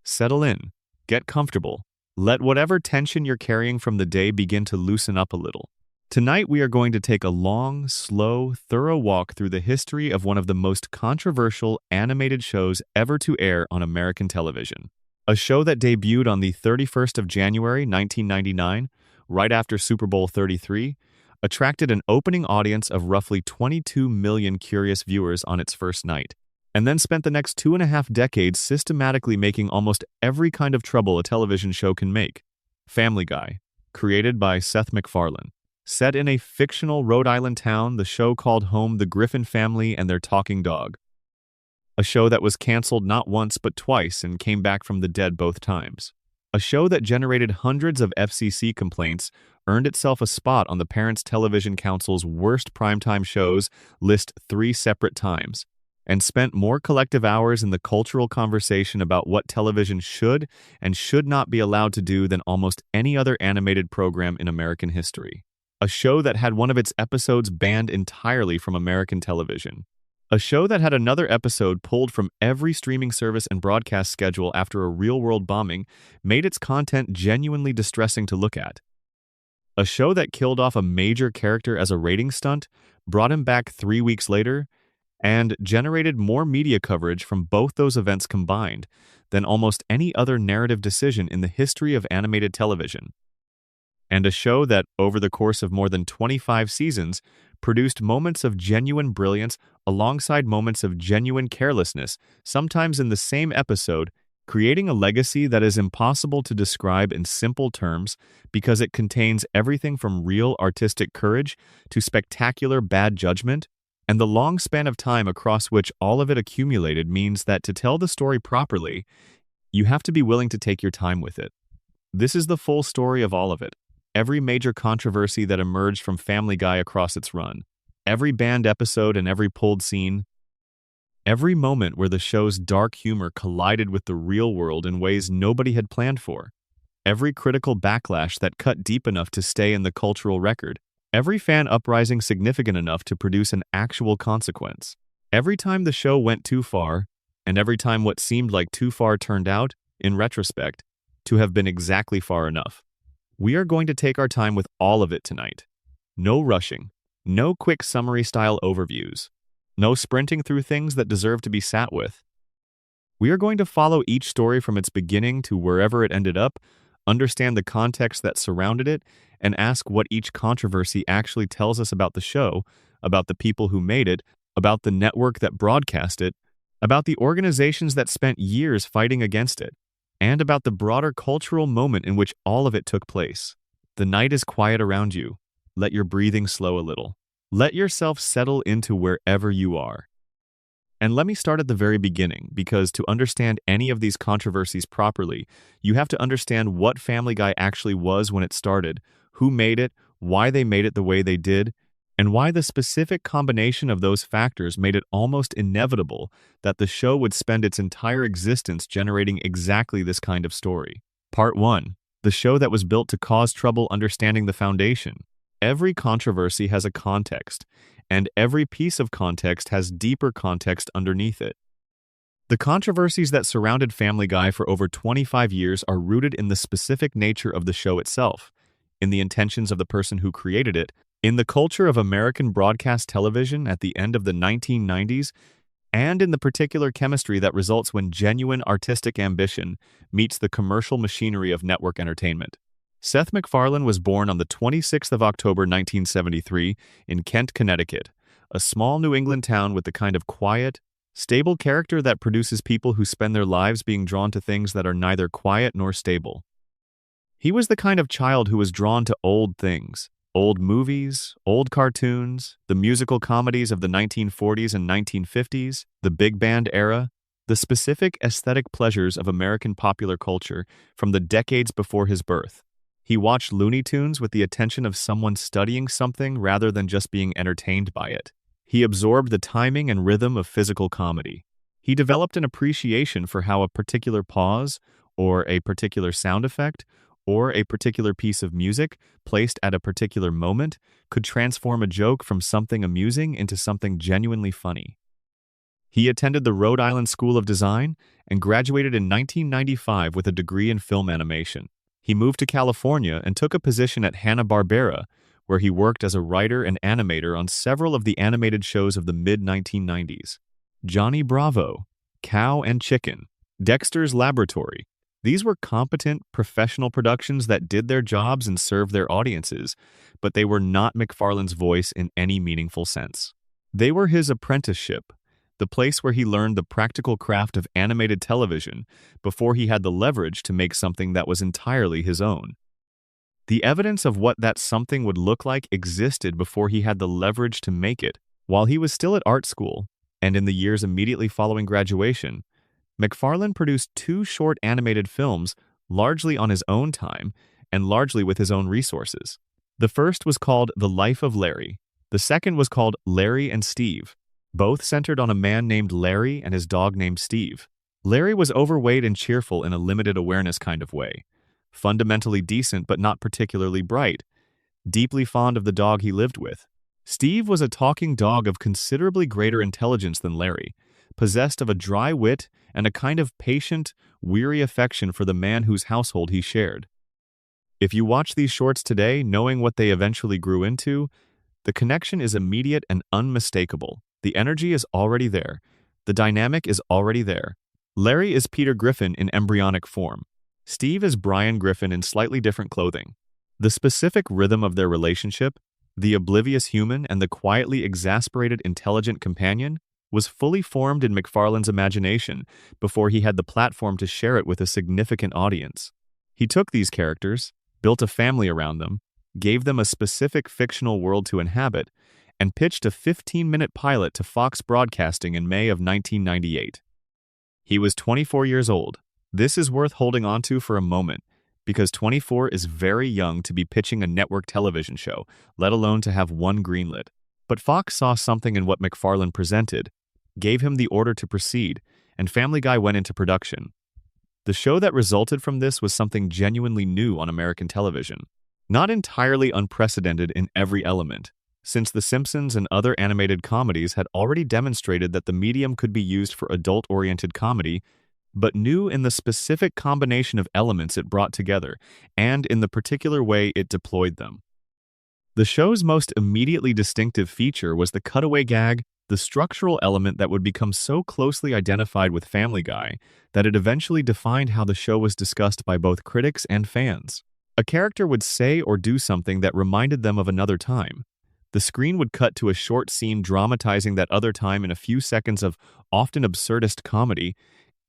Settle in, get comfortable, let whatever tension you're carrying from the day begin to loosen up a little. Tonight, we are going to take a long, slow, thorough walk through the history of one of the most controversial animated shows ever to air on American television. A show that debuted on the 31st of January 1999, right after Super Bowl 33, attracted an opening audience of roughly 22 million curious viewers on its first night, and then spent the next 2.5 decades systematically making almost every kind of trouble a television show can make. Family Guy, created by Seth MacFarlane. Set in a fictional Rhode Island town, the show called home the Griffin family and their talking dog. A show that was canceled not once but twice and came back from the dead both times. A show that generated hundreds of FCC complaints, earned itself a spot on the Parents Television Council's worst primetime shows list 3 separate times, and spent more collective hours in the cultural conversation about what television should and should not be allowed to do than almost any other animated program in American history. A show that had one of its episodes banned entirely from American television. A show that had another episode pulled from every streaming service and broadcast schedule after a real-world bombing made its content genuinely distressing to look at. A show that killed off a major character as a rating stunt, brought him back 3 weeks later, and generated more media coverage from both those events combined than almost any other narrative decision in the history of animated television. And a show that, over the course of more than 25 seasons, produced moments of genuine brilliance alongside moments of genuine carelessness, sometimes in the same episode, creating a legacy that is impossible to describe in simple terms because it contains everything from real artistic courage to spectacular bad judgment, and the long span of time across which all of it accumulated means that to tell the story properly, you have to be willing to take your time with it. This is the full story of all of it. Every major controversy that emerged from Family Guy across its run, every banned episode and every pulled scene, every moment where the show's dark humor collided with the real world in ways nobody had planned for, every critical backlash that cut deep enough to stay in the cultural record, every fan uprising significant enough to produce an actual consequence. Every time the show went too far, and every time what seemed like too far turned out, in retrospect, to have been exactly far enough. We are going to take our time with all of it tonight. No rushing, no quick summary-style overviews, no sprinting through things that deserve to be sat with. We are going to follow each story from its beginning to wherever it ended up, understand the context that surrounded it, and ask what each controversy actually tells us about the show, about the people who made it, about the network that broadcast it, about the organizations that spent years fighting against it, and about the broader cultural moment in which all of it took place. The night is quiet around you. Let your breathing slow a little. Let yourself settle into wherever you are. And let me start at the very beginning, because to understand any of these controversies properly, you have to understand what Family Guy actually was when it started, who made it, why they made it the way they did, and why the specific combination of those factors made it almost inevitable that the show would spend its entire existence generating exactly this kind of story. Part 1. The show that was built to cause trouble understanding the foundation. Every controversy has a context, and every piece of context has deeper context underneath it. The controversies that surrounded Family Guy for over 25 years are rooted in the specific nature of the show itself, in the intentions of the person who created it, in the culture of American broadcast television at the end of the 1990s, and in the particular chemistry that results when genuine artistic ambition meets the commercial machinery of network entertainment. Seth MacFarlane was born on the 26th of October 1973 in Kent, Connecticut, a small New England town with the kind of quiet, stable character that produces people who spend their lives being drawn to things that are neither quiet nor stable. He was the kind of child who was drawn to old things. Old movies, old cartoons, the musical comedies of the 1940s and 1950s, the big band era, the specific aesthetic pleasures of American popular culture from the decades before his birth. He watched Looney Tunes with the attention of someone studying something rather than just being entertained by it. He absorbed the timing and rhythm of physical comedy. He developed an appreciation for how a particular pause, or a particular sound effect, or a particular piece of music placed at a particular moment could transform a joke from something amusing into something genuinely funny. He attended the Rhode Island School of Design and graduated in 1995 with a degree in film animation. He moved to California and took a position at Hanna-Barbera, where he worked as a writer and animator on several of the animated shows of the mid-1990s. Johnny Bravo, Cow and Chicken, Dexter's Laboratory. These were competent, professional productions that did their jobs and served their audiences, but they were not McFarlane's voice in any meaningful sense. They were his apprenticeship, the place where he learned the practical craft of animated television before he had the leverage to make something that was entirely his own. The evidence of what that something would look like existed before he had the leverage to make it. While he was still at art school, and in the years immediately following graduation, McFarlane produced 2 short animated films largely on his own time and largely with his own resources. The first was called The Life of Larry. The second was called Larry and Steve, both centered on a man named Larry and his dog named Steve. Larry was overweight and cheerful in a limited awareness kind of way, fundamentally decent but not particularly bright, deeply fond of the dog he lived with. Steve was a talking dog of considerably greater intelligence than Larry, possessed of a dry wit and a kind of patient, weary affection for the man whose household he shared. If you watch these shorts today, knowing what they eventually grew into, the connection is immediate and unmistakable. The energy is already there. The dynamic is already there. Larry is Peter Griffin in embryonic form. Steve is Brian Griffin in slightly different clothing. The specific rhythm of their relationship, the oblivious human and the quietly exasperated intelligent companion, was fully formed in McFarlane's imagination before he had the platform to share it with a significant audience. He took these characters, built a family around them, gave them a specific fictional world to inhabit, and pitched a 15-minute pilot to Fox Broadcasting in May of 1998. He was 24 years old. This is worth holding on to for a moment, because 24 is very young to be pitching a network television show, let alone to have one greenlit. But Fox saw something in what McFarlane presented, gave him the order to proceed, and Family Guy went into production. The show that resulted from this was something genuinely new on American television, not entirely unprecedented in every element, since The Simpsons and other animated comedies had already demonstrated that the medium could be used for adult-oriented comedy, but new in the specific combination of elements it brought together, and in the particular way it deployed them. The show's most immediately distinctive feature was the cutaway gag, the structural element that would become so closely identified with Family Guy that it eventually defined how the show was discussed by both critics and fans. A character would say or do something that reminded them of another time. The screen would cut to a short scene dramatizing that other time in a few seconds of often absurdist comedy,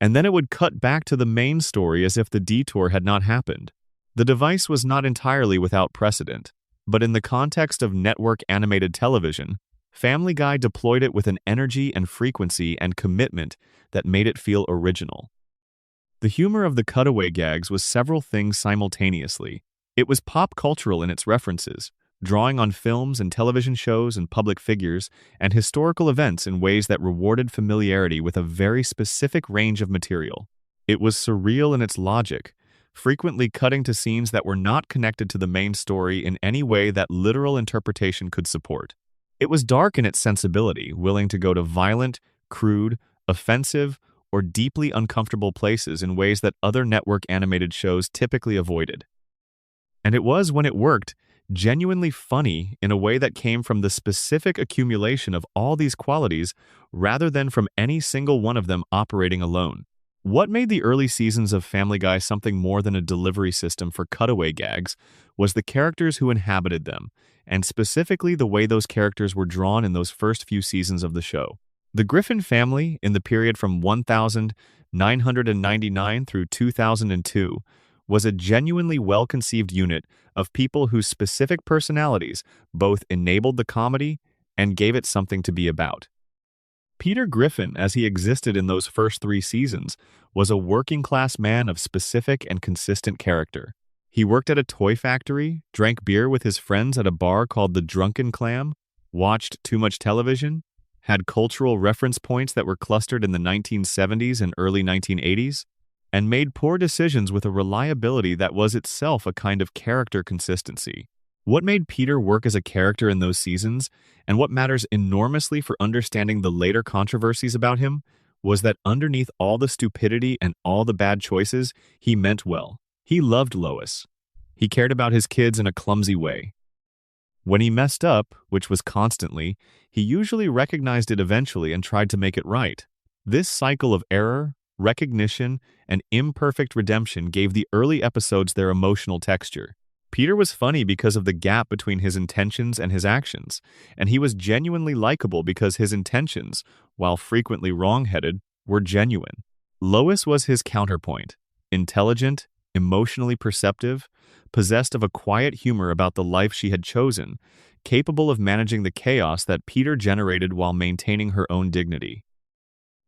and then it would cut back to the main story as if the detour had not happened. The device was not entirely without precedent, but in the context of network animated television, Family Guy deployed it with an energy and frequency and commitment that made it feel original. The humor of the cutaway gags was several things simultaneously. It was pop cultural in its references, drawing on films and television shows and public figures and historical events in ways that rewarded familiarity with a very specific range of material. It was surreal in its logic, frequently cutting to scenes that were not connected to the main story in any way that literal interpretation could support. It was dark in its sensibility, willing to go to violent, crude, offensive, or deeply uncomfortable places in ways that other network animated shows typically avoided. And it was, when it worked, genuinely funny in a way that came from the specific accumulation of all these qualities rather than from any single one of them operating alone. What made the early seasons of Family Guy something more than a delivery system for cutaway gags was the characters who inhabited them, and specifically the way those characters were drawn in those first few seasons of the show. The Griffin family, in the period from 1999 through 2002, was a genuinely well-conceived unit of people whose specific personalities both enabled the comedy and gave it something to be about. Peter Griffin, as he existed in those first 3 seasons, was a working-class man of specific and consistent character. He worked at a toy factory, drank beer with his friends at a bar called the Drunken Clam, watched too much television, had cultural reference points that were clustered in the 1970s and early 1980s, and made poor decisions with a reliability that was itself a kind of character consistency. What made Peter work as a character in those seasons, and what matters enormously for understanding the later controversies about him, was that underneath all the stupidity and all the bad choices, he meant well. He loved Lois. He cared about his kids in a clumsy way. When he messed up, which was constantly, he usually recognized it eventually and tried to make it right. This cycle of error, recognition, and imperfect redemption gave the early episodes their emotional texture. Peter was funny because of the gap between his intentions and his actions, and he was genuinely likable because his intentions, while frequently wrong-headed, were genuine. Lois was his counterpoint, intelligent, emotionally perceptive, possessed of a quiet humor about the life she had chosen, capable of managing the chaos that Peter generated while maintaining her own dignity.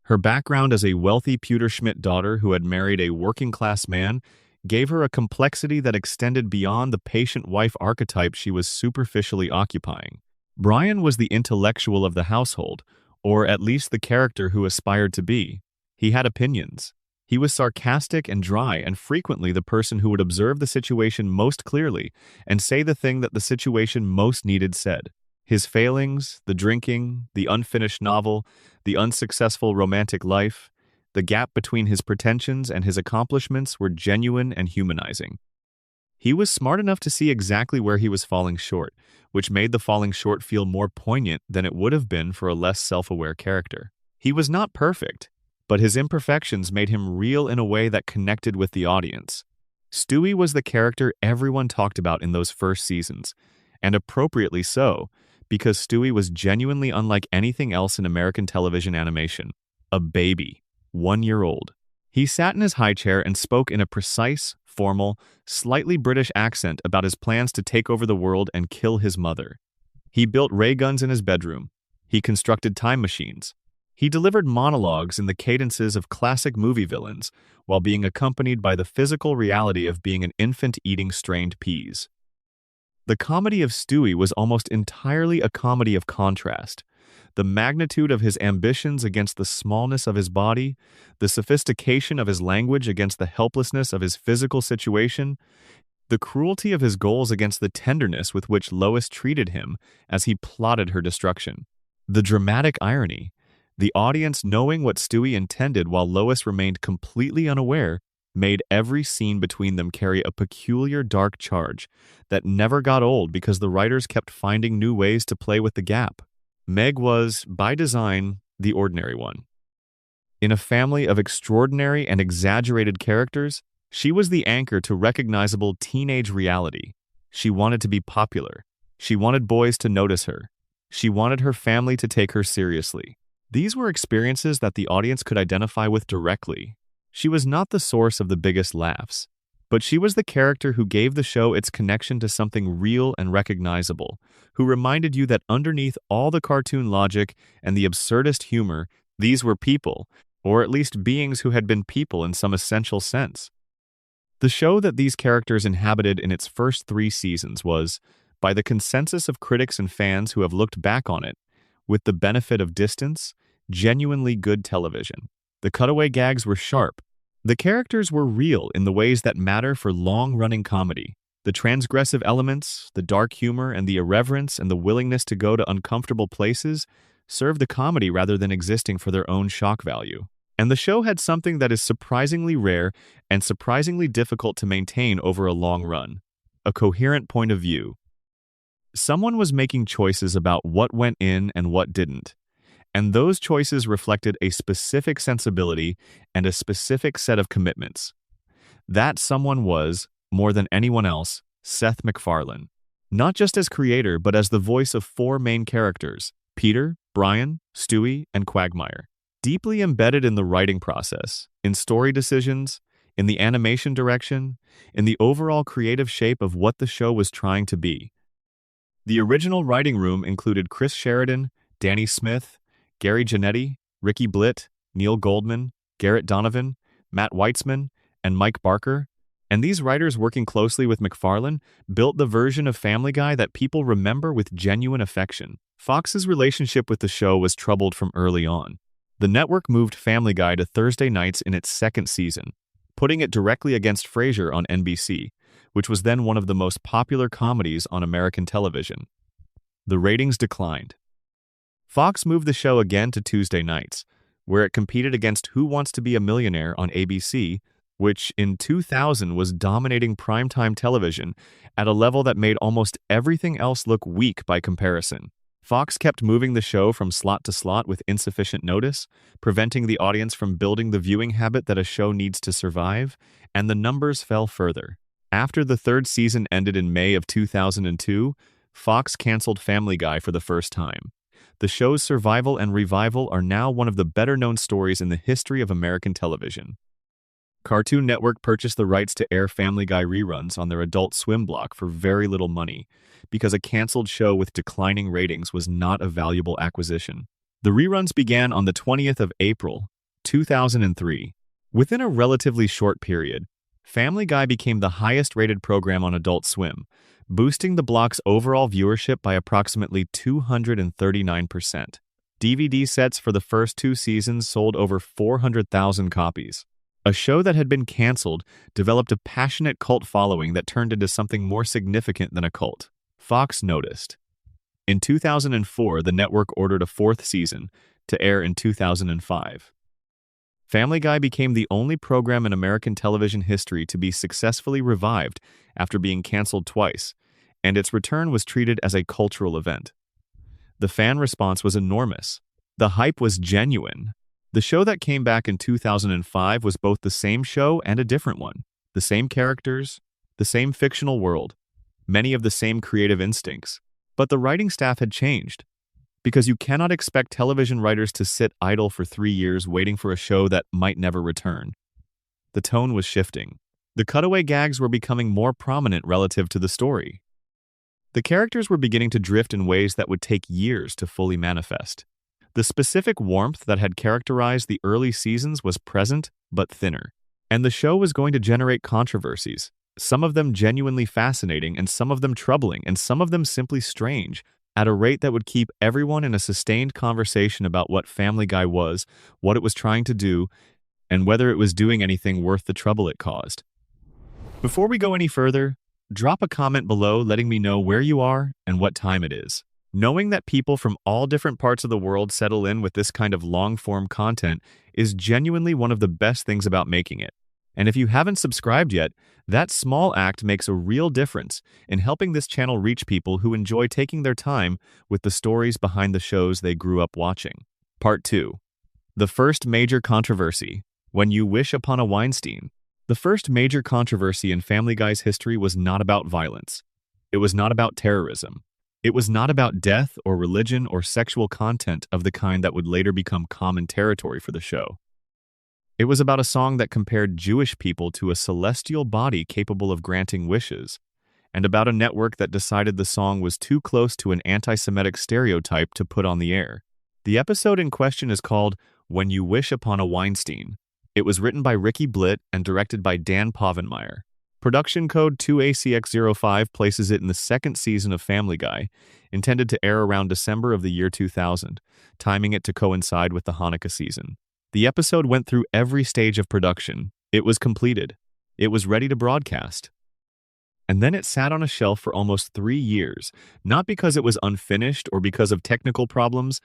Her background as a wealthy Pewterschmidt daughter who had married a working-class man gave her a complexity that extended beyond the patient wife archetype she was superficially occupying. Brian was the intellectual of the household, or at least the character who aspired to be. He had opinions. He was sarcastic and dry and frequently the person who would observe the situation most clearly and say the thing that the situation most needed said. His failings, the drinking, the unfinished novel, the unsuccessful romantic life, the gap between his pretensions and his accomplishments were genuine and humanizing. He was smart enough to see exactly where he was falling short, which made the falling short feel more poignant than it would have been for a less self-aware character. He was not perfect, but his imperfections made him real in a way that connected with the audience. Stewie was the character everyone talked about in those first seasons, and appropriately so, because Stewie was genuinely unlike anything else in American television animation. A baby. 1 year old. He sat in his high chair and spoke in a precise, formal, slightly British accent about his plans to take over the world and kill his mother. He built ray guns in his bedroom. He constructed time machines. He delivered monologues in the cadences of classic movie villains while being accompanied by the physical reality of being an infant eating strained peas. The comedy of Stewie was almost entirely a comedy of contrast. The magnitude of his ambitions against the smallness of his body, the sophistication of his language against the helplessness of his physical situation, the cruelty of his goals against the tenderness with which Lois treated him as he plotted her destruction. The dramatic irony, the audience knowing what Stewie intended while Lois remained completely unaware, made every scene between them carry a peculiar dark charge that never got old because the writers kept finding new ways to play with the gap. Meg was, by design, the ordinary one. In a family of extraordinary and exaggerated characters, she was the anchor to recognizable teenage reality. She wanted to be popular. She wanted boys to notice her. She wanted her family to take her seriously. These were experiences that the audience could identify with directly. She was not the source of the biggest laughs, but she was the character who gave the show its connection to something real and recognizable, who reminded you that underneath all the cartoon logic and the absurdist humor, these were people, or at least beings who had been people in some essential sense. The show that these characters inhabited in its first 3 seasons was, by the consensus of critics and fans who have looked back on it, with the benefit of distance, genuinely good television. The cutaway gags were sharp. The characters were real in the ways that matter for long-running comedy. The transgressive elements, the dark humor, and the irreverence and the willingness to go to uncomfortable places served the comedy rather than existing for their own shock value. And the show had something that is surprisingly rare and surprisingly difficult to maintain over a long run: a coherent point of view. Someone was making choices about what went in and what didn't, and those choices reflected a specific sensibility and a specific set of commitments. That someone was, more than anyone else, Seth MacFarlane. Not just as creator, but as the voice of 4 main characters: Peter, Brian, Stewie, and Quagmire. Deeply embedded in the writing process, in story decisions, in the animation direction, in the overall creative shape of what the show was trying to be. The original writing room included Chris Sheridan, Danny Smith, Gary Janetti, Ricky Blitt, Neil Goldman, Garrett Donovan, Matt Weitzman, and Mike Barker, and these writers working closely with MacFarlane built the version of Family Guy that people remember with genuine affection. Fox's relationship with the show was troubled from early on. The network moved Family Guy to Thursday nights in its 2nd season, putting it directly against Frasier on NBC, which was then one of the most popular comedies on American television. The ratings declined. Fox moved the show again to Tuesday nights, where it competed against Who Wants to Be a Millionaire on ABC, which in 2000 was dominating primetime television at a level that made almost everything else look weak by comparison. Fox kept moving the show from slot to slot with insufficient notice, preventing the audience from building the viewing habit that a show needs to survive, and the numbers fell further. After the third season ended in May of 2002, Fox canceled Family Guy for the first time. The show's survival and revival are now one of the better-known stories in the history of American television. Cartoon Network purchased the rights to air Family Guy reruns on their Adult Swim block for very little money, because a canceled show with declining ratings was not a valuable acquisition. The reruns began on the 20th of April, 2003. Within a relatively short period, Family Guy became the highest-rated program on Adult Swim, boosting the block's overall viewership by approximately 239%. DVD sets for the first 2 seasons sold over 400,000 copies. A show that had been canceled developed a passionate cult following that turned into something more significant than a cult. Fox noticed. In 2004, the network ordered a 4th season to air in 2005. Family Guy became the only program in American television history to be successfully revived after being canceled twice, and its return was treated as a cultural event. The fan response was enormous. The hype was genuine. The show that came back in 2005 was both the same show and a different one. The same characters, the same fictional world, many of the same creative instincts. But the writing staff had changed. Because you cannot expect television writers to sit idle for 3 years waiting for a show that might never return. The tone was shifting. The cutaway gags were becoming more prominent relative to the story. The characters were beginning to drift in ways that would take years to fully manifest. The specific warmth that had characterized the early seasons was present, but thinner. And the show was going to generate controversies, some of them genuinely fascinating, and some of them troubling, and some of them simply strange, at a rate that would keep everyone in a sustained conversation about what Family Guy was, what it was trying to do, and whether it was doing anything worth the trouble it caused. Before we go any further, drop a comment below letting me know where you are and what time it is. Knowing that people from all different parts of the world settle in with this kind of long-form content is genuinely one of the best things about making it. And if you haven't subscribed yet, that small act makes a real difference in helping this channel reach people who enjoy taking their time with the stories behind the shows they grew up watching. Part 2. The first major controversy. When you wish upon a Weinstein. The first major controversy in Family Guy's history was not about violence. It was not about terrorism. It was not about death or religion or sexual content of the kind that would later become common territory for the show. It was about a song that compared Jewish people to a celestial body capable of granting wishes, and about a network that decided the song was too close to an anti-Semitic stereotype to put on the air. The episode in question is called When You Wish Upon a Weinstein. It was written by Ricky Blitt and directed by Dan Povenmire. Production code 2ACX05 places it in the 2nd season of Family Guy, intended to air around December of the year 2000, timing it to coincide with the Hanukkah season. The episode went through every stage of production. It was completed. It was ready to broadcast. And then it sat on a shelf for almost 3 years, not because it was unfinished or because of technical problems,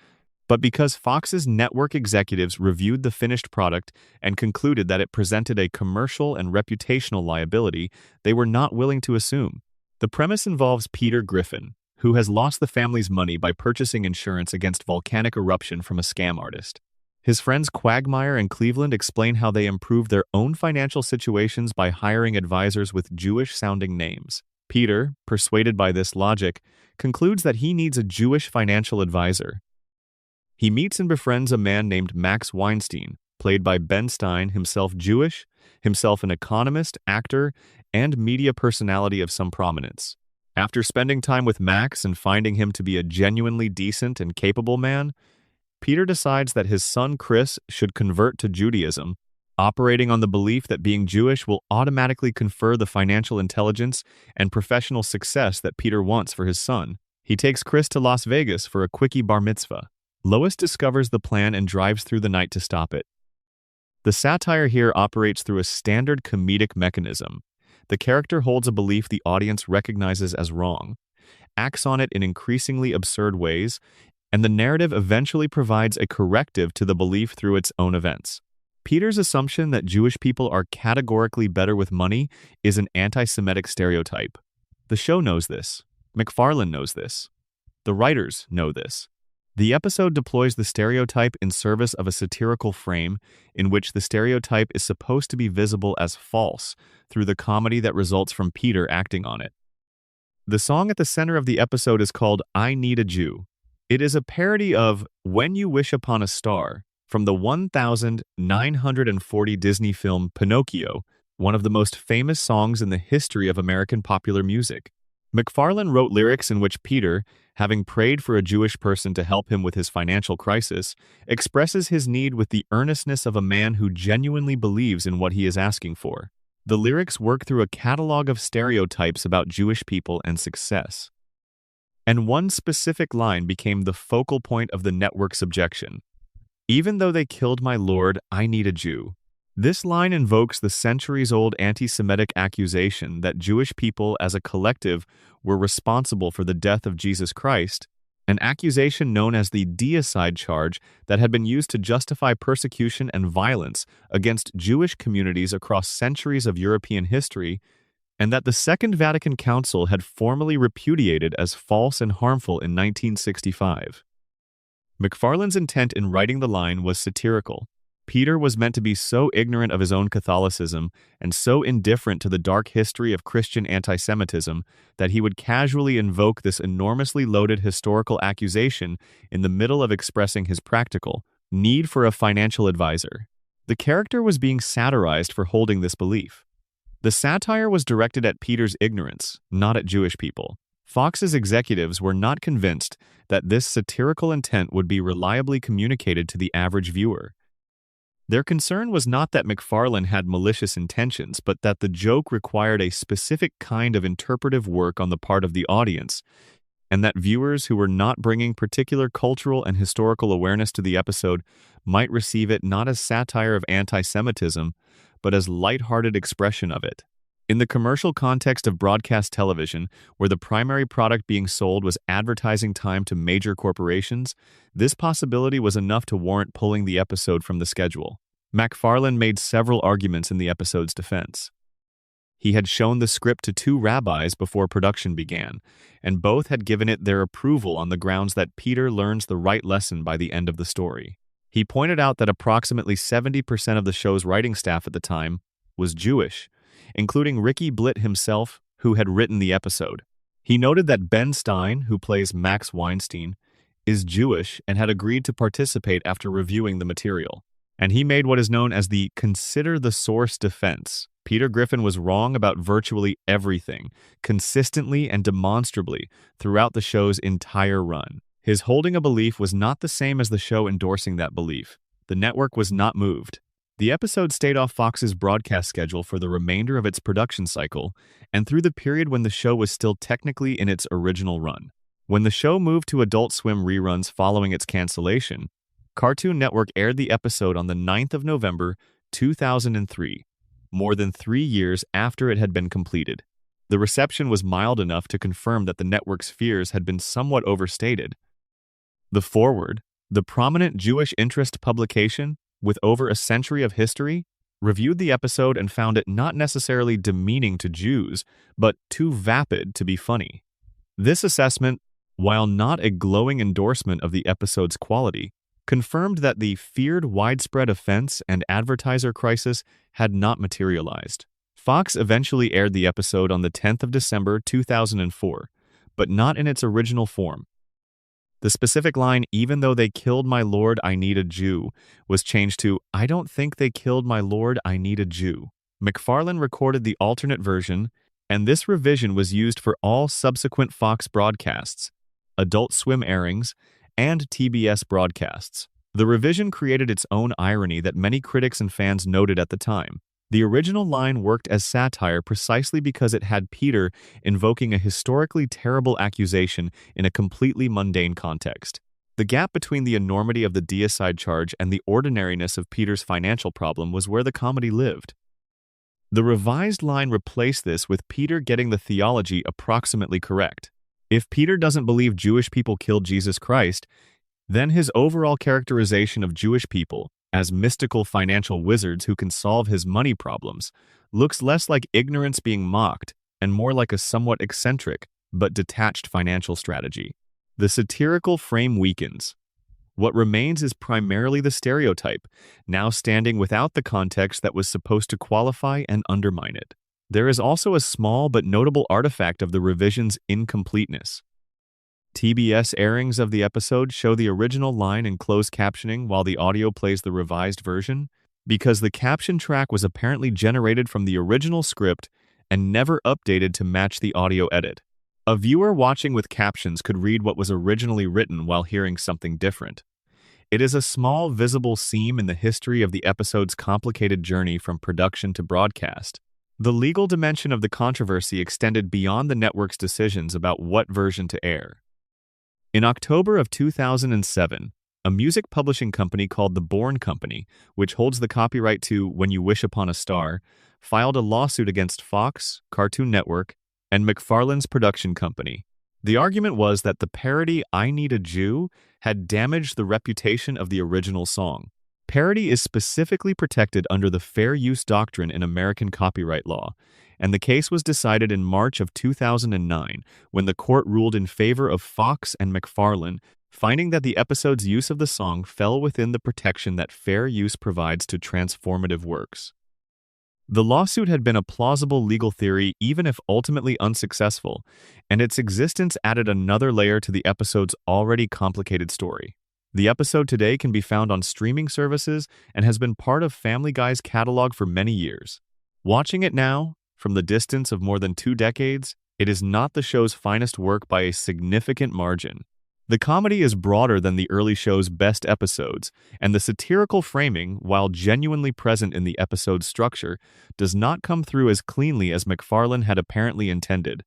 but because Fox's network executives reviewed the finished product and concluded that it presented a commercial and reputational liability they were not willing to assume. The premise involves Peter Griffin, who has lost the family's money by purchasing insurance against volcanic eruption from a scam artist. His friends Quagmire and Cleveland explain how they improved their own financial situations by hiring advisors with Jewish-sounding names. Peter, persuaded by this logic, concludes that he needs a Jewish financial advisor. He meets and befriends a man named Max Weinstein, played by Ben Stein, himself Jewish, himself an economist, actor, and media personality of some prominence. After spending time with Max and finding him to be a genuinely decent and capable man, Peter decides that his son Chris should convert to Judaism, operating on the belief that being Jewish will automatically confer the financial intelligence and professional success that Peter wants for his son. He takes Chris to Las Vegas for a quickie bar mitzvah. Lois discovers the plan and drives through the night to stop it. The satire here operates through a standard comedic mechanism. The character holds a belief the audience recognizes as wrong, acts on it in increasingly absurd ways, and the narrative eventually provides a corrective to the belief through its own events. Peter's assumption that Jewish people are categorically better with money is an anti-Semitic stereotype. The show knows this. MacFarlane knows this. The writers know this. The episode deploys the stereotype in service of a satirical frame in which the stereotype is supposed to be visible as false through the comedy that results from Peter acting on it. The song at the center of the episode is called I Need a Jew. It is a parody of When You Wish Upon a Star from the 1940 Disney film Pinocchio, one of the most famous songs in the history of American popular music. MacFarlane wrote lyrics in which Peter, having prayed for a Jewish person to help him with his financial crisis, expresses his need with the earnestness of a man who genuinely believes in what he is asking for. The lyrics work through a catalog of stereotypes about Jewish people and success. And one specific line became the focal point of the network's objection. Even though they killed my Lord, I need a Jew. This line invokes the centuries-old anti-Semitic accusation that Jewish people as a collective were responsible for the death of Jesus Christ, an accusation known as the deicide charge that had been used to justify persecution and violence against Jewish communities across centuries of European history, and that the Second Vatican Council had formally repudiated as false and harmful in 1965. MacFarlane's intent in writing the line was satirical. Peter was meant to be so ignorant of his own Catholicism and so indifferent to the dark history of Christian anti-Semitism that he would casually invoke this enormously loaded historical accusation in the middle of expressing his practical need for a financial advisor. The character was being satirized for holding this belief. The satire was directed at Peter's ignorance, not at Jewish people. Fox's executives were not convinced that this satirical intent would be reliably communicated to the average viewer. Their concern was not that MacFarlane had malicious intentions, but that the joke required a specific kind of interpretive work on the part of the audience, and that viewers who were not bringing particular cultural and historical awareness to the episode might receive it not as satire of anti-Semitism, but as light-hearted expression of it. In the commercial context of broadcast television, where the primary product being sold was advertising time to major corporations, this possibility was enough to warrant pulling the episode from the schedule. MacFarlane made several arguments in the episode's defense. He had shown the script to 2 rabbis before production began, and both had given it their approval on the grounds that Peter learns the right lesson by the end of the story. He pointed out that approximately 70% of the show's writing staff at the time was Jewish, including Ricky Blitt himself, who had written the episode. He noted that Ben Stein, who plays Max Weinstein, is Jewish and had agreed to participate after reviewing the material. And he made what is known as the consider the source defense. Peter Griffin was wrong about virtually everything, consistently and demonstrably, throughout the show's entire run. His holding a belief was not the same as the show endorsing that belief. The network was not moved. The episode stayed off Fox's broadcast schedule for the remainder of its production cycle and through the period when the show was still technically in its original run. When the show moved to Adult Swim reruns following its cancellation, Cartoon Network aired the episode on the 9th of November, 2003, more than 3 years after it had been completed. The reception was mild enough to confirm that the network's fears had been somewhat overstated. The Forward, the prominent Jewish interest publication, with over a century of history, reviewed the episode and found it not necessarily demeaning to Jews, but too vapid to be funny. This assessment, while not a glowing endorsement of the episode's quality, confirmed that the feared widespread offense and advertiser crisis had not materialized. Fox eventually aired the episode on the 10th of December 2004, but not in its original form. The specific line, even though they killed my Lord, I need a Jew, was changed to, I don't think they killed my Lord, I need a Jew. MacFarlane recorded the alternate version, and this revision was used for all subsequent Fox broadcasts, Adult Swim airings, and TBS broadcasts. The revision created its own irony that many critics and fans noted at the time. The original line worked as satire precisely because it had Peter invoking a historically terrible accusation in a completely mundane context. The gap between the enormity of the deicide charge and the ordinariness of Peter's financial problem was where the comedy lived. The revised line replaced this with Peter getting the theology approximately correct. If Peter doesn't believe Jewish people killed Jesus Christ, then his overall characterization of Jewish people as mystical financial wizards who can solve his money problems looks less like ignorance being mocked and more like a somewhat eccentric but detached financial strategy. The satirical frame weakens. What remains is primarily the stereotype, now standing without the context that was supposed to qualify and undermine it. There is also a small but notable artifact of the revision's incompleteness. TBS airings of the episode show the original line in closed captioning while the audio plays the revised version, because the caption track was apparently generated from the original script and never updated to match the audio edit. A viewer watching with captions could read what was originally written while hearing something different. It is a small visible seam in the history of the episode's complicated journey from production to broadcast. The legal dimension of the controversy extended beyond the network's decisions about what version to air. In October of 2007, a music publishing company called The Bourne Company, which holds the copyright to When You Wish Upon a Star, filed a lawsuit against Fox, Cartoon Network, and McFarlane's production company. The argument was that the parody I Need a Jew had damaged the reputation of the original song. Parody is specifically protected under the fair use doctrine in American copyright law, and the case was decided in March of 2009 when the court ruled in favor of Fox and McFarlane, finding that the episode's use of the song fell within the protection that fair use provides to transformative works. The lawsuit had been a plausible legal theory even if ultimately unsuccessful, and its existence added another layer to the episode's already complicated story. The episode today can be found on streaming services and has been part of Family Guy's catalog for many years. Watching it now, from the distance of more than 2 decades, it is not the show's finest work by a significant margin. The comedy is broader than the early show's best episodes, and the satirical framing, while genuinely present in the episode's structure, does not come through as cleanly as McFarlane had apparently intended.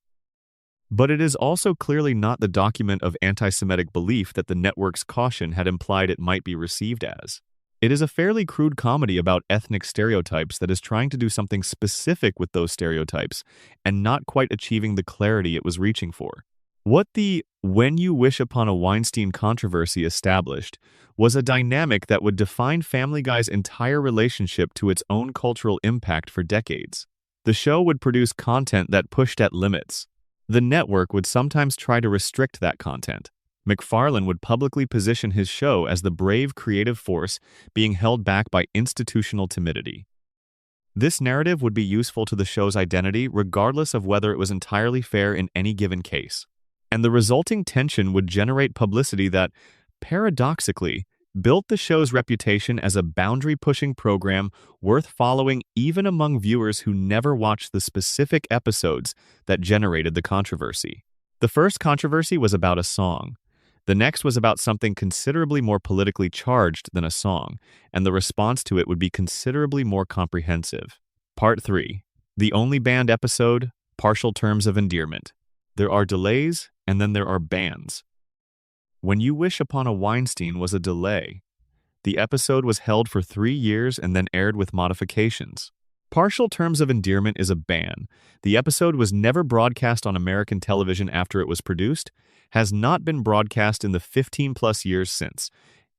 But it is also clearly not the document of anti-Semitic belief that the network's caution had implied it might be received as. It is a fairly crude comedy about ethnic stereotypes that is trying to do something specific with those stereotypes and not quite achieving the clarity it was reaching for. What the When You Wish Upon a Weinstein controversy established was a dynamic that would define Family Guy's entire relationship to its own cultural impact for decades. The show would produce content that pushed at limits. The network would sometimes try to restrict that content. McFarlane would publicly position his show as the brave creative force being held back by institutional timidity. This narrative would be useful to the show's identity regardless of whether it was entirely fair in any given case. And the resulting tension would generate publicity that, paradoxically, built the show's reputation as a boundary-pushing program worth following even among viewers who never watched the specific episodes that generated the controversy. The first controversy was about a song. The next was about something considerably more politically charged than a song, and the response to it would be considerably more comprehensive. Part 3. The only banned episode, Partial Terms of Endearment. There are delays, and then there are bans. When You Wish Upon a Weinstein was a delay. The episode was held for 3 years and then aired with modifications. Partial Terms of Endearment is a ban. The episode was never broadcast on American television after it was produced, has not been broadcast in the 15-plus years since,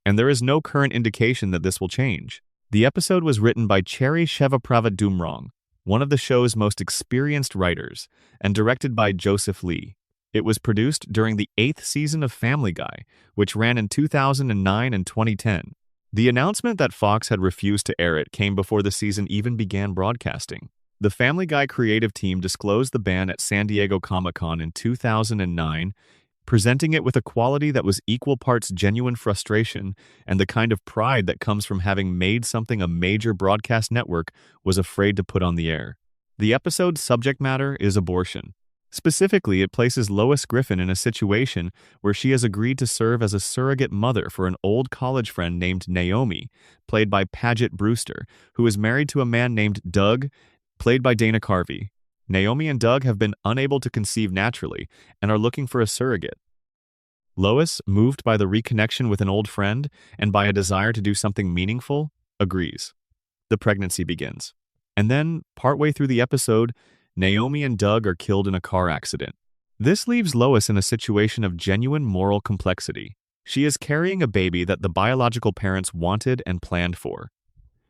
and there is no current indication that this will change. The episode was written by Cherry Shevapravat Dumrong, one of the show's most experienced writers, and directed by Joseph Lee. It was produced during the 8th season of Family Guy, which ran in 2009 and 2010. The announcement that Fox had refused to air it came before the season even began broadcasting. The Family Guy creative team disclosed the ban at San Diego Comic-Con in 2009, presenting it with a quality that was equal parts genuine frustration and the kind of pride that comes from having made something a major broadcast network was afraid to put on the air. The episode's subject matter is abortion. Specifically, it places Lois Griffin in a situation where she has agreed to serve as a surrogate mother for an old college friend named Naomi, played by Paget Brewster, who is married to a man named Doug, played by Dana Carvey. Naomi and Doug have been unable to conceive naturally and are looking for a surrogate. Lois, moved by the reconnection with an old friend and by a desire to do something meaningful, agrees. The pregnancy begins. And then, partway through the episode, Naomi and Doug are killed in a car accident. This leaves Lois in a situation of genuine moral complexity. She is carrying a baby that the biological parents wanted and planned for.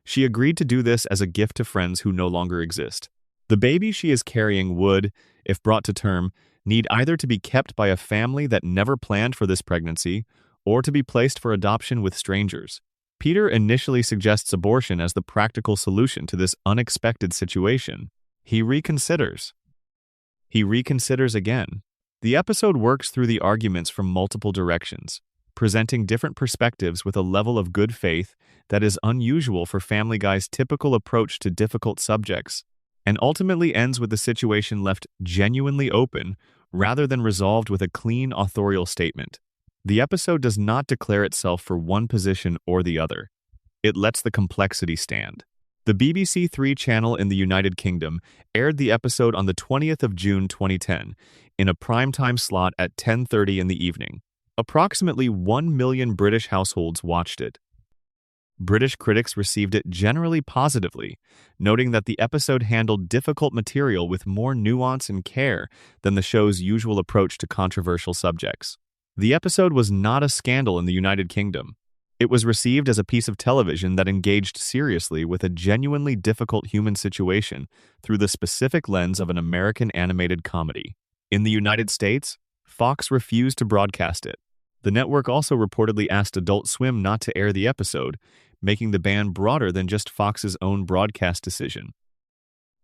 She agreed to do this as a gift to friends who no longer exist. The baby she is carrying would, if brought to term, need either to be kept by a family that never planned for this pregnancy or to be placed for adoption with strangers. Peter initially suggests abortion as the practical solution to this unexpected situation. He reconsiders. He reconsiders again. The episode works through the arguments from multiple directions, presenting different perspectives with a level of good faith that is unusual for Family Guy's typical approach to difficult subjects, and ultimately ends with the situation left genuinely open rather than resolved with a clean authorial statement. The episode does not declare itself for one position or the other. It lets the complexity stand. The BBC Three channel in the United Kingdom aired the episode on the 20th of June 2010 in a primetime slot at 10:30 in the evening. Approximately 1 million British households watched it. British critics received it generally positively, noting that the episode handled difficult material with more nuance and care than the show's usual approach to controversial subjects. The episode was not a scandal in the United Kingdom. It was received as a piece of television that engaged seriously with a genuinely difficult human situation through the specific lens of an American animated comedy. In the United States, Fox refused to broadcast it. The network also reportedly asked Adult Swim not to air the episode, making the ban broader than just Fox's own broadcast decision.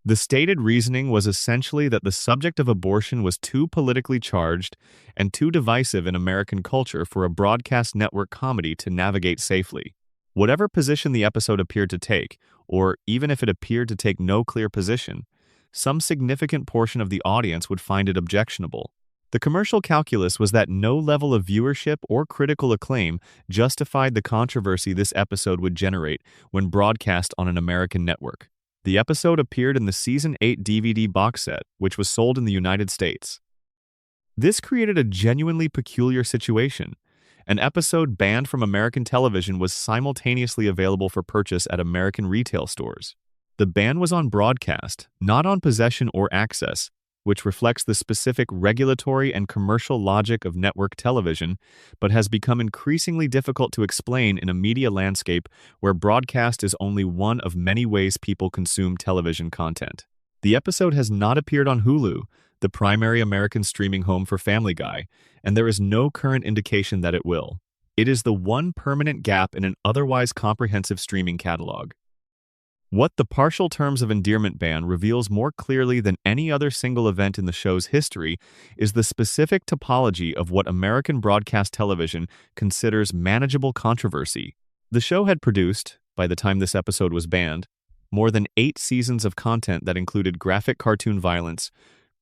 The stated reasoning was essentially that the subject of abortion was too politically charged and too divisive in American culture for a broadcast network comedy to navigate safely. Whatever position the episode appeared to take, or even if it appeared to take no clear position, some significant portion of the audience would find it objectionable. The commercial calculus was that no level of viewership or critical acclaim justified the controversy this episode would generate when broadcast on an American network. The episode appeared in the Season 8 DVD box set, which was sold in the United States. This created a genuinely peculiar situation. An episode banned from American television was simultaneously available for purchase at American retail stores. The ban was on broadcast, not on possession or access, which reflects the specific regulatory and commercial logic of network television, but has become increasingly difficult to explain in a media landscape where broadcast is only one of many ways people consume television content. The episode has not appeared on Hulu, the primary American streaming home for Family Guy, and there is no current indication that it will. It is the one permanent gap in an otherwise comprehensive streaming catalog. What the partial terms of endearment ban reveals more clearly than any other single event in the show's history is the specific topology of what American broadcast television considers manageable controversy. The show had produced, by the time this episode was banned, more than 8 seasons of content that included graphic cartoon violence,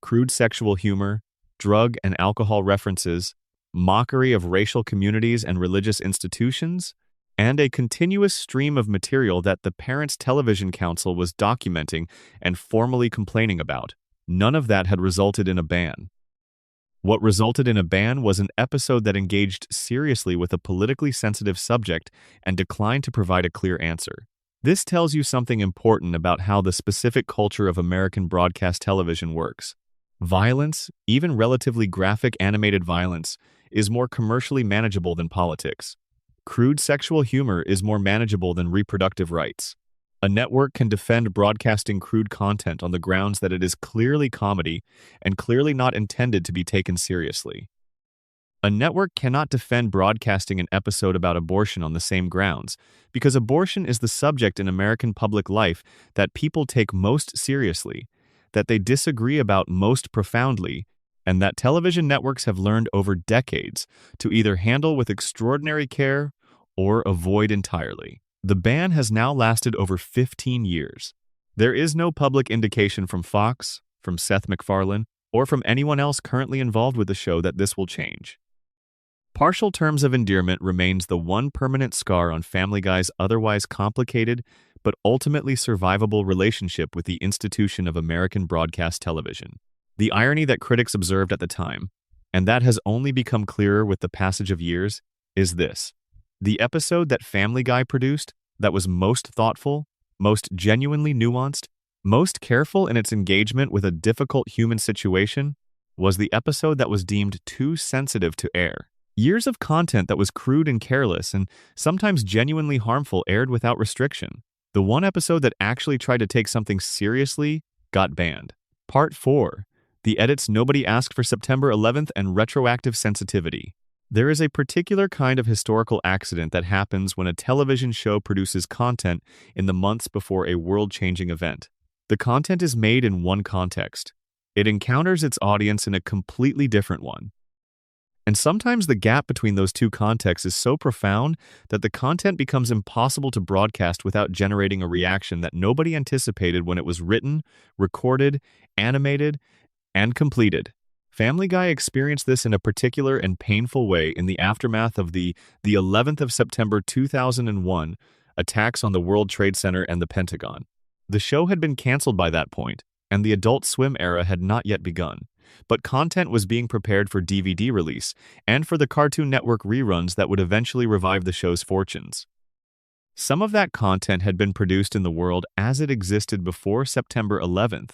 crude sexual humor, drug and alcohol references, mockery of racial communities and religious institutions, and a continuous stream of material that the Parents Television Council was documenting and formally complaining about. None of that had resulted in a ban. What resulted in a ban was an episode that engaged seriously with a politically sensitive subject and declined to provide a clear answer. This tells you something important about how the specific culture of American broadcast television works. Violence, even relatively graphic animated violence, is more commercially manageable than politics. Crude sexual humor is more manageable than reproductive rights. A network can defend broadcasting crude content on the grounds that it is clearly comedy and clearly not intended to be taken seriously. A network cannot defend broadcasting an episode about abortion on the same grounds, because abortion is the subject in American public life that people take most seriously, that they disagree about most profoundly, and that television networks have learned over decades to either handle with extraordinary care or avoid entirely. The ban has now lasted over 15 years. There is no public indication from Fox, from Seth MacFarlane, or from anyone else currently involved with the show that this will change. Partial terms of endearment remains the one permanent scar on Family Guy's otherwise complicated but ultimately survivable relationship with the institution of American broadcast television. The irony that critics observed at the time, and that has only become clearer with the passage of years, is this. The episode that Family Guy produced, that was most thoughtful, most genuinely nuanced, Most careful in its engagement with a difficult human situation was the episode that was deemed too sensitive to air. Years of content that was crude and careless and sometimes genuinely harmful aired without restriction. The one episode that actually tried to take something seriously got banned. Part 4. The edits nobody asked for September 11th and retroactive sensitivity. There is a particular kind of historical accident that happens when a television show produces content in the months before a world-changing event. The content is made in one context. It encounters its audience in a completely different one. And sometimes the gap between those two contexts is so profound that the content becomes impossible to broadcast without generating a reaction that nobody anticipated when it was written, recorded, animated, and completed. Family Guy experienced this in a particular and painful way in the aftermath of the 11th of September 2001 attacks on the World Trade Center and the Pentagon. The show had been canceled by that point, and the Adult Swim era had not yet begun. But content was being prepared for DVD release and for the Cartoon Network reruns that would eventually revive the show's fortunes. Some of that content had been produced in the world as it existed before September 11th,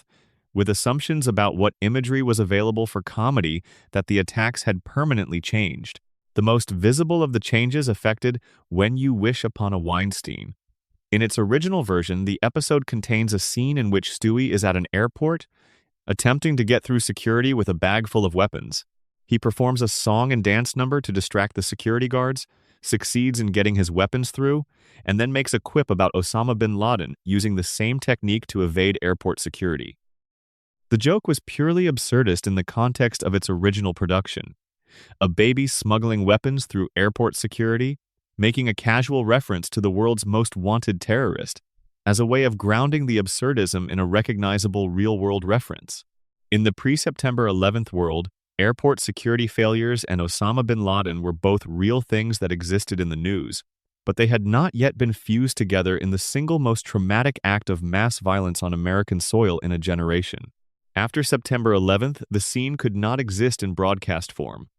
with assumptions about what imagery was available for comedy that the attacks had permanently changed. The most visible of the changes affected When You Wish Upon a Weinstein. In its original version, the episode contains a scene in which Stewie is at an airport, attempting to get through security with a bag full of weapons. He performs a song and dance number to distract the security guards, succeeds in getting his weapons through, and then makes a quip about Osama bin Laden using the same technique to evade airport security. The joke was purely absurdist in the context of its original production. A baby smuggling weapons through airport security, making a casual reference to the world's most wanted terrorist, as a way of grounding the absurdism in a recognizable real-world reference. In the pre-September 11th world, airport security failures and Osama bin Laden were both real things that existed in the news, but they had not yet been fused together in the single most traumatic act of mass violence on American soil in a generation. After September 11th, the scene could not exist in broadcast form.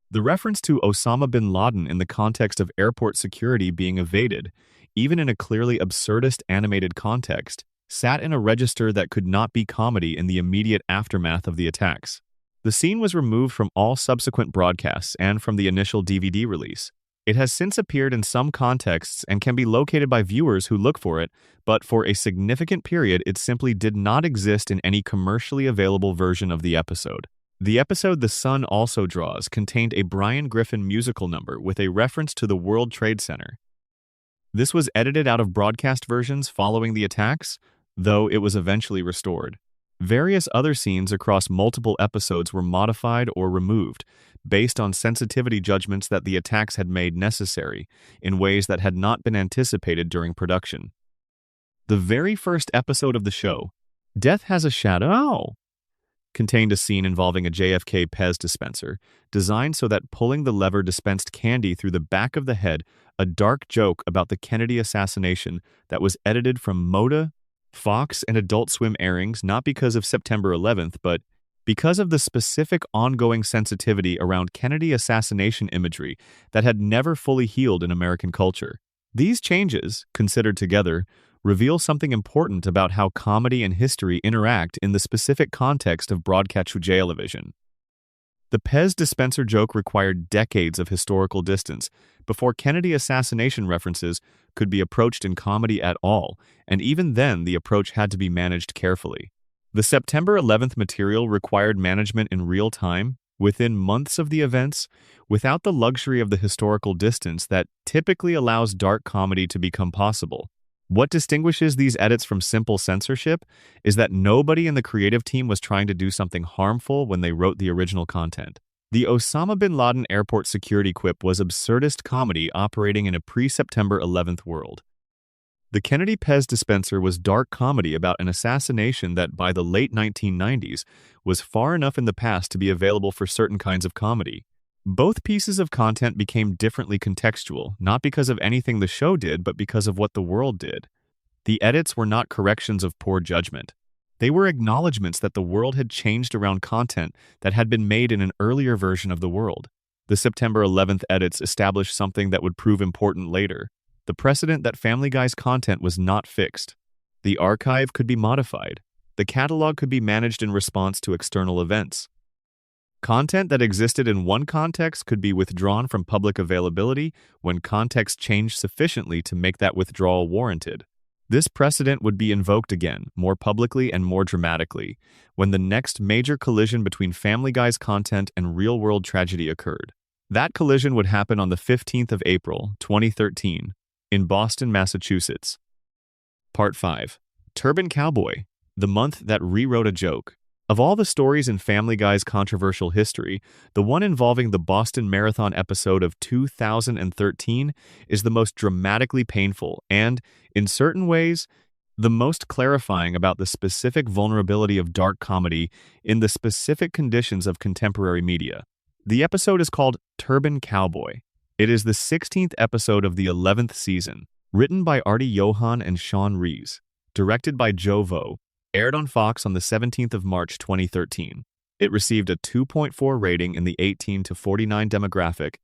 The reference to Osama bin Laden in the context of airport security being evaded, even in a clearly absurdist animated context, sat in a register that could not be comedy in the immediate aftermath of the attacks. The scene was removed from all subsequent broadcasts and from the initial DVD release. It has since appeared in some contexts and can be located by viewers who look for it, but for a significant period it simply did not exist in any commercially available version of the episode. The episode The Sun Also Draws contained a Brian Griffin musical number with a reference to the World Trade Center. This was edited out of broadcast versions following the attacks, though it was eventually restored. Various other scenes across multiple episodes were modified or removed, based on sensitivity judgments that the attacks had made necessary, in ways that had not been anticipated during production. The very first episode of the show, Death Has a Shadow, contained a scene involving a JFK Pez dispenser, designed so that pulling the lever dispensed candy through the back of the head, a dark joke about the Kennedy assassination that was edited from Moda, Fox, and Adult Swim airings not because of September 11th, but because of the specific ongoing sensitivity around Kennedy assassination imagery that had never fully healed in American culture. These changes, considered together, reveal something important about how comedy and history interact in the specific context of broadcast television. The Pez dispenser joke required decades of historical distance before Kennedy assassination references could be approached in comedy at all, and even then the approach had to be managed carefully. The September 11th material required management in real time, within months of the events, without the luxury of the historical distance that typically allows dark comedy to become possible. What distinguishes these edits from simple censorship is that nobody in the creative team was trying to do something harmful when they wrote the original content. The Osama bin Laden airport security quip was absurdist comedy operating in a pre-September 11th world. The Kennedy Pez dispenser was dark comedy about an assassination that by the late 1990s was far enough in the past to be available for certain kinds of comedy. Both pieces of content became differently contextual, not because of anything the show did, but because of what the world did. The edits were not corrections of poor judgment. They were acknowledgments that the world had changed around content that had been made in an earlier version of the world. The September 11th edits established something that would prove important later: the precedent that Family Guy's content was not fixed. The archive could be modified. The catalog could be managed in response to external events. Content that existed in one context could be withdrawn from public availability when context changed sufficiently to make that withdrawal warranted. This precedent would be invoked again, more publicly and more dramatically, when the next major collision between Family Guy's content and real-world tragedy occurred. That collision would happen on the 15th of April, 2013, in Boston, Massachusetts. Part 5. Turban Cowboy, the month that rewrote a joke. Of all the stories in Family Guy's controversial history, the one involving the Boston Marathon episode of 2013 is the most dramatically painful and, in certain ways, the most clarifying about the specific vulnerability of dark comedy in the specific conditions of contemporary media. The episode is called Turban Cowboy. It is the 16th episode of the 11th season, written by Artie Johan and Sean Rees, directed by Joe Vo, aired on Fox on the 17th of March 2013. It received a 2.4 rating in the 18 to 49 demographic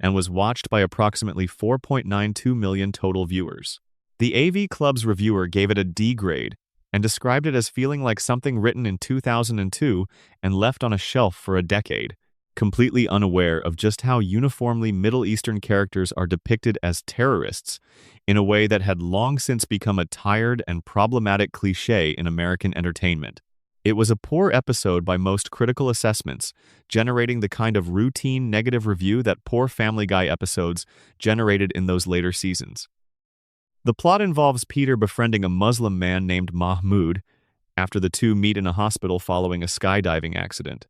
and was watched by approximately 4.92 million total viewers. The AV Club's reviewer gave it a D grade and described it as feeling like something written in 2002 and left on a shelf for a decade, completely unaware of just how uniformly Middle Eastern characters are depicted as terrorists in a way that had long since become a tired and problematic cliché in American entertainment. It was a poor episode by most critical assessments, generating the kind of routine negative review that poor Family Guy episodes generated in those later seasons. The plot involves Peter befriending a Muslim man named Mahmoud after the two meet in a hospital following a skydiving accident.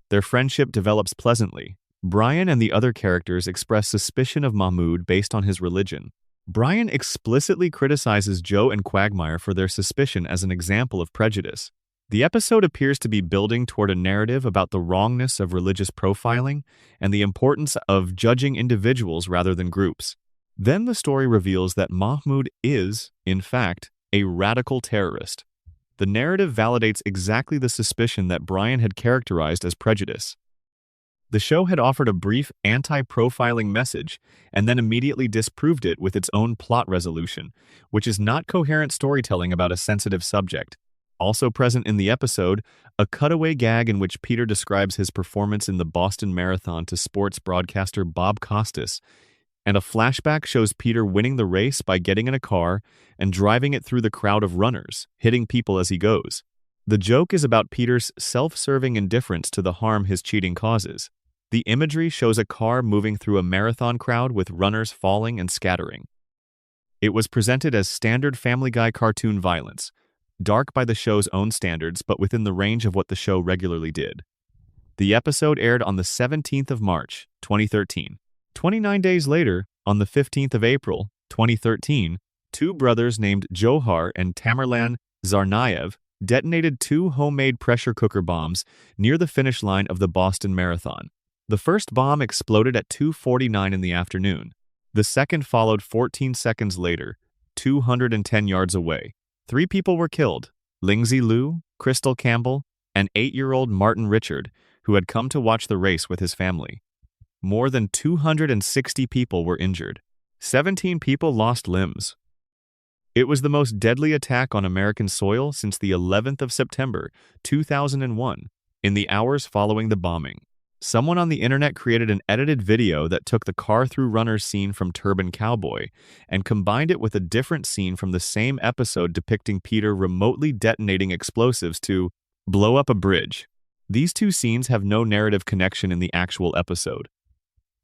Their friendship develops pleasantly. Brian and the other characters express suspicion of Mahmoud based on his religion. Brian explicitly criticizes Joe and Quagmire for their suspicion as an example of prejudice. The episode appears to be building toward a narrative about the wrongness of religious profiling and the importance of judging individuals rather than groups. Then the story reveals that Mahmoud is, in fact, a radical terrorist. The narrative validates exactly the suspicion that Brian had characterized as prejudice. The show had offered a brief anti-profiling message and then immediately disproved it with its own plot resolution, which is not coherent storytelling about a sensitive subject. Also present in the episode, a cutaway gag in which Peter describes his performance in the Boston Marathon to sports broadcaster Bob Costas, and a flashback shows Peter winning the race by getting in a car and driving it through the crowd of runners, hitting people as he goes. The joke is about Peter's self-serving indifference to the harm his cheating causes. The imagery shows a car moving through a marathon crowd with runners falling and scattering. It was presented as standard Family Guy cartoon violence, dark by the show's own standards but within the range of what the show regularly did. The episode aired on the 17th of March, 2013. 29 days later, on the 15th of April, 2013, two brothers named Johar and Tamerlan Tsarnaev detonated two homemade pressure cooker bombs near the finish line of the Boston Marathon. The first bomb exploded at 2:49 in the afternoon. The second followed 14 seconds later, 210 yards away. 3 people were killed: Lindsay Liu, Crystal Campbell, and 8-year-old Martin Richard, who had come to watch the race with his family. More than 260 people were injured. 17 people lost limbs. It was the most deadly attack on American soil since the 11th of September, 2001, in the hours following the bombing. Someone on the internet created an edited video that took the car-through runners scene from Turban Cowboy and combined it with a different scene from the same episode depicting Peter remotely detonating explosives to blow up a bridge. These two scenes have no narrative connection in the actual episode.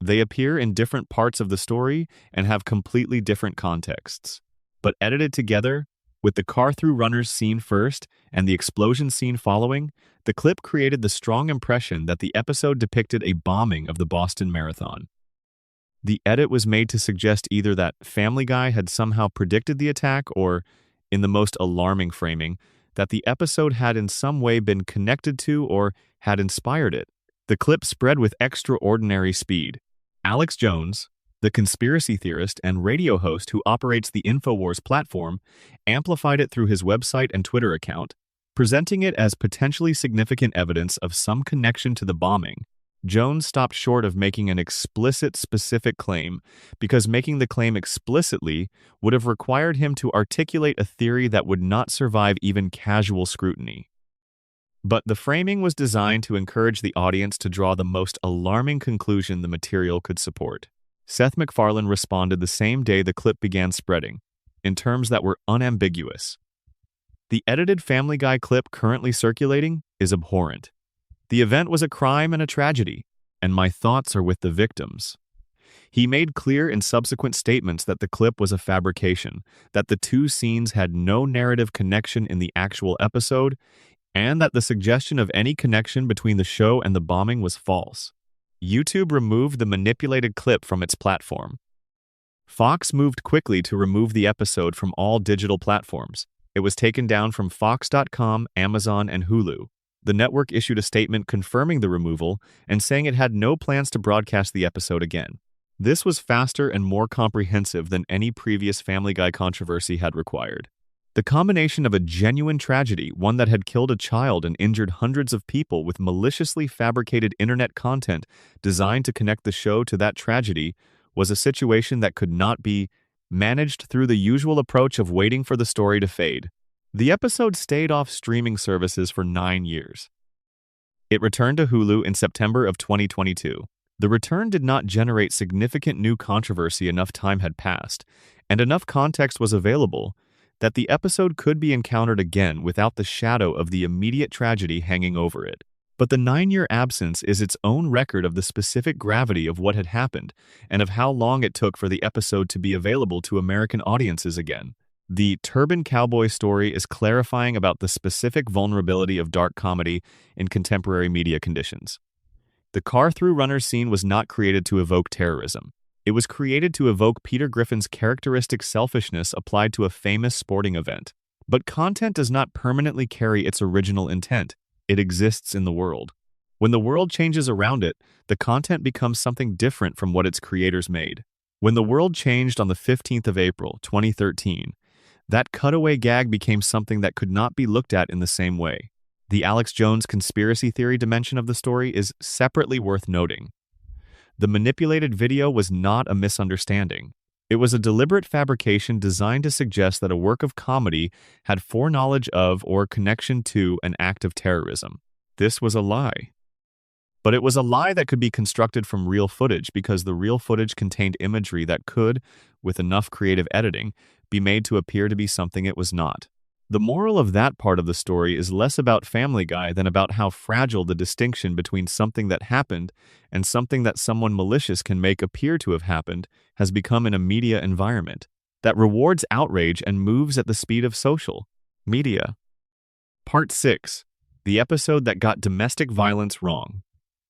They appear in different parts of the story and have completely different contexts. But edited together, with the car-through runners scene first and the explosion scene following, the clip created the strong impression that the episode depicted a bombing of the Boston Marathon. The edit was made to suggest either that Family Guy had somehow predicted the attack or, in the most alarming framing, that the episode had in some way been connected to or had inspired it. The clip spread with extraordinary speed. Alex Jones, the conspiracy theorist and radio host who operates the InfoWars platform, amplified it through his website and Twitter account, presenting it as potentially significant evidence of some connection to the bombing. Jones stopped short of making an explicit, specific claim because making the claim explicitly would have required him to articulate a theory that would not survive even casual scrutiny. But the framing was designed to encourage the audience to draw the most alarming conclusion the material could support. Seth MacFarlane responded the same day the clip began spreading, in terms that were unambiguous. The edited Family Guy clip currently circulating is abhorrent. The event was a crime and a tragedy, and my thoughts are with the victims. He made clear in subsequent statements that the clip was a fabrication, that the two scenes had no narrative connection in the actual episode, and that the suggestion of any connection between the show and the bombing was false. YouTube removed the manipulated clip from its platform. Fox moved quickly to remove the episode from all digital platforms. It was taken down from Fox.com, Amazon, and Hulu. The network issued a statement confirming the removal and saying it had no plans to broadcast the episode again. This was faster and more comprehensive than any previous Family Guy controversy had required. The combination of a genuine tragedy, one that had killed a child and injured hundreds of people, with maliciously fabricated internet content designed to connect the show to that tragedy, was a situation that could not be managed through the usual approach of waiting for the story to fade. The episode stayed off streaming services for 9 years. It returned to Hulu in September of 2022. The return did not generate significant new controversy. Enough time had passed, and enough context was available that the episode could be encountered again without the shadow of the immediate tragedy hanging over it. But the 9-year absence is its own record of the specific gravity of what had happened and of how long it took for the episode to be available to American audiences again. The Turban Cowboy story is clarifying about the specific vulnerability of dark comedy in contemporary media conditions. The car-through runner scene was not created to evoke terrorism. It was created to evoke Peter Griffin's characteristic selfishness applied to a famous sporting event. But content does not permanently carry its original intent. It exists in the world. When the world changes around it, the content becomes something different from what its creators made. When the world changed on the 15th of April, 2013, that cutaway gag became something that could not be looked at in the same way. The Alex Jones conspiracy theory dimension of the story is separately worth noting. The manipulated video was not a misunderstanding. It was a deliberate fabrication designed to suggest that a work of comedy had foreknowledge of or connection to an act of terrorism. This was a lie. But it was a lie that could be constructed from real footage because the real footage contained imagery that could, with enough creative editing, be made to appear to be something it was not. The moral of that part of the story is less about Family Guy than about how fragile the distinction between something that happened and something that someone malicious can make appear to have happened has become in a media environment that rewards outrage and moves at the speed of social media. Part 6. The episode that got domestic violence wrong.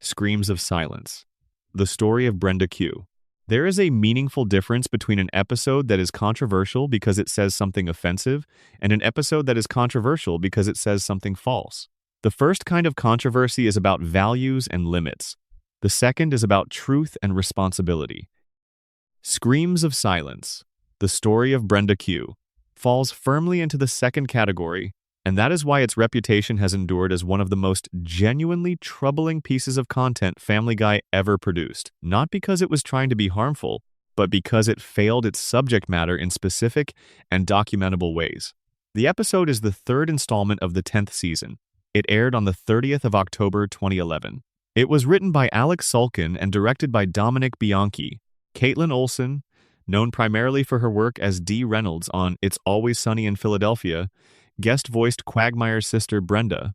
Screams of Silence. The story of Brenda Q. There is a meaningful difference between an episode that is controversial because it says something offensive and an episode that is controversial because it says something false. The first kind of controversy is about values and limits. The second is about truth and responsibility. Screams of Silence, the story of Brenda Q, falls firmly into the second category, and that is why its reputation has endured as one of the most genuinely troubling pieces of content Family Guy ever produced, not because it was trying to be harmful, but because it failed its subject matter in specific and documentable ways. The episode is the third installment of the 10th season. It aired on the 30th of October 2011. It was written by Alex Sulkin and directed by Dominic Bianchi. Caitlin Olsen, known primarily for her work as Dee Reynolds on It's Always Sunny in Philadelphia, guest-voiced Quagmire's sister Brenda.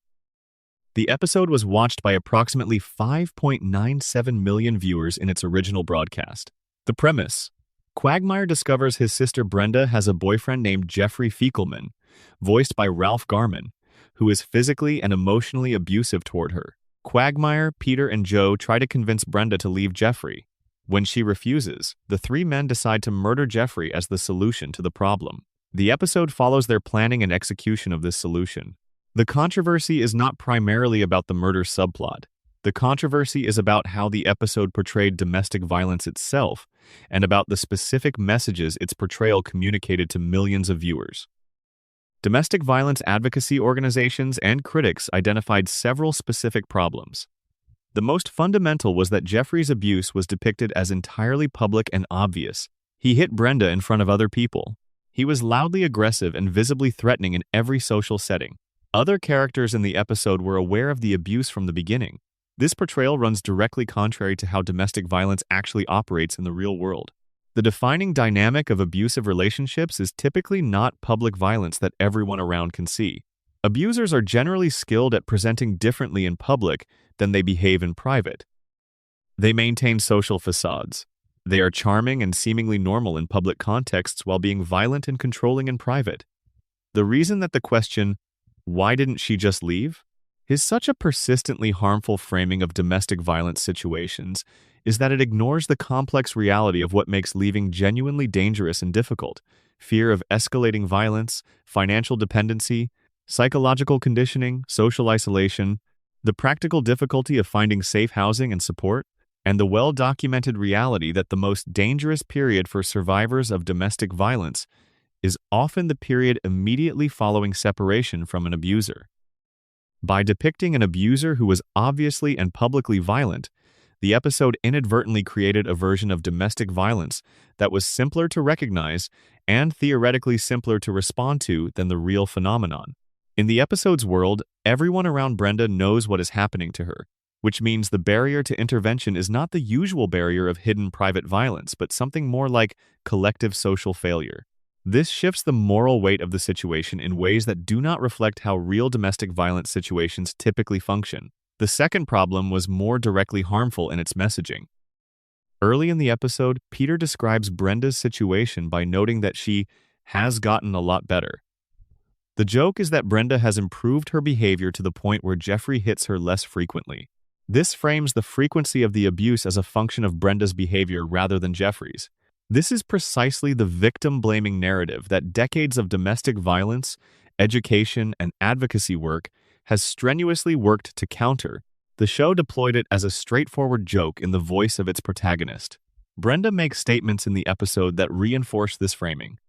The episode was watched by approximately 5.97 million viewers in its original broadcast. The premise: Quagmire discovers his sister Brenda has a boyfriend named Jeffrey Fiekelman, voiced by Ralph Garman, who is physically and emotionally abusive toward her. Quagmire, Peter, and Joe try to convince Brenda to leave Jeffrey. When she refuses, the three men decide to murder Jeffrey as the solution to the problem. The episode follows their planning and execution of this solution. The controversy is not primarily about the murder subplot. The controversy is about how the episode portrayed domestic violence itself and about the specific messages its portrayal communicated to millions of viewers. Domestic violence advocacy organizations and critics identified several specific problems. The most fundamental was that Jeffrey's abuse was depicted as entirely public and obvious. He hit Brenda in front of other people. He was loudly aggressive and visibly threatening in every social setting. Other characters in the episode were aware of the abuse from the beginning. This portrayal runs directly contrary to how domestic violence actually operates in the real world. The defining dynamic of abusive relationships is typically not public violence that everyone around can see. Abusers are generally skilled at presenting differently in public than they behave in private. They maintain social facades. They are charming and seemingly normal in public contexts while being violent and controlling in private. The reason that the question, "Why didn't she just leave?" is such a persistently harmful framing of domestic violence situations is that it ignores the complex reality of what makes leaving genuinely dangerous and difficult: fear of escalating violence, financial dependency, psychological conditioning, social isolation, the practical difficulty of finding safe housing and support, and the well-documented reality that the most dangerous period for survivors of domestic violence is often the period immediately following separation from an abuser. By depicting an abuser who was obviously and publicly violent, the episode inadvertently created a version of domestic violence that was simpler to recognize and theoretically simpler to respond to than the real phenomenon. In the episode's world, everyone around Brenda knows what is happening to her, which means the barrier to intervention is not the usual barrier of hidden private violence, but something more like collective social failure. This shifts the moral weight of the situation in ways that do not reflect how real domestic violence situations typically function. The second problem was more directly harmful in its messaging. Early in the episode, Peter describes Brenda's situation by noting that she has gotten a lot better. The joke is that Brenda has improved her behavior to the point where Jeffrey hits her less frequently. This frames the frequency of the abuse as a function of Brenda's behavior rather than Jeffrey's. This is precisely the victim-blaming narrative that decades of domestic violence, education, and advocacy work has strenuously worked to counter. The show deployed it as a straightforward joke in the voice of its protagonist. Brenda makes statements in the episode that reinforce this framing.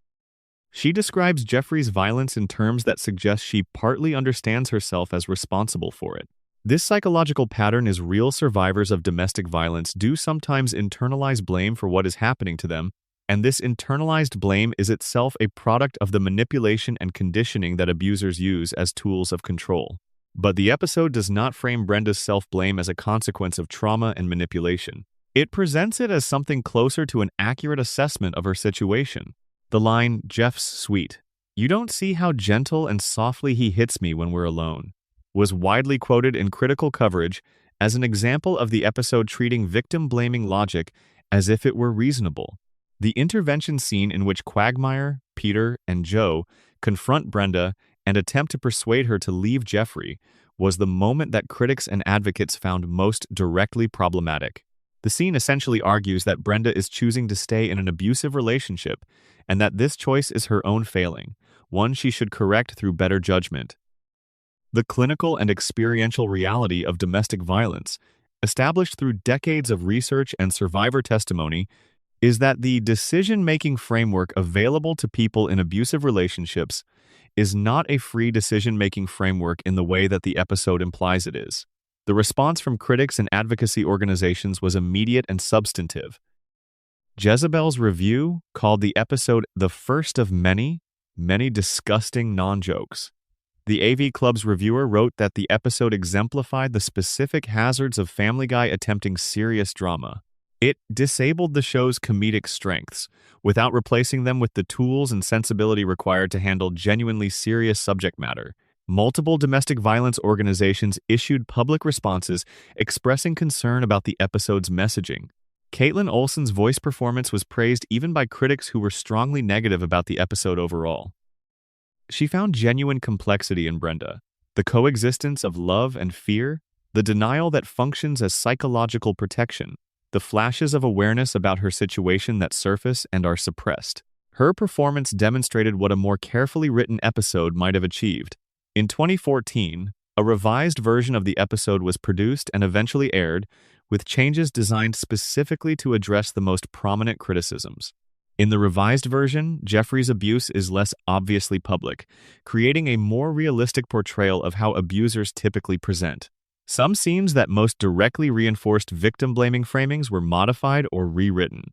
She describes Jeffrey's violence in terms that suggest she partly understands herself as responsible for it. This psychological pattern is real. Survivors of domestic violence do sometimes internalize blame for what is happening to them, and this internalized blame is itself a product of the manipulation and conditioning that abusers use as tools of control. But the episode does not frame Brenda's self-blame as a consequence of trauma and manipulation. It presents it as something closer to an accurate assessment of her situation. The line, "Jeff's sweet. You don't see how gentle and softly he hits me when we're alone," was widely quoted in critical coverage as an example of the episode treating victim-blaming logic as if it were reasonable. The intervention scene in which Quagmire, Peter, and Joe confront Brenda and attempt to persuade her to leave Jeffrey was the moment that critics and advocates found most directly problematic. The scene essentially argues that Brenda is choosing to stay in an abusive relationship and that this choice is her own failing, one she should correct through better judgment. The clinical and experiential reality of domestic violence, established through decades of research and survivor testimony, is that the decision-making framework available to people in abusive relationships is not a free decision-making framework in the way that the episode implies it is. The response from critics and advocacy organizations was immediate and substantive. Jezebel's Review called the episode the first of many disgusting non-jokes. The AV Club's reviewer wrote that the episode exemplified the specific hazards of Family Guy attempting serious drama. It disabled the show's comedic strengths, without replacing them with the tools and sensibility required to handle genuinely serious subject matter. Multiple domestic violence organizations issued public responses expressing concern about the episode's messaging. Caitlin Olsen's voice performance was praised even by critics who were strongly negative about the episode overall. She found genuine complexity in Brenda, the coexistence of love and fear, the denial that functions as psychological protection, the flashes of awareness about her situation that surface and are suppressed. Her performance demonstrated what a more carefully written episode might have achieved. In 2014, a revised version of the episode was produced and eventually aired, with changes designed specifically to address the most prominent criticisms. In the revised version, Jeffrey's abuse is less obviously public, creating a more realistic portrayal of how abusers typically present. Some scenes that most directly reinforced victim-blaming framings were modified or rewritten.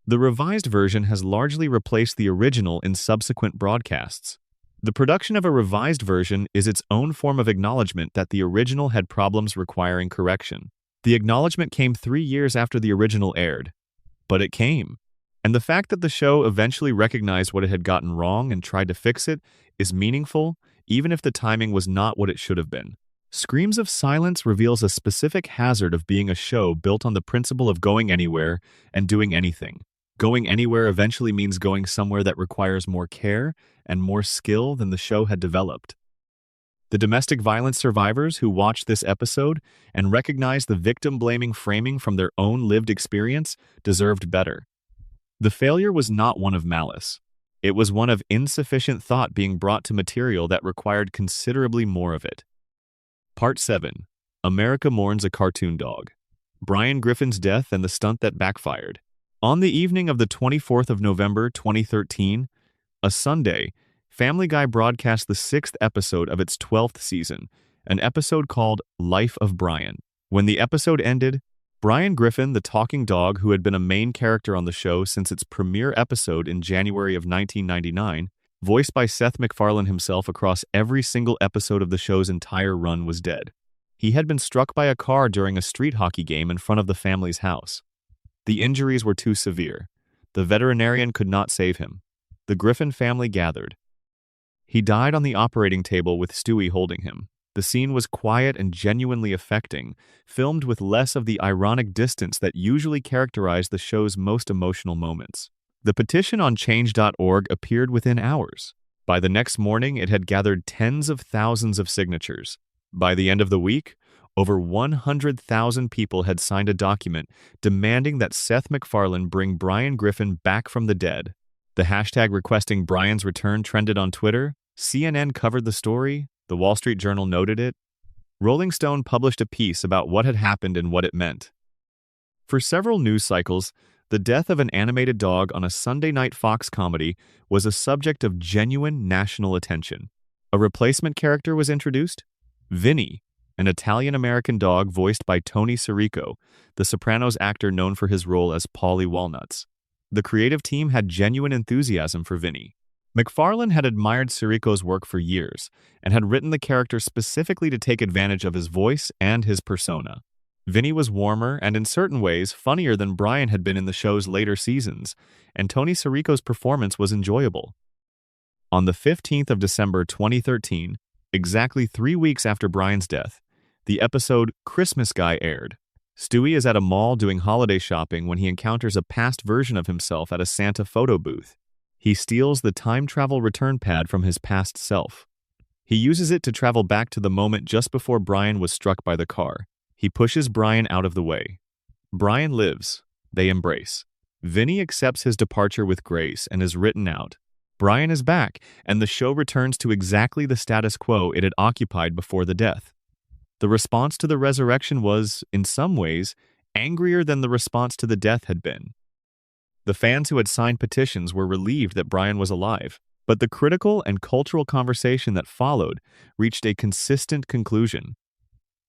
The revised version has largely replaced the original in subsequent broadcasts. The production of a revised version is its own form of acknowledgement that the original had problems requiring correction. The acknowledgement came 3 years after the original aired, but it came. And the fact that the show eventually recognized what it had gotten wrong and tried to fix it is meaningful, even if the timing was not what it should have been. Screams of Silence reveals a specific hazard of being a show built on the principle of going anywhere and doing anything. Going anywhere eventually means going somewhere that requires more care and more skill than the show had developed. The domestic violence survivors who watched this episode and recognized the victim-blaming framing from their own lived experience deserved better. The failure was not one of malice. It was one of insufficient thought being brought to material that required considerably more of it. Part 7. America Mourns a Cartoon Dog. Brian Griffin's Death and the Stunt That Backfired. On the evening of the 24th of November 2013, a Sunday, Family Guy broadcast the 6th episode of its 12th season, an episode called Life of Brian. When the episode ended, Brian Griffin, the talking dog who had been a main character on the show since its premiere episode in January of 1999, voiced by Seth MacFarlane himself across every single episode of the show's entire run, was dead. He had been struck by a car during a street hockey game in front of the family's house. The injuries were too severe. The veterinarian could not save him. The Griffin family gathered. He died on the operating table with Stewie holding him. The scene was quiet and genuinely affecting, filmed with less of the ironic distance that usually characterized the show's most emotional moments. The petition on Change.org appeared within hours. By the next morning, it had gathered tens of thousands of signatures. By the end of the week, over 100,000 people had signed a document demanding that Seth MacFarlane bring Brian Griffin back from the dead. The hashtag requesting Brian's return trended on Twitter. CNN covered the story. The Wall Street Journal noted it. Rolling Stone published a piece about what had happened and what it meant. For several news cycles, the death of an animated dog on a Sunday night Fox comedy was a subject of genuine national attention. A replacement character was introduced, Vinny, an Italian-American dog voiced by Tony Sirico, the Sopranos actor known for his role as Paulie Walnuts. The creative team had genuine enthusiasm for Vinny. MacFarlane had admired Sirico's work for years and had written the character specifically to take advantage of his voice and his persona. Vinny was warmer and in certain ways funnier than Brian had been in the show's later seasons, and Tony Sirico's performance was enjoyable. On the 15th of December 2013, exactly 3 weeks after Brian's death, the episode Christmas Guy aired. Stewie is at a mall doing holiday shopping when he encounters a past version of himself at a Santa photo booth. He steals the time travel return pad from his past self. He uses it to travel back to the moment just before Brian was struck by the car. He pushes Brian out of the way. Brian lives. They embrace. Vinny accepts his departure with grace and is written out. Brian is back, and the show returns to exactly the status quo it had occupied before the death. The response to the resurrection was, in some ways, angrier than the response to the death had been. The fans who had signed petitions were relieved that Brian was alive, but the critical and cultural conversation that followed reached a consistent conclusion.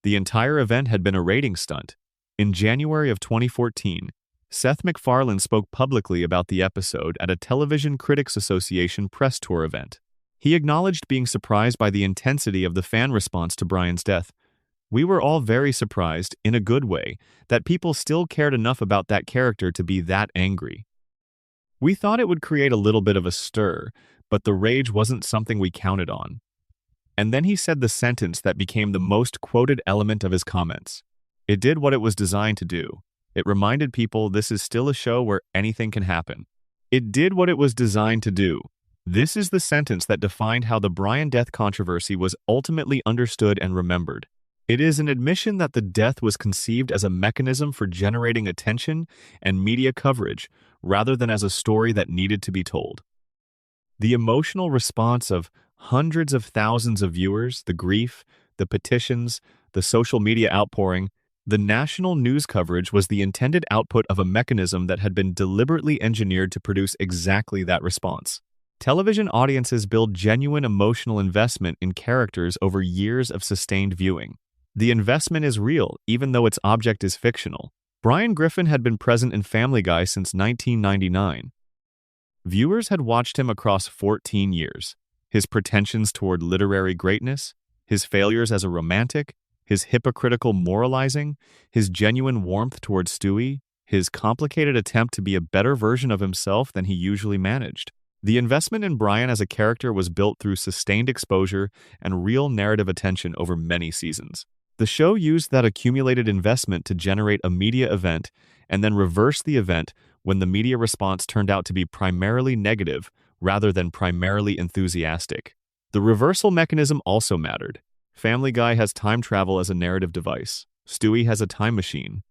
The entire event had been a rating stunt. In January of 2014, Seth MacFarlane spoke publicly about the episode at a Television Critics Association press tour event. He acknowledged being surprised by the intensity of the fan response to Brian's death. "We were all very surprised, in a good way, that people still cared enough about that character to be that angry. We thought it would create a little bit of a stir, but the rage wasn't something we counted on." And then he said the sentence that became the most quoted element of his comments. "It did what it was designed to do. It reminded people this is still a show where anything can happen. It did what it was designed to do." This is the sentence that defined how the Brian death controversy was ultimately understood and remembered. It is an admission that the death was conceived as a mechanism for generating attention and media coverage, rather than as a story that needed to be told. The emotional response of hundreds of thousands of viewers, the grief, the petitions, the social media outpouring, the national news coverage was the intended output of a mechanism that had been deliberately engineered to produce exactly that response. Television audiences build genuine emotional investment in characters over years of sustained viewing. The investment is real, even though its object is fictional. Brian Griffin had been present in Family Guy since 1999. Viewers had watched him across 14 years. His pretensions toward literary greatness, his failures as a romantic, his hypocritical moralizing, his genuine warmth toward Stewie, his complicated attempt to be a better version of himself than he usually managed. The investment in Brian as a character was built through sustained exposure and real narrative attention over many seasons. The show used that accumulated investment to generate a media event and then reverse the event when the media response turned out to be primarily negative rather than primarily enthusiastic. The reversal mechanism also mattered. Family Guy has time travel as a narrative device. Stewie has a time machine.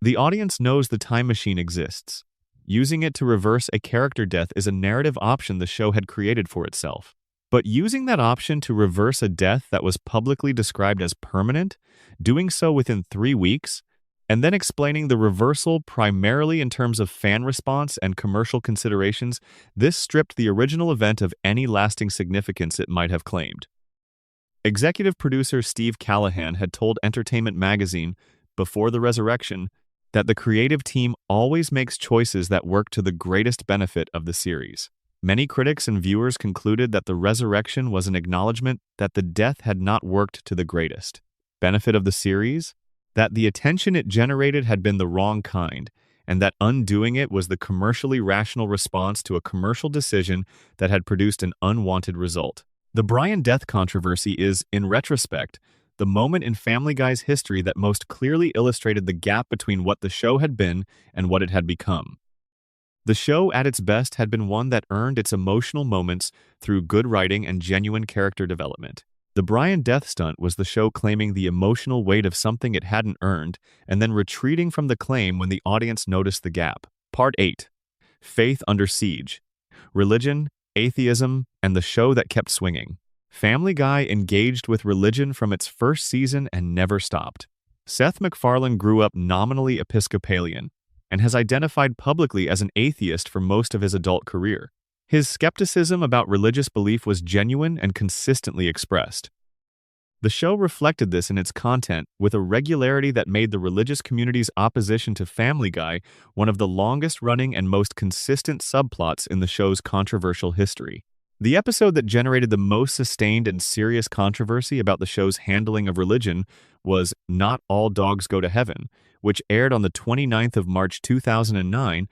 The audience knows the time machine exists. Using it to reverse a character death is a narrative option the show had created for itself. But using that option to reverse a death that was publicly described as permanent, doing so within 3 weeks, and then explaining the reversal primarily in terms of fan response and commercial considerations, this stripped the original event of any lasting significance it might have claimed. Executive producer Steve Callahan had told Entertainment Magazine, before the resurrection, that the creative team always makes choices that work to the greatest benefit of the series. Many critics and viewers concluded that the resurrection was an acknowledgement that the death had not worked to the greatest benefit of the series, that the attention it generated had been the wrong kind, and that undoing it was the commercially rational response to a commercial decision that had produced an unwanted result. The Brian death controversy is, in retrospect, the moment in Family Guy's history that most clearly illustrated the gap between what the show had been and what it had become. The show, at its best, had been one that earned its emotional moments through good writing and genuine character development. The Brian death stunt was the show claiming the emotional weight of something it hadn't earned and then retreating from the claim when the audience noticed the gap. Part 8. Faith Under Siege. Religion, atheism, and the show that kept swinging. Family Guy engaged with religion from its first season and never stopped. Seth MacFarlane grew up nominally Episcopalian and has identified publicly as an atheist for most of his adult career. His skepticism about religious belief was genuine and consistently expressed. The show reflected this in its content with a regularity that made the religious community's opposition to Family Guy one of the longest-running and most consistent subplots in the show's controversial history. The episode that generated the most sustained and serious controversy about the show's handling of religion was Not All Dogs Go to Heaven, which aired on the 29th of March 2009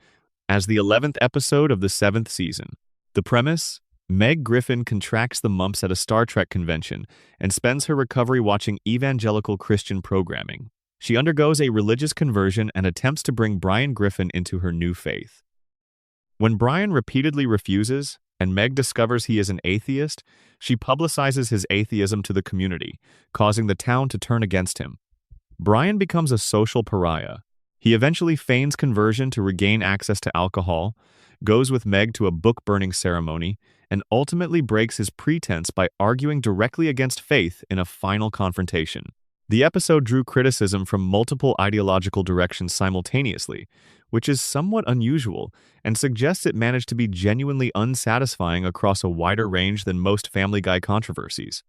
as the 11th episode of the 7th season. The premise? Meg Griffin contracts the mumps at a Star Trek convention and spends her recovery watching evangelical Christian programming. She undergoes a religious conversion and attempts to bring Brian Griffin into her new faith. When Brian repeatedly refuses, and Meg discovers he is an atheist, she publicizes his atheism to the community, causing the town to turn against him. Brian becomes a social pariah. He eventually feigns conversion to regain access to alcohol, goes with Meg to a book-burning ceremony, and ultimately breaks his pretense by arguing directly against faith in a final confrontation. The episode drew criticism from multiple ideological directions simultaneously, which is somewhat unusual and suggests it managed to be genuinely unsatisfying across a wider range than most Family Guy controversies.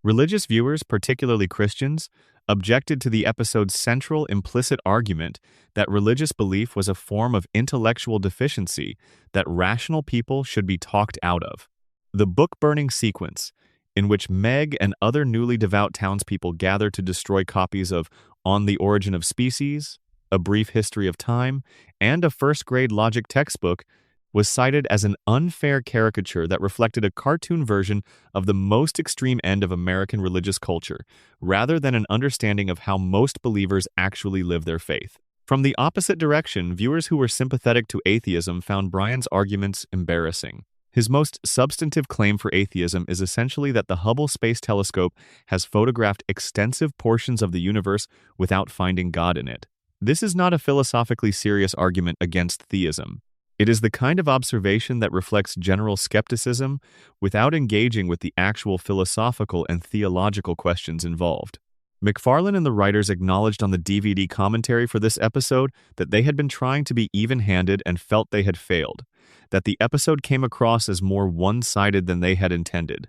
Religious viewers, particularly Christians, objected to the episode's central implicit argument that religious belief was a form of intellectual deficiency that rational people should be talked out of. The book-burning sequence, in which Meg and other newly devout townspeople gather to destroy copies of On the Origin of Species, A Brief History of Time, and a first-grade logic textbook, was cited as an unfair caricature that reflected a cartoon version of the most extreme end of American religious culture, rather than an understanding of how most believers actually live their faith. From the opposite direction, viewers who were sympathetic to atheism found Brian's arguments embarrassing. His most substantive claim for atheism is essentially that the Hubble Space Telescope has photographed extensive portions of the universe without finding God in it. This is not a philosophically serious argument against theism. It is the kind of observation that reflects general skepticism without engaging with the actual philosophical and theological questions involved. MacFarlane and the writers acknowledged on the DVD commentary for this episode that they had been trying to be even-handed and felt they had failed, that the episode came across as more one-sided than they had intended.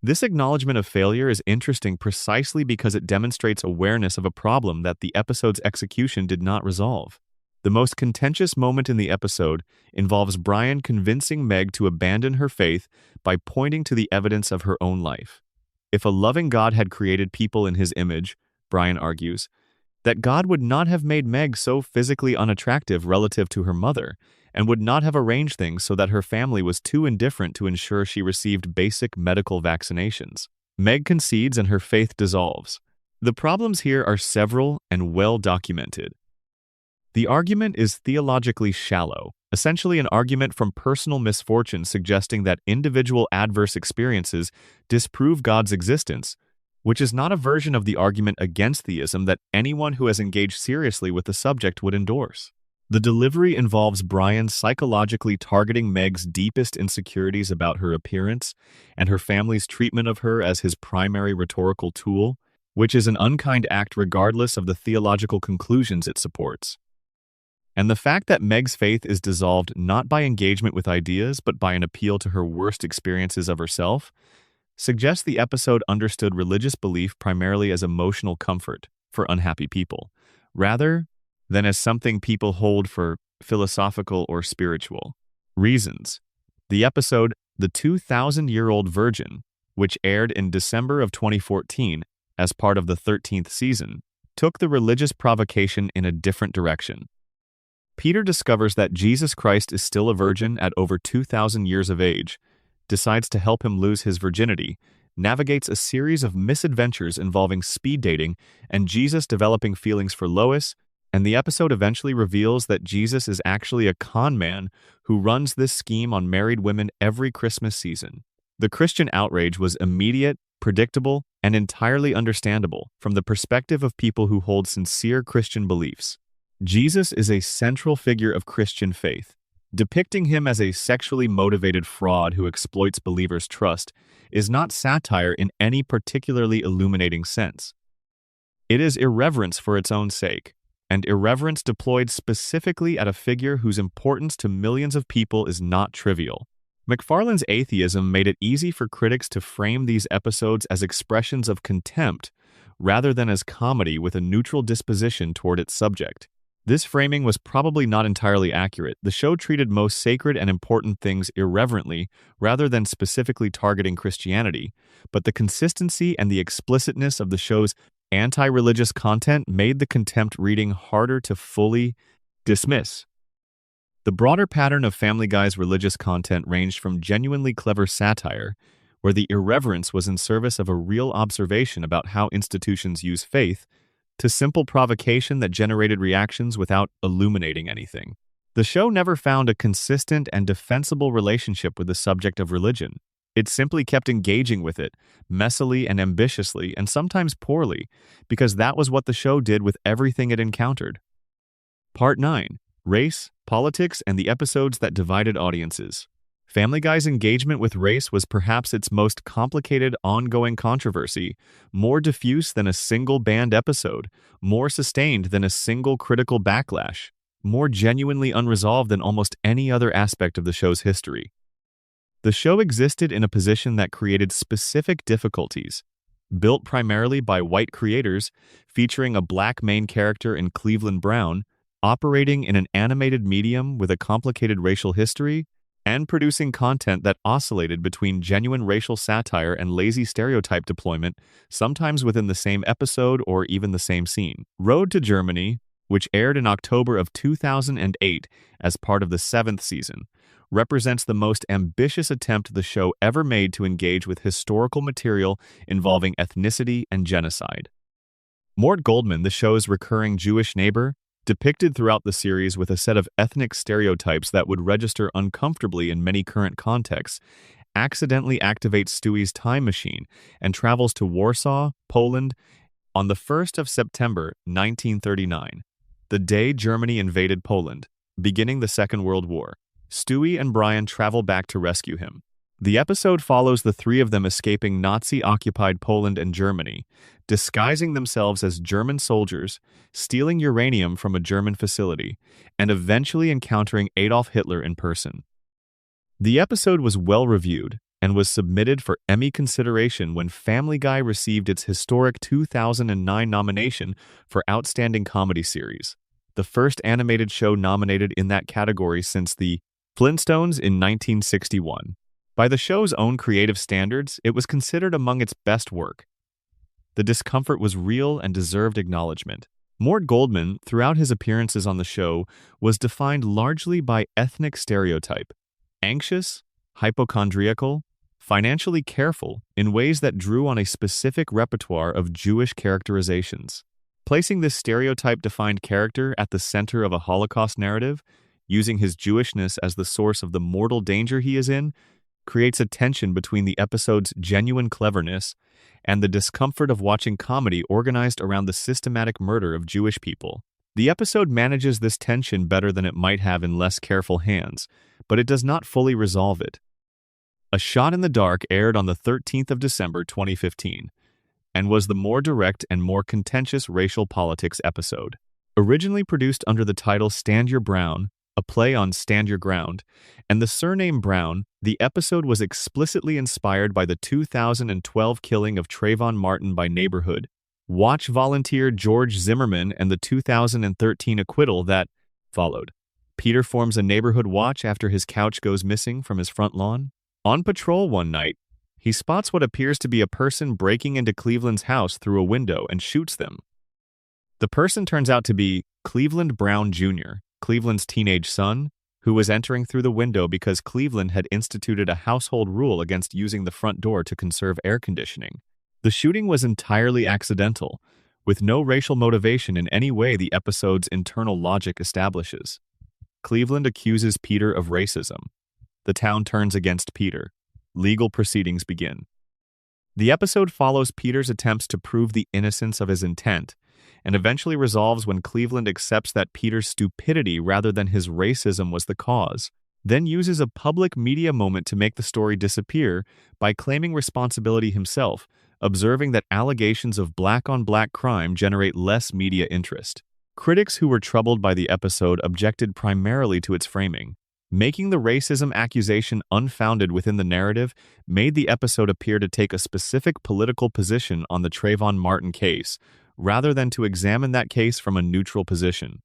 This acknowledgement of failure is interesting precisely because it demonstrates awareness of a problem that the episode's execution did not resolve. The most contentious moment in the episode involves Brian convincing Meg to abandon her faith by pointing to the evidence of her own life. If a loving God had created people in his image, Brian argues, that God would not have made Meg so physically unattractive relative to her mother, and would not have arranged things so that her family was too indifferent to ensure she received basic medical vaccinations. Meg concedes and her faith dissolves. The problems here are several and well documented. The argument is theologically shallow, essentially an argument from personal misfortune suggesting that individual adverse experiences disprove God's existence, which is not a version of the argument against theism that anyone who has engaged seriously with the subject would endorse. The delivery involves Brian psychologically targeting Meg's deepest insecurities about her appearance and her family's treatment of her as his primary rhetorical tool, which is an unkind act regardless of the theological conclusions it supports. And the fact that Meg's faith is dissolved not by engagement with ideas but by an appeal to her worst experiences of herself suggests the episode understood religious belief primarily as emotional comfort for unhappy people, rather than as something people hold for philosophical or spiritual reasons. The episode, The 2,000-Year-Old Virgin, which aired in December of 2014 as part of the 13th season, took the religious provocation in a different direction. Peter discovers that Jesus Christ is still a virgin at over 2,000 years of age, decides to help him lose his virginity, navigates a series of misadventures involving speed dating and Jesus developing feelings for Lois, and the episode eventually reveals that Jesus is actually a con man who runs this scheme on married women every Christmas season. The Christian outrage was immediate, predictable, and entirely understandable from the perspective of people who hold sincere Christian beliefs. Jesus is a central figure of Christian faith. Depicting him as a sexually motivated fraud who exploits believers' trust is not satire in any particularly illuminating sense. It is irreverence for its own sake, and irreverence deployed specifically at a figure whose importance to millions of people is not trivial. McFarlane's atheism made it easy for critics to frame these episodes as expressions of contempt rather than as comedy with a neutral disposition toward its subject. This framing was probably not entirely accurate. The show treated most sacred and important things irreverently rather than specifically targeting Christianity, but the consistency and the explicitness of the show's anti-religious content made the contempt reading harder to fully dismiss. The broader pattern of Family Guy's religious content ranged from genuinely clever satire, where the irreverence was in service of a real observation about how institutions use faith, to simple provocation that generated reactions without illuminating anything. The show never found a consistent and defensible relationship with the subject of religion. It simply kept engaging with it, messily and ambitiously, and sometimes poorly, because that was what the show did with everything it encountered. Part 9. Race, Politics, and the Episodes That Divided Audiences. Family Guy's engagement with race was perhaps its most complicated ongoing controversy, more diffuse than a single banned episode, more sustained than a single critical backlash, more genuinely unresolved than almost any other aspect of the show's history. The show existed in a position that created specific difficulties. Built primarily by white creators, featuring a black main character in Cleveland Brown, operating in an animated medium with a complicated racial history, and producing content that oscillated between genuine racial satire and lazy stereotype deployment, sometimes within the same episode or even the same scene. Road to Germany, which aired in October of 2008 as part of the 7th season, represents the most ambitious attempt the show ever made to engage with historical material involving ethnicity and genocide. Mort Goldman, the show's recurring Jewish neighbor, depicted throughout the series with a set of ethnic stereotypes that would register uncomfortably in many current contexts, accidentally activates Stewie's time machine and travels to Warsaw, Poland, on the 1st of September 1939, the day Germany invaded Poland, beginning the Second World War. Stewie and Brian travel back to rescue him. The episode follows the three of them escaping Nazi-occupied Poland and Germany, disguising themselves as German soldiers, stealing uranium from a German facility, and eventually encountering Adolf Hitler in person. The episode was well reviewed, and was submitted for Emmy consideration when Family Guy received its historic 2009 nomination for Outstanding Comedy Series, the first animated show nominated in that category since the Flintstones in 1961. By the show's own creative standards, it was considered among its best work. The discomfort was real and deserved acknowledgement. Mort Goldman, throughout his appearances on the show, was defined largely by ethnic stereotype: anxious, hypochondriacal, financially careful in ways that drew on a specific repertoire of Jewish characterizations. Placing this stereotype-defined character at the center of a Holocaust narrative, using his Jewishness as the source of the mortal danger he is in, creates a tension between the episode's genuine cleverness and the discomfort of watching comedy organized around the systematic murder of Jewish people. The episode manages this tension better than it might have in less careful hands, but it does not fully resolve it. A Shot in the Dark aired on the 13th of December 2015 and was the more direct and more contentious racial politics episode. Originally produced under the title Stand Your Brown, a play on Stand Your Ground, and the surname Brown, the episode was explicitly inspired by the 2012 killing of Trayvon Martin by Neighborhood Watch volunteer George Zimmerman and the 2013 acquittal that followed. Peter forms a neighborhood watch after his couch goes missing from his front lawn. On patrol one night, he spots what appears to be a person breaking into Cleveland's house through a window and shoots them. The person turns out to be Cleveland Brown Jr., Cleveland's teenage son, who was entering through the window because Cleveland had instituted a household rule against using the front door to conserve air conditioning. The shooting was entirely accidental, with no racial motivation in any way the episode's internal logic establishes. Cleveland accuses Peter of racism. The town turns against Peter. Legal proceedings begin. The episode follows Peter's attempts to prove the innocence of his intent, and eventually resolves when Cleveland accepts that Peter's stupidity rather than his racism was the cause, then uses a public media moment to make the story disappear by claiming responsibility himself, observing that allegations of black-on-black crime generate less media interest. Critics who were troubled by the episode objected primarily to its framing. Making the racism accusation unfounded within the narrative made the episode appear to take a specific political position on the Trayvon Martin case, rather than to examine that case from a neutral position.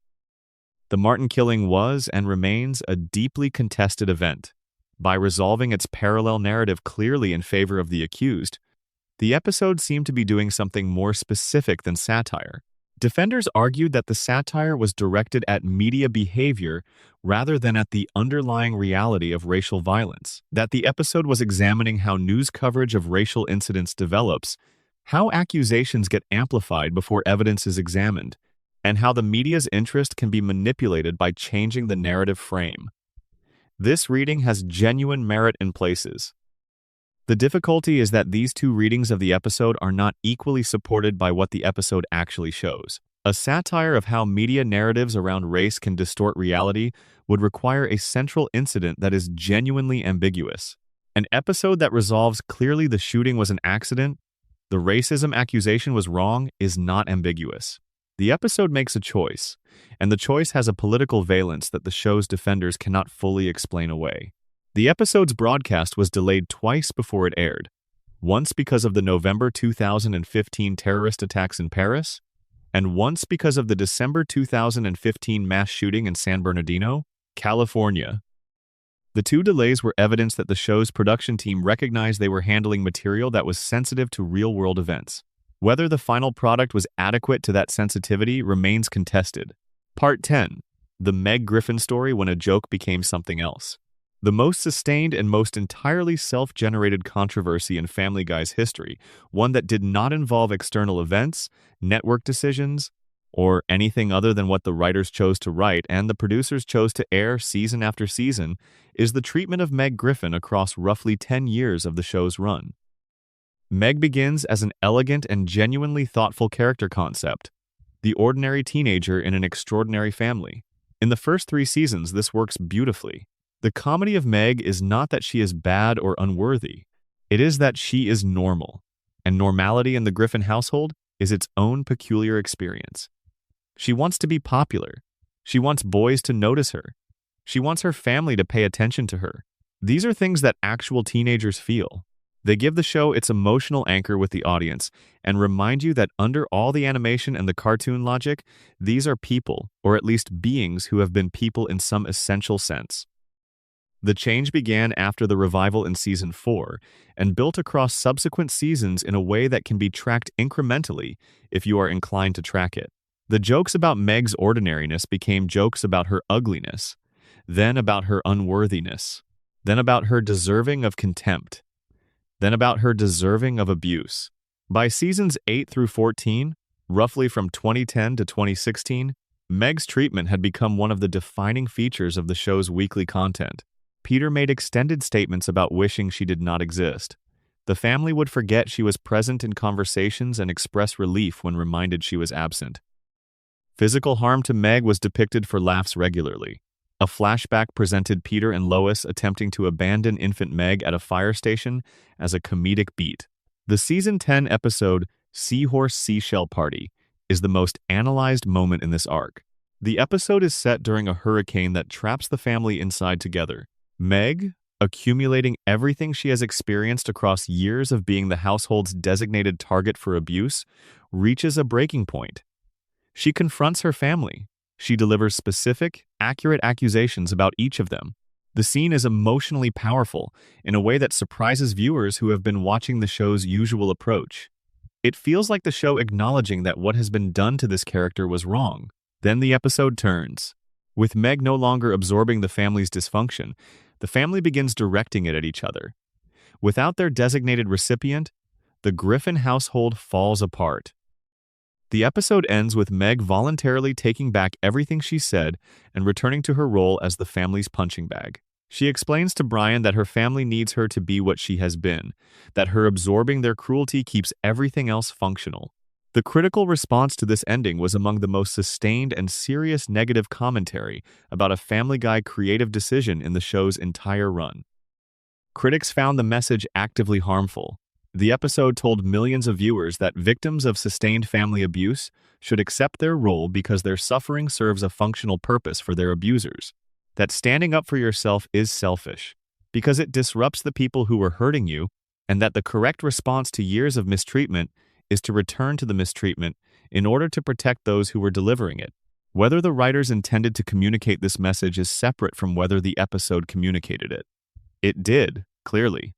The Martin killing was and remains a deeply contested event. By resolving its parallel narrative clearly in favor of the accused, the episode seemed to be doing something more specific than satire. Defenders argued that the satire was directed at media behavior rather than at the underlying reality of racial violence, that the episode was examining how news coverage of racial incidents develops, how accusations get amplified before evidence is examined, and how the media's interest can be manipulated by changing the narrative frame. This reading has genuine merit in places. The difficulty is that these two readings of the episode are not equally supported by what the episode actually shows. A satire of how media narratives around race can distort reality would require a central incident that is genuinely ambiguous. An episode that resolves clearly the shooting was an accident, the racism accusation was wrong, is not ambiguous. The episode makes a choice, and the choice has a political valence that the show's defenders cannot fully explain away. The episode's broadcast was delayed twice before it aired, once because of the November 2015 terrorist attacks in Paris, and once because of the December 2015 mass shooting in San Bernardino, California. The two delays were evidence that the show's production team recognized they were handling material that was sensitive to real-world events. Whether the final product was adequate to that sensitivity remains contested. Part 10. The Meg Griffin story when a joke became something else. The most sustained and most entirely self-generated controversy in Family Guy's history, one that did not involve external events, network decisions, or anything other than what the writers chose to write and the producers chose to air season after season, is the treatment of Meg Griffin across roughly 10 years of the show's run. Meg begins as an elegant and genuinely thoughtful character concept, the ordinary teenager in an extraordinary family. In the first 3 seasons, this works beautifully. The comedy of Meg is not that she is bad or unworthy. It is that she is normal, and normality in the Griffin household is its own peculiar experience. She wants to be popular. She wants boys to notice her. She wants her family to pay attention to her. These are things that actual teenagers feel. They give the show its emotional anchor with the audience and remind you that under all the animation and the cartoon logic, these are people, or at least beings who have been people in some essential sense. The change began after the revival in Season 4 and built across subsequent seasons in a way that can be tracked incrementally if you are inclined to track it. The jokes about Meg's ordinariness became jokes about her ugliness, then about her unworthiness, then about her deserving of contempt, then about her deserving of abuse. By seasons 8 through 14, roughly from 2010 to 2016, Meg's treatment had become one of the defining features of the show's weekly content. Peter made extended statements about wishing she did not exist. The family would forget she was present in conversations and express relief when reminded she was absent. Physical harm to Meg was depicted for laughs regularly. A flashback presented Peter and Lois attempting to abandon infant Meg at a fire station as a comedic beat. The Season 10 episode, Seahorse Seashell Party, is the most analyzed moment in this arc. The episode is set during a hurricane that traps the family inside together. Meg, accumulating everything she has experienced across years of being the household's designated target for abuse, reaches a breaking point. She confronts her family. She delivers specific, accurate accusations about each of them. The scene is emotionally powerful in a way that surprises viewers who have been watching the show's usual approach. It feels like the show acknowledging that what has been done to this character was wrong. Then the episode turns. With Meg no longer absorbing the family's dysfunction, the family begins directing it at each other. Without their designated recipient, the Griffin household falls apart. The episode ends with Meg voluntarily taking back everything she said and returning to her role as the family's punching bag. She explains to Brian that her family needs her to be what she has been, that her absorbing their cruelty keeps everything else functional. The critical response to this ending was among the most sustained and serious negative commentary about a Family Guy creative decision in the show's entire run. Critics found the message actively harmful. The episode told millions of viewers that victims of sustained family abuse should accept their role because their suffering serves a functional purpose for their abusers, that standing up for yourself is selfish because it disrupts the people who were hurting you, and that the correct response to years of mistreatment is to return to the mistreatment in order to protect those who were delivering it. Whether the writers intended to communicate this message is separate from whether the episode communicated it. It did, clearly.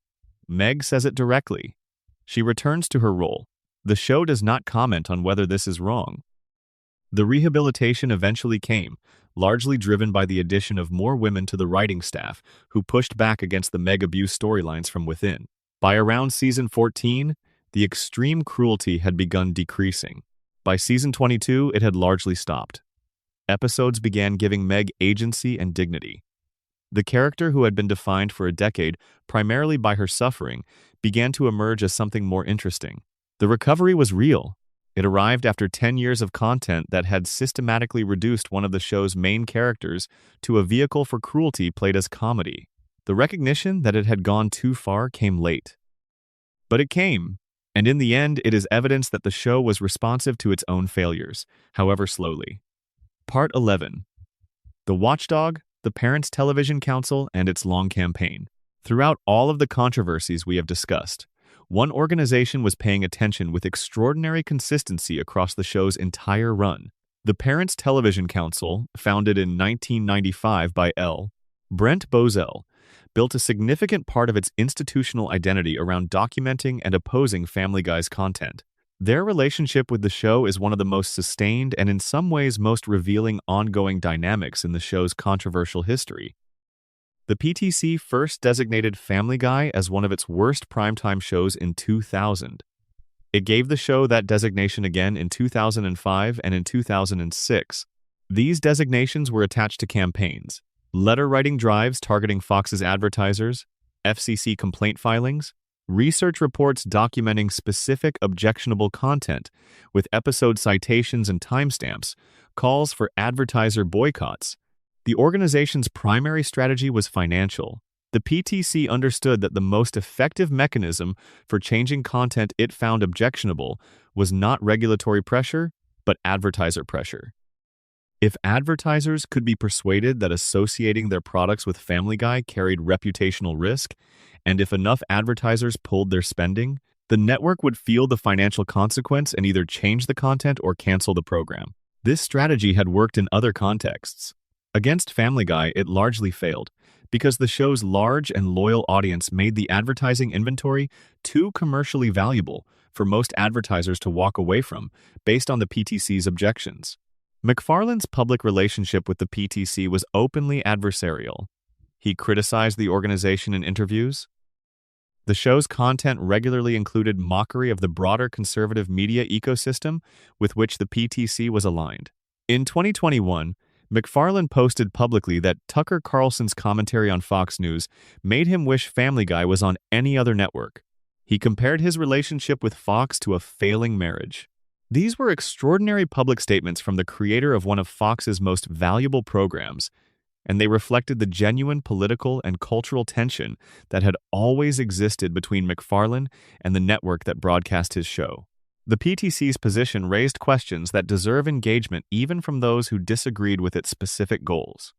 Meg says it directly. She returns to her role. The show does not comment on whether this is wrong. The rehabilitation eventually came, largely driven by the addition of more women to the writing staff who pushed back against the Meg abuse storylines from within. By around season 14, the extreme cruelty had begun decreasing. By season 22, it had largely stopped. Episodes began giving Meg agency and dignity. The character, who had been defined for a decade primarily by her suffering, began to emerge as something more interesting. The recovery was real. It arrived after 10 years of content that had systematically reduced one of the show's main characters to a vehicle for cruelty played as comedy. The recognition that it had gone too far came late. But it came, and in the end, it is evidence that the show was responsive to its own failures, however slowly. Part 11. The Watchdog, the Parents Television Council, and its long campaign. Throughout all of the controversies we have discussed, one organization was paying attention with extraordinary consistency across the show's entire run. The Parents Television Council, founded in 1995 by L. Brent Bozell, built a significant part of its institutional identity around documenting and opposing Family Guy's content. Their relationship with the show is one of the most sustained and in some ways most revealing ongoing dynamics in the show's controversial history. The PTC first designated Family Guy as one of its worst primetime shows in 2000. It gave the show that designation again in 2005 and in 2006. These designations were attached to campaigns, letter-writing drives targeting Fox's advertisers, FCC complaint filings, research reports documenting specific objectionable content with episode citations and timestamps, calls for advertiser boycotts. The organization's primary strategy was financial. The PTC understood that the most effective mechanism for changing content it found objectionable was not regulatory pressure, but advertiser pressure. If advertisers could be persuaded that associating their products with Family Guy carried reputational risk, and if enough advertisers pulled their spending, the network would feel the financial consequence and either change the content or cancel the program. This strategy had worked in other contexts. Against Family Guy, it largely failed, because the show's large and loyal audience made the advertising inventory too commercially valuable for most advertisers to walk away from, based on the PTC's objections. MacFarlane's public relationship with the PTC was openly adversarial. He criticized the organization in interviews. The show's content regularly included mockery of the broader conservative media ecosystem with which the PTC was aligned. In 2021, MacFarlane posted publicly that Tucker Carlson's commentary on Fox News made him wish Family Guy was on any other network. He compared his relationship with Fox to a failing marriage. These were extraordinary public statements from the creator of one of Fox's most valuable programs, and they reflected the genuine political and cultural tension that had always existed between MacFarlane and the network that broadcast his show. The PTC's position raised questions that deserve engagement even from those who disagreed with its specific goals.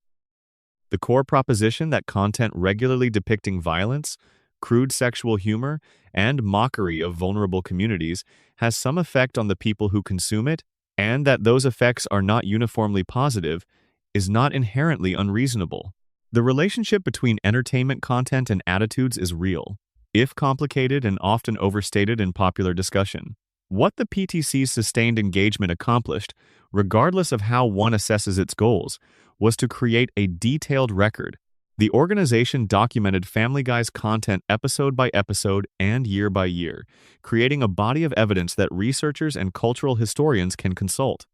The core proposition that content regularly depicting violence, crude sexual humor, and mockery of vulnerable communities has some effect on the people who consume it, and that those effects are not uniformly positive, is not inherently unreasonable. The relationship between entertainment content and attitudes is real, if complicated and often overstated in popular discussion. What the PTC's sustained engagement accomplished, regardless of how one assesses its goals, was to create a detailed record. The organization documented Family Guy's content episode by episode and year by year, creating a body of evidence that researchers and cultural historians can consult.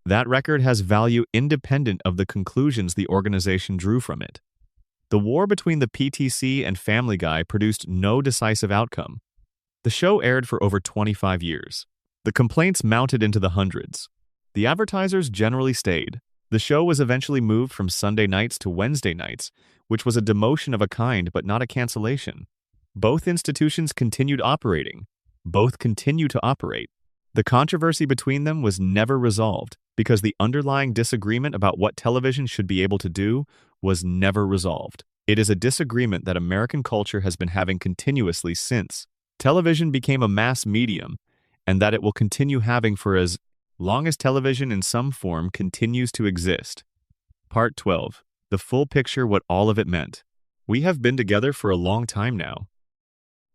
That record has value independent of the conclusions the organization drew from it. The war between the PTC and Family Guy produced no decisive outcome. The show aired for over 25 years. The complaints mounted into the hundreds. The advertisers generally stayed. The show was eventually moved from Sunday nights to Wednesday nights, which was a demotion of a kind but not a cancellation. Both institutions continued operating. Both continue to operate. The controversy between them was never resolved because the underlying disagreement about what television should be able to do was never resolved. It is a disagreement that American culture has been having continuously since television became a mass medium, and that it will continue having for as long as television in some form continues to exist. Part 12. The full picture, what all of it meant. We have been together for a long time now.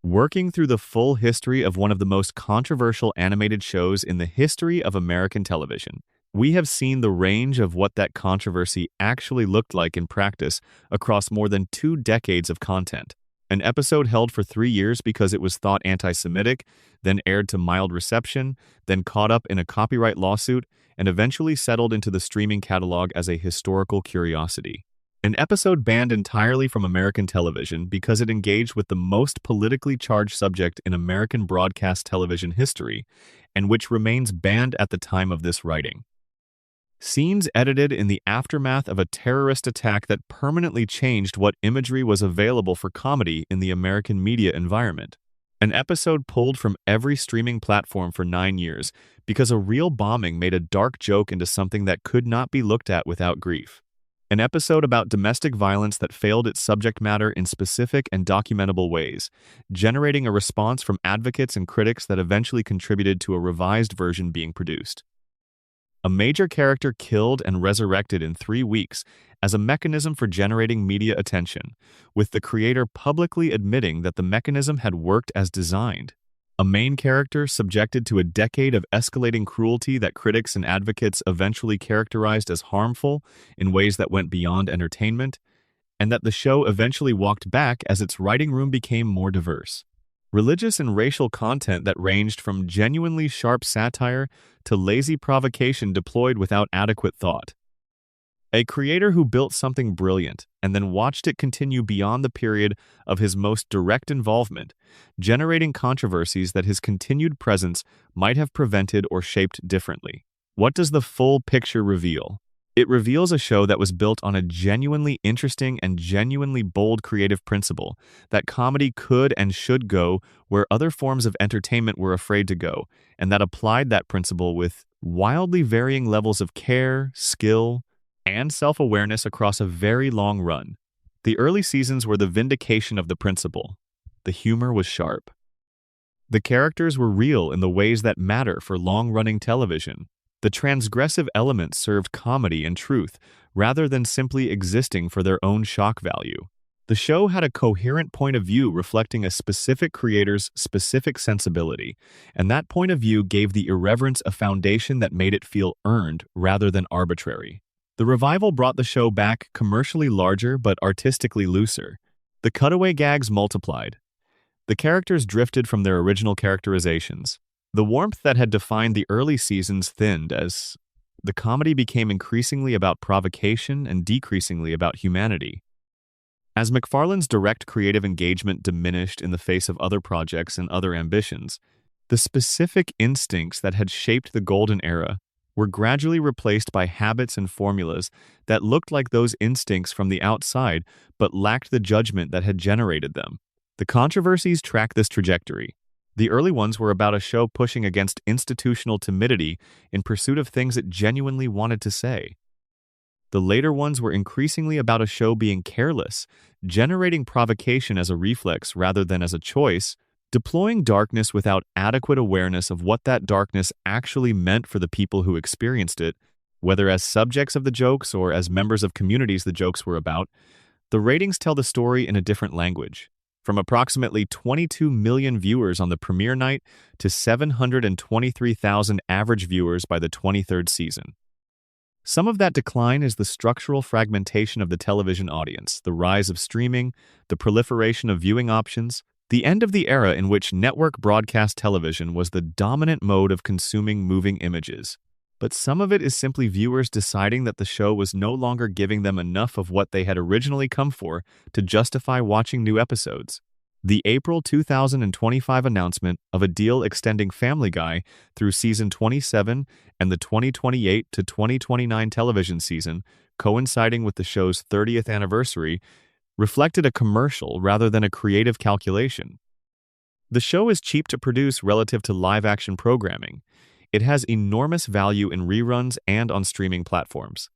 Working through the full history of one of the most controversial animated shows in the history of American television, we have seen the range of what that controversy actually looked like in practice across more than 2 decades of content. An episode held for 3 years because it was thought anti-Semitic, then aired to mild reception, then caught up in a copyright lawsuit, and eventually settled into the streaming catalog as a historical curiosity. An episode banned entirely from American television because it engaged with the most politically charged subject in American broadcast television history, and which remains banned at the time of this writing. Scenes edited in the aftermath of a terrorist attack that permanently changed what imagery was available for comedy in the American media environment. An episode pulled from every streaming platform for 9 years because a real bombing made a dark joke into something that could not be looked at without grief. An episode about domestic violence that failed its subject matter in specific and documentable ways, generating a response from advocates and critics that eventually contributed to a revised version being produced. A major character killed and resurrected in 3 weeks as a mechanism for generating media attention, with the creator publicly admitting that the mechanism had worked as designed. A main character subjected to a decade of escalating cruelty that critics and advocates eventually characterized as harmful in ways that went beyond entertainment, and that the show eventually walked back as its writing room became more diverse. Religious and racial content that ranged from genuinely sharp satire to lazy provocation deployed without adequate thought. A creator who built something brilliant and then watched it continue beyond the period of his most direct involvement, generating controversies that his continued presence might have prevented or shaped differently. What does the full picture reveal? It reveals a show that was built on a genuinely interesting and genuinely bold creative principle that comedy could and should go where other forms of entertainment were afraid to go, and that applied that principle with wildly varying levels of care, skill, and self-awareness across a very long run. The early seasons were the vindication of the principle. The humor was sharp. The characters were real in the ways that matter for long-running television. The transgressive elements served comedy and truth, rather than simply existing for their own shock value. The show had a coherent point of view reflecting a specific creator's specific sensibility, and that point of view gave the irreverence a foundation that made it feel earned rather than arbitrary. The revival brought the show back commercially larger but artistically looser. The cutaway gags multiplied. The characters drifted from their original characterizations. The warmth that had defined the early seasons thinned as the comedy became increasingly about provocation and decreasingly about humanity. As MacFarlane's direct creative engagement diminished in the face of other projects and other ambitions, the specific instincts that had shaped the golden era were gradually replaced by habits and formulas that looked like those instincts from the outside but lacked the judgment that had generated them. The controversies track this trajectory. The early ones were about a show pushing against institutional timidity in pursuit of things it genuinely wanted to say. The later ones were increasingly about a show being careless, generating provocation as a reflex rather than as a choice, deploying darkness without adequate awareness of what that darkness actually meant for the people who experienced it, whether as subjects of the jokes or as members of communities the jokes were about. The ratings tell the story in a different language. From approximately 22 million viewers on the premiere night to 723,000 average viewers by the 23rd season. Some of that decline is the structural fragmentation of the television audience, the rise of streaming, the proliferation of viewing options, the end of the era in which network broadcast television was the dominant mode of consuming moving images. But some of it is simply viewers deciding that the show was no longer giving them enough of what they had originally come for to justify watching new episodes. The April 2025 announcement of a deal extending Family Guy through season 27 and the 2028 to 2029 television season, coinciding with the show's 30th anniversary, reflected a commercial rather than a creative calculation. The show is cheap to produce relative to live-action programming. It has enormous value in reruns and on streaming platforms.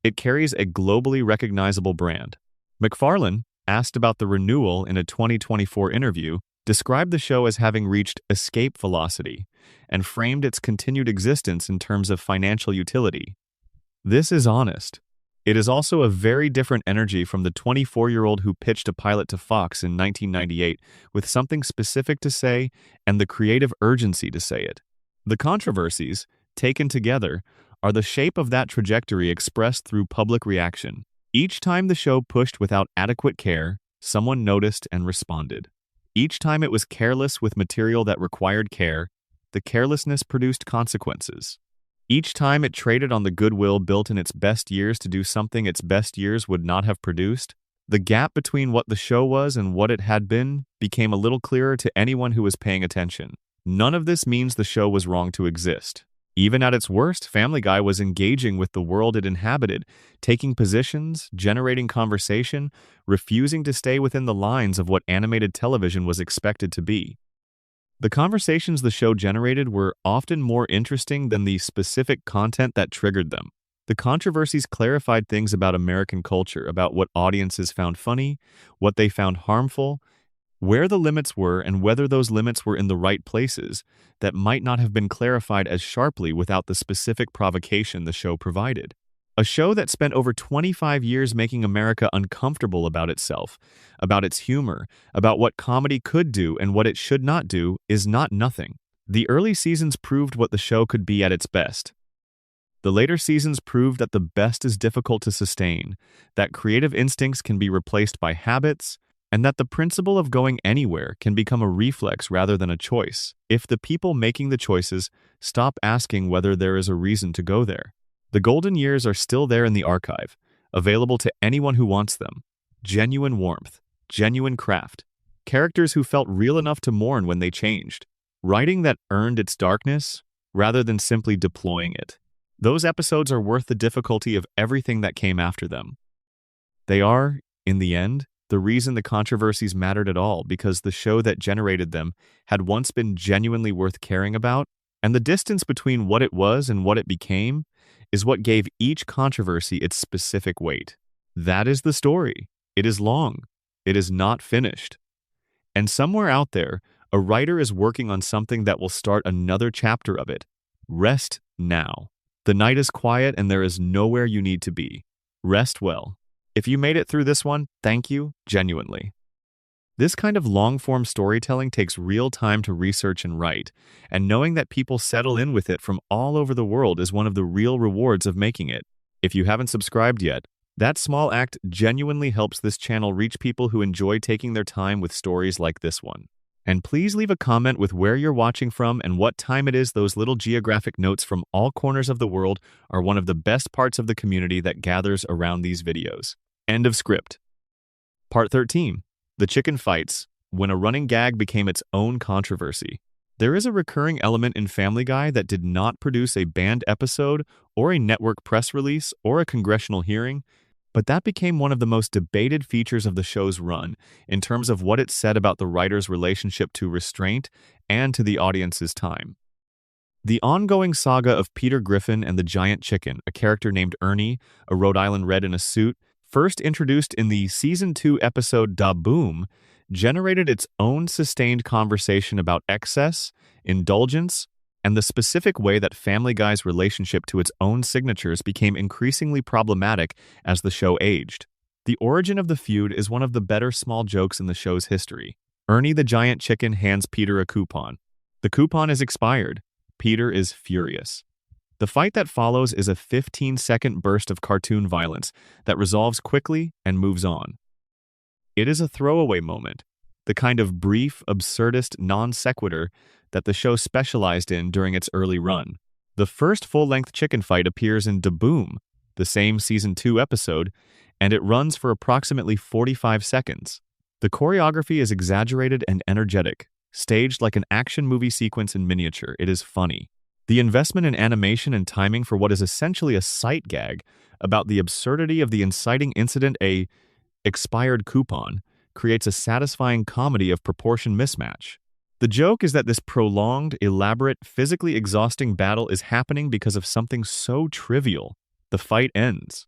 It carries a globally recognizable brand. MacFarlane, asked about the renewal in a 2024 interview, described the show as having reached escape velocity and framed its continued existence in terms of financial utility. This is honest. It is also a very different energy from the 24-year-old who pitched a pilot to Fox in 1998 with something specific to say and the creative urgency to say it. The controversies, taken together, are the shape of that trajectory expressed through public reaction. Each time the show pushed without adequate care, someone noticed and responded. Each time it was careless with material that required care, the carelessness produced consequences. Each time it traded on the goodwill built in its best years to do something its best years would not have produced, the gap between what the show was and what it had been became a little clearer to anyone who was paying attention. None of this means the show was wrong to exist. Even at its worst, Family Guy was engaging with the world it inhabited, taking positions, generating conversation, refusing to stay within the lines of what animated television was expected to be. The conversations the show generated were often more interesting than the specific content that triggered them. The controversies clarified things about American culture, about what audiences found funny, what they found harmful, where the limits were, and whether those limits were in the right places that might not have been clarified as sharply without the specific provocation the show provided. A show that spent over 25 years making America uncomfortable about itself, about its humor, about what comedy could do and what it should not do, is not nothing. The early seasons proved what the show could be at its best. The later seasons proved that the best is difficult to sustain, that creative instincts can be replaced by habits, and that the principle of going anywhere can become a reflex rather than a choice, if the people making the choices stop asking whether there is a reason to go there. The golden years are still there in the archive, available to anyone who wants them. Genuine warmth, genuine craft, characters who felt real enough to mourn when they changed, writing that earned its darkness rather than simply deploying it. Those episodes are worth the difficulty of everything that came after them. They are, in the end, the reason the controversies mattered at all, because the show that generated them had once been genuinely worth caring about, And the distance between what it was and what it became is what gave each controversy its specific weight. That is the story. It is long. It is not finished. And somewhere out there, a writer is working on something that will start another chapter of it. Rest now. The night is quiet and there is nowhere you need to be. Rest well. If you made it through this one, thank you, genuinely. This kind of long-form storytelling takes real time to research and write, and knowing that people settle in with it from all over the world is one of the real rewards of making it. If you haven't subscribed yet, that small act genuinely helps this channel reach people who enjoy taking their time with stories like this one. And please leave a comment with where you're watching from and what time it is. Those little geographic notes from all corners of the world are one of the best parts of the community that gathers around these videos. End of script. Part 13. The chicken fights, when a running gag became its own controversy. There is a recurring element in Family Guy that did not produce a banned episode or a network press release or a congressional hearing, but that became one of the most debated features of the show's run in terms of what it said about the writer's relationship to restraint and to the audience's time. The ongoing saga of Peter Griffin and the giant chicken, a character named Ernie, a Rhode Island Red in a suit, first introduced in the Season 2 episode Da Boom, generated its own sustained conversation about excess, indulgence, and the specific way that Family Guy's relationship to its own signatures became increasingly problematic as the show aged. The origin of the feud is one of the better small jokes in the show's history. Ernie the giant chicken hands Peter a coupon. The coupon is expired. Peter is furious. The fight that follows is a 15-second burst of cartoon violence that resolves quickly and moves on. It is a throwaway moment, the kind of brief, absurdist non sequitur that the show specialized in during its early run. The first full-length chicken fight appears in Da Boom, the same Season 2 episode, and it runs for approximately 45 seconds. The choreography is exaggerated and energetic, staged like an action movie sequence in miniature. It is funny. The investment in animation and timing for what is essentially a sight gag about the absurdity of the inciting incident, a expired coupon, creates a satisfying comedy of proportion mismatch. The joke is that this prolonged, elaborate, physically exhausting battle is happening because of something so trivial. The fight ends.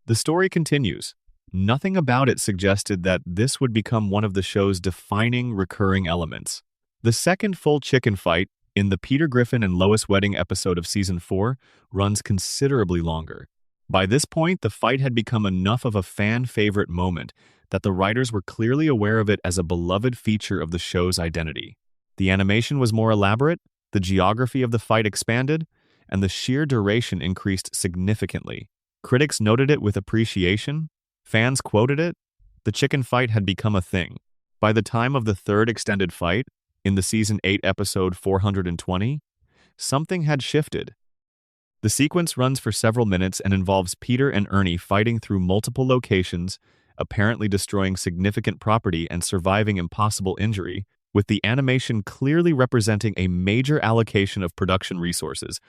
The story continues. Nothing about it suggested that this would become one of the show's defining recurring elements. The second full chicken fight, in the Peter Griffin and Lois wedding episode of Season 4, runs considerably longer. By this point, the fight had become enough of a fan-favorite moment that the writers were clearly aware of it as a beloved feature of the show's identity. The animation was more elaborate, the geography of the fight expanded, and the sheer duration increased significantly. Critics noted it with appreciation. Fans quoted it. The chicken fight had become a thing. By the time of the third extended fight, in the Season 8 episode 420, something had shifted. The sequence runs for several minutes and involves Peter and Ernie fighting through multiple locations, apparently destroying significant property and surviving impossible injury, with the animation clearly representing a major allocation of production resources.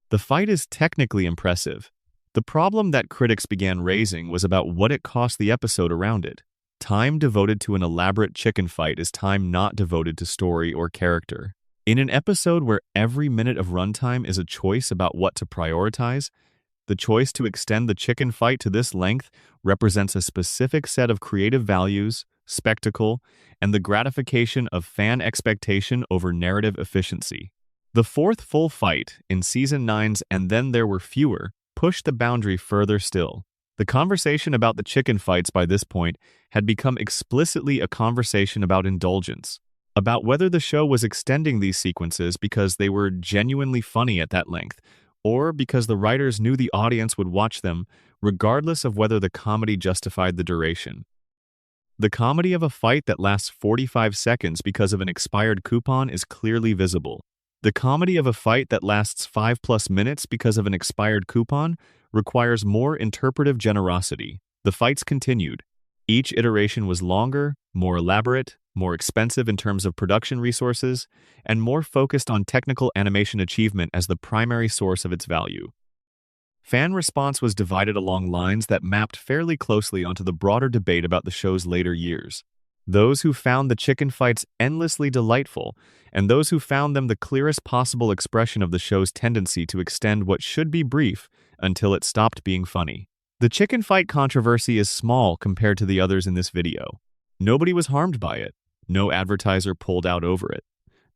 The fight is technically impressive. The problem that critics began raising was about what it cost the episode around it. Time devoted to an elaborate chicken fight is time not devoted to story or character. In an episode where every minute of runtime is a choice about what to prioritize, the choice to extend the chicken fight to this length represents a specific set of creative values, spectacle, and the gratification of fan expectation over narrative efficiency. The fourth full fight, in Season 9's And Then There Were Fewer, pushed the boundary further still. The conversation about the chicken fights by this point had become explicitly a conversation about indulgence, about whether the show was extending these sequences because they were genuinely funny at that length, or because the writers knew the audience would watch them regardless of whether the comedy justified the duration. The comedy of a fight that lasts 45 seconds because of an expired coupon is clearly visible. The comedy of a fight that lasts 5+ minutes because of an expired coupon requires more interpretive generosity. The fights continued. Each iteration was longer, more elaborate, more expensive in terms of production resources, and more focused on technical animation achievement as the primary source of its value. Fan response was divided along lines that mapped fairly closely onto the broader debate about the show's later years. those who found the chicken fights endlessly delightful, and those who found them the clearest possible expression of the show's tendency to extend what should be brief until it stopped being funny. The chicken fight controversy is small compared to the others in this video. Nobody was harmed by it. No advertiser pulled out over it.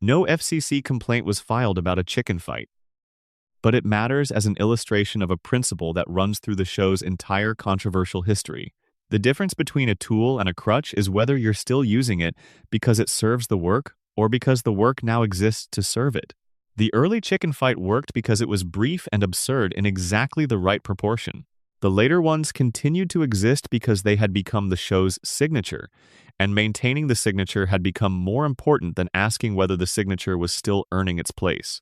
No FCC complaint was filed about a chicken fight. But it matters as an illustration of a principle that runs through the show's entire controversial history. The difference between a tool and a crutch is whether you're still using it because it serves the work or because the work now exists to serve it. The early chicken fight worked because it was brief and absurd in exactly the right proportion. The later ones continued to exist because they had become the show's signature, and maintaining the signature had become more important than asking whether the signature was still earning its place.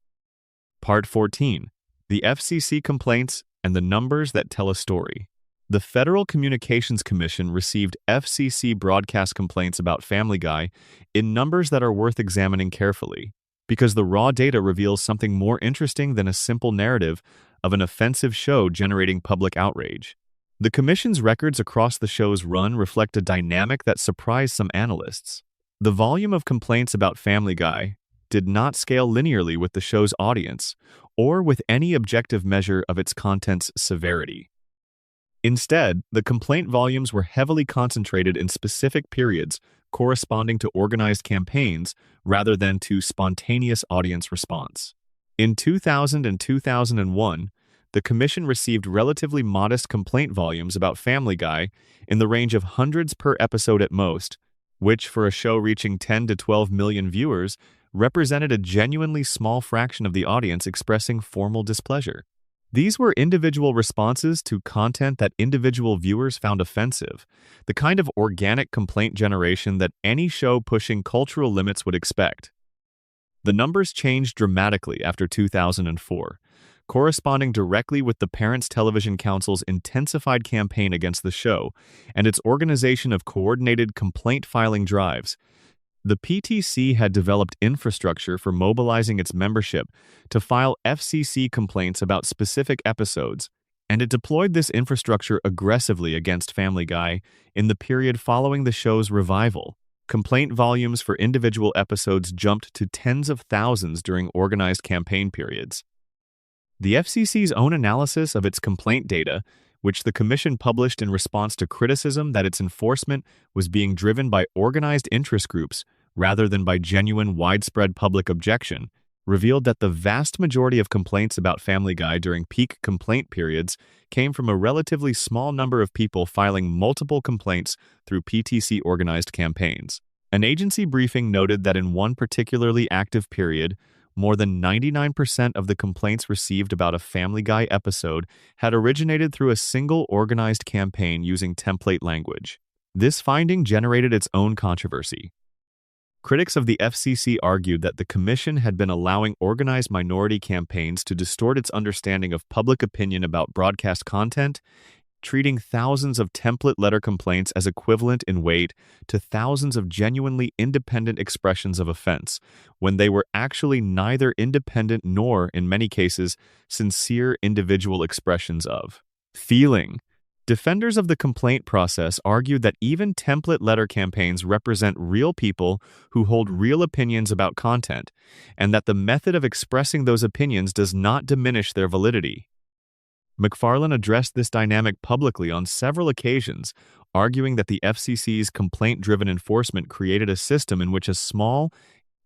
Part 14. The FCC complaints and the numbers that tell a story. The Federal Communications Commission received FCC broadcast complaints about Family Guy in numbers that are worth examining carefully, because the raw data reveals something more interesting than a simple narrative of an offensive show generating public outrage. The Commission's records across the show's run reflect a dynamic that surprised some analysts. The volume of complaints about Family Guy did not scale linearly with the show's audience or with any objective measure of its content's severity. Instead, the complaint volumes were heavily concentrated in specific periods corresponding to organized campaigns rather than to spontaneous audience response. In 2000 and 2001, the Commission received relatively modest complaint volumes about Family Guy in the range of hundreds per episode at most, which, for a show reaching 10 to 12 million viewers, represented a genuinely small fraction of the audience expressing formal displeasure. These were individual responses to content that individual viewers found offensive, the kind of organic complaint generation that any show pushing cultural limits would expect. The numbers changed dramatically after 2004, corresponding directly with the Parents Television Council's intensified campaign against the show and its organization of coordinated complaint filing drives. The PTC had developed infrastructure for mobilizing its membership to file FCC complaints about specific episodes, and it deployed this infrastructure aggressively against Family Guy in the period following the show's revival. Complaint volumes for individual episodes jumped to tens of thousands during organized campaign periods. The FCC's own analysis of its complaint data, which the Commission published in response to criticism that its enforcement was being driven by organized interest groups rather than by genuine widespread public objection, revealed that the vast majority of complaints about Family Guy during peak complaint periods came from a relatively small number of people filing multiple complaints through PTC-organized campaigns. An agency briefing noted that in one particularly active period, more than 99% of the complaints received about a Family Guy episode had originated through a single organized campaign using template language. This finding generated its own controversy. Critics of the FCC argued that the Commission had been allowing organized minority campaigns to distort its understanding of public opinion about broadcast content, treating thousands of template letter complaints as equivalent in weight to thousands of genuinely independent expressions of offense, when they were actually neither independent nor, in many cases, sincere individual expressions of feeling. Defenders of the complaint process argued that even template letter campaigns represent real people who hold real opinions about content, and that the method of expressing those opinions does not diminish their validity. McFarlane addressed this dynamic publicly on several occasions, arguing that the FCC's complaint-driven enforcement created a system in which a small,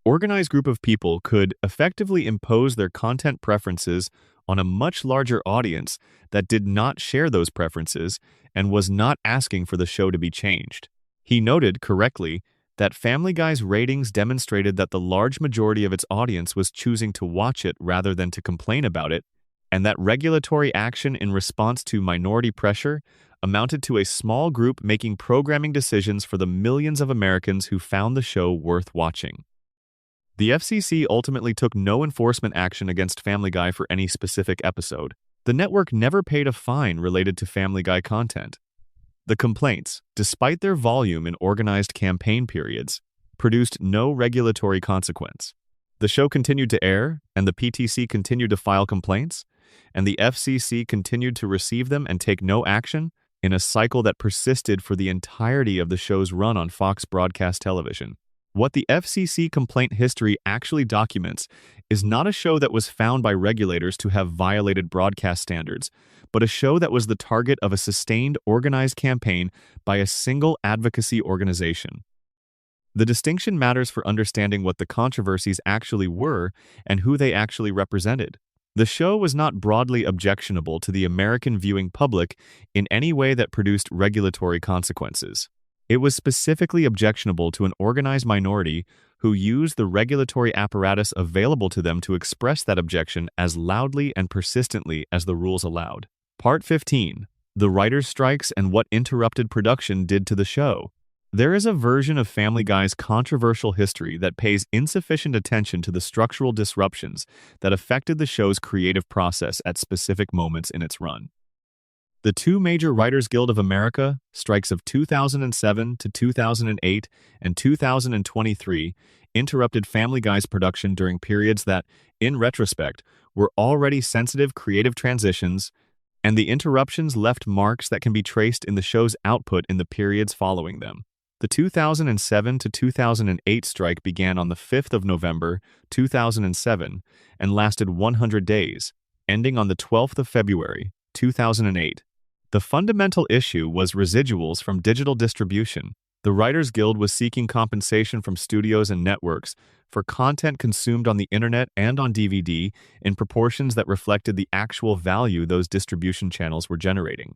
organized group of people could effectively impose their content preferences on a much larger audience that did not share those preferences and was not asking for the show to be changed. He noted, correctly, that Family Guy's ratings demonstrated that the large majority of its audience was choosing to watch it rather than to complain about it, and that regulatory action in response to minority pressure amounted to a small group making programming decisions for the millions of Americans who found the show worth watching. The FCC ultimately took no enforcement action against Family Guy for any specific episode. The network never paid a fine related to Family Guy content. The complaints, despite their volume in organized campaign periods, produced no regulatory consequence. The show continued to air, and the PTC continued to file complaints, and the FCC continued to receive them and take no action, in a cycle that persisted for the entirety of the show's run on Fox broadcast television. What the FCC complaint history actually documents is not a show that was found by regulators to have violated broadcast standards, but a show that was the target of a sustained, organized campaign by a single advocacy organization. The distinction matters for understanding what the controversies actually were and who they actually represented. The show was not broadly objectionable to the American viewing public in any way that produced regulatory consequences. It was specifically objectionable to an organized minority who used the regulatory apparatus available to them to express that objection as loudly and persistently as the rules allowed. Part 15. The writers' strikes and what interrupted production did to the show. There is a version of Family Guy's controversial history that pays insufficient attention to the structural disruptions that affected the show's creative process at specific moments in its run. The two major Writers Guild of America strikes of 2007 to 2008 and 2023 interrupted Family Guy's production during periods that, in retrospect, were already sensitive creative transitions, and the interruptions left marks that can be traced in the show's output in the periods following them. The 2007 to 2008 strike began on the 5th of November, 2007, and lasted 100 days, ending on the 12th of February, 2008. The fundamental issue was residuals from digital distribution. The Writers Guild was seeking compensation from studios and networks for content consumed on the internet and on DVD in proportions that reflected the actual value those distribution channels were generating.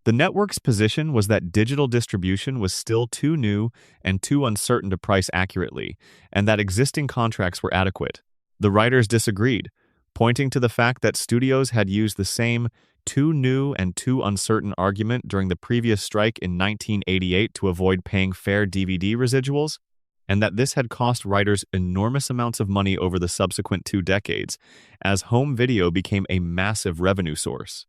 The network's position was that digital distribution was still too new and too uncertain to price accurately, and that existing contracts were adequate. The writers disagreed, pointing to the fact that studios had used the same too new and too uncertain argument during the previous strike in 1988 to avoid paying fair DVD residuals, and that this had cost writers enormous amounts of money over the subsequent 2 decades, as home video became a massive revenue source.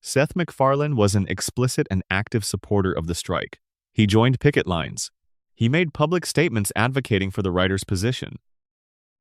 Seth MacFarlane was an explicit and active supporter of the strike. He joined picket lines. He made public statements advocating for the writers' position.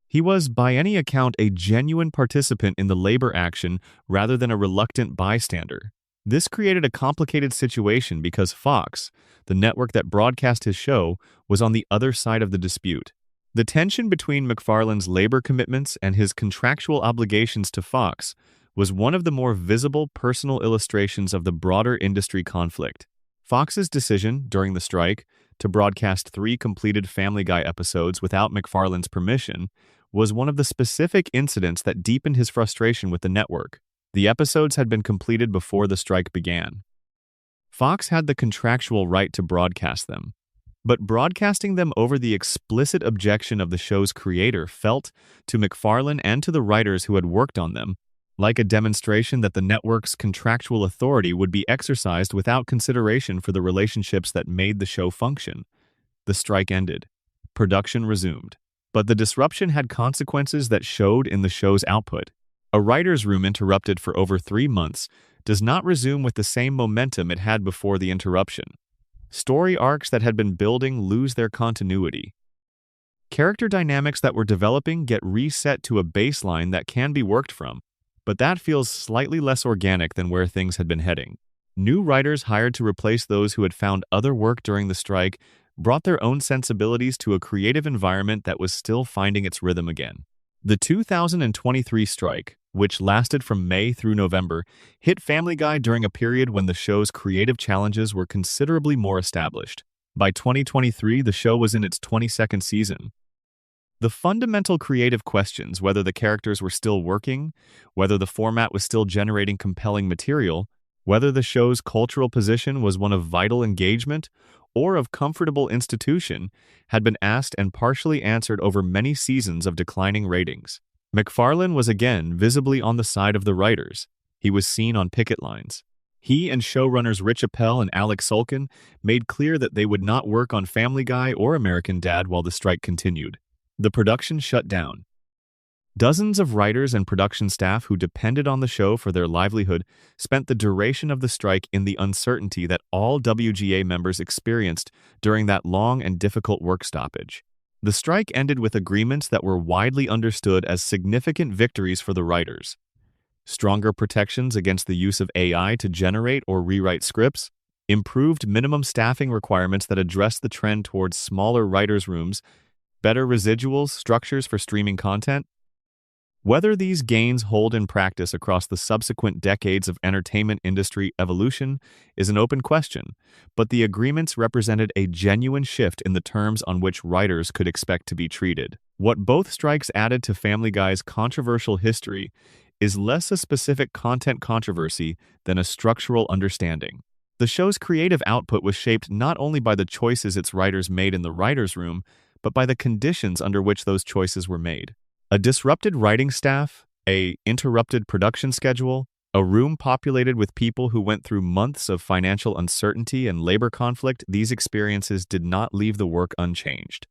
He was, by any account, a genuine participant in the labor action rather than a reluctant bystander. This created a complicated situation because Fox, the network that broadcast his show, was on the other side of the dispute. The tension between MacFarlane's labor commitments and his contractual obligations to Fox was one of the more visible personal illustrations of the broader industry conflict. Fox's decision, during the strike, to broadcast 3 completed Family Guy episodes without MacFarlane's permission was one of the specific incidents that deepened his frustration with the network. The episodes had been completed before the strike began. Fox had the contractual right to broadcast them, but broadcasting them over the explicit objection of the show's creator felt, to MacFarlane and to the writers who had worked on them, like a demonstration that the network's contractual authority would be exercised without consideration for the relationships that made the show function. The strike ended. Production resumed. But the disruption had consequences that showed in the show's output. A writer's room interrupted for over 3 months does not resume with the same momentum it had before the interruption. Story arcs that had been building lose their continuity. Character dynamics that were developing get reset to a baseline that can be worked from, but that feels slightly less organic than where things had been heading. New writers hired to replace those who had found other work during the strike brought their own sensibilities to a creative environment that was still finding its rhythm again. The 2023 strike, which lasted from May through November, hit Family Guy during a period when the show's creative challenges were considerably more established. By 2023, the show was in its 22nd season. The fundamental creative questions, whether the characters were still working, whether the format was still generating compelling material, whether the show's cultural position was one of vital engagement or of comfortable institution, had been asked and partially answered over many seasons of declining ratings. MacFarlane was again visibly on the side of the writers. He was seen on picket lines. He and showrunners Rich Appel and Alex Sulkin made clear that they would not work on Family Guy or American Dad while the strike continued. The production shut down. Dozens of writers and production staff who depended on the show for their livelihood spent the duration of the strike in the uncertainty that all WGA members experienced during that long and difficult work stoppage. The strike ended with agreements that were widely understood as significant victories for the writers. stronger protections against the use of AI to generate or rewrite scripts, improved minimum staffing requirements that address the trend towards smaller writers' rooms, better residuals, structures for streaming content. Whether these gains hold in practice across the subsequent decades of entertainment industry evolution is an open question, but the agreements represented a genuine shift in the terms on which writers could expect to be treated. What both strikes added to Family Guy's controversial history is less a specific content controversy than a structural understanding. The show's creative output was shaped not only by the choices its writers made in the writer's room, but by the conditions under which those choices were made. A disrupted writing staff, an interrupted production schedule, a room populated with people who went through months of financial uncertainty and labor conflict, these experiences did not leave the work unchanged.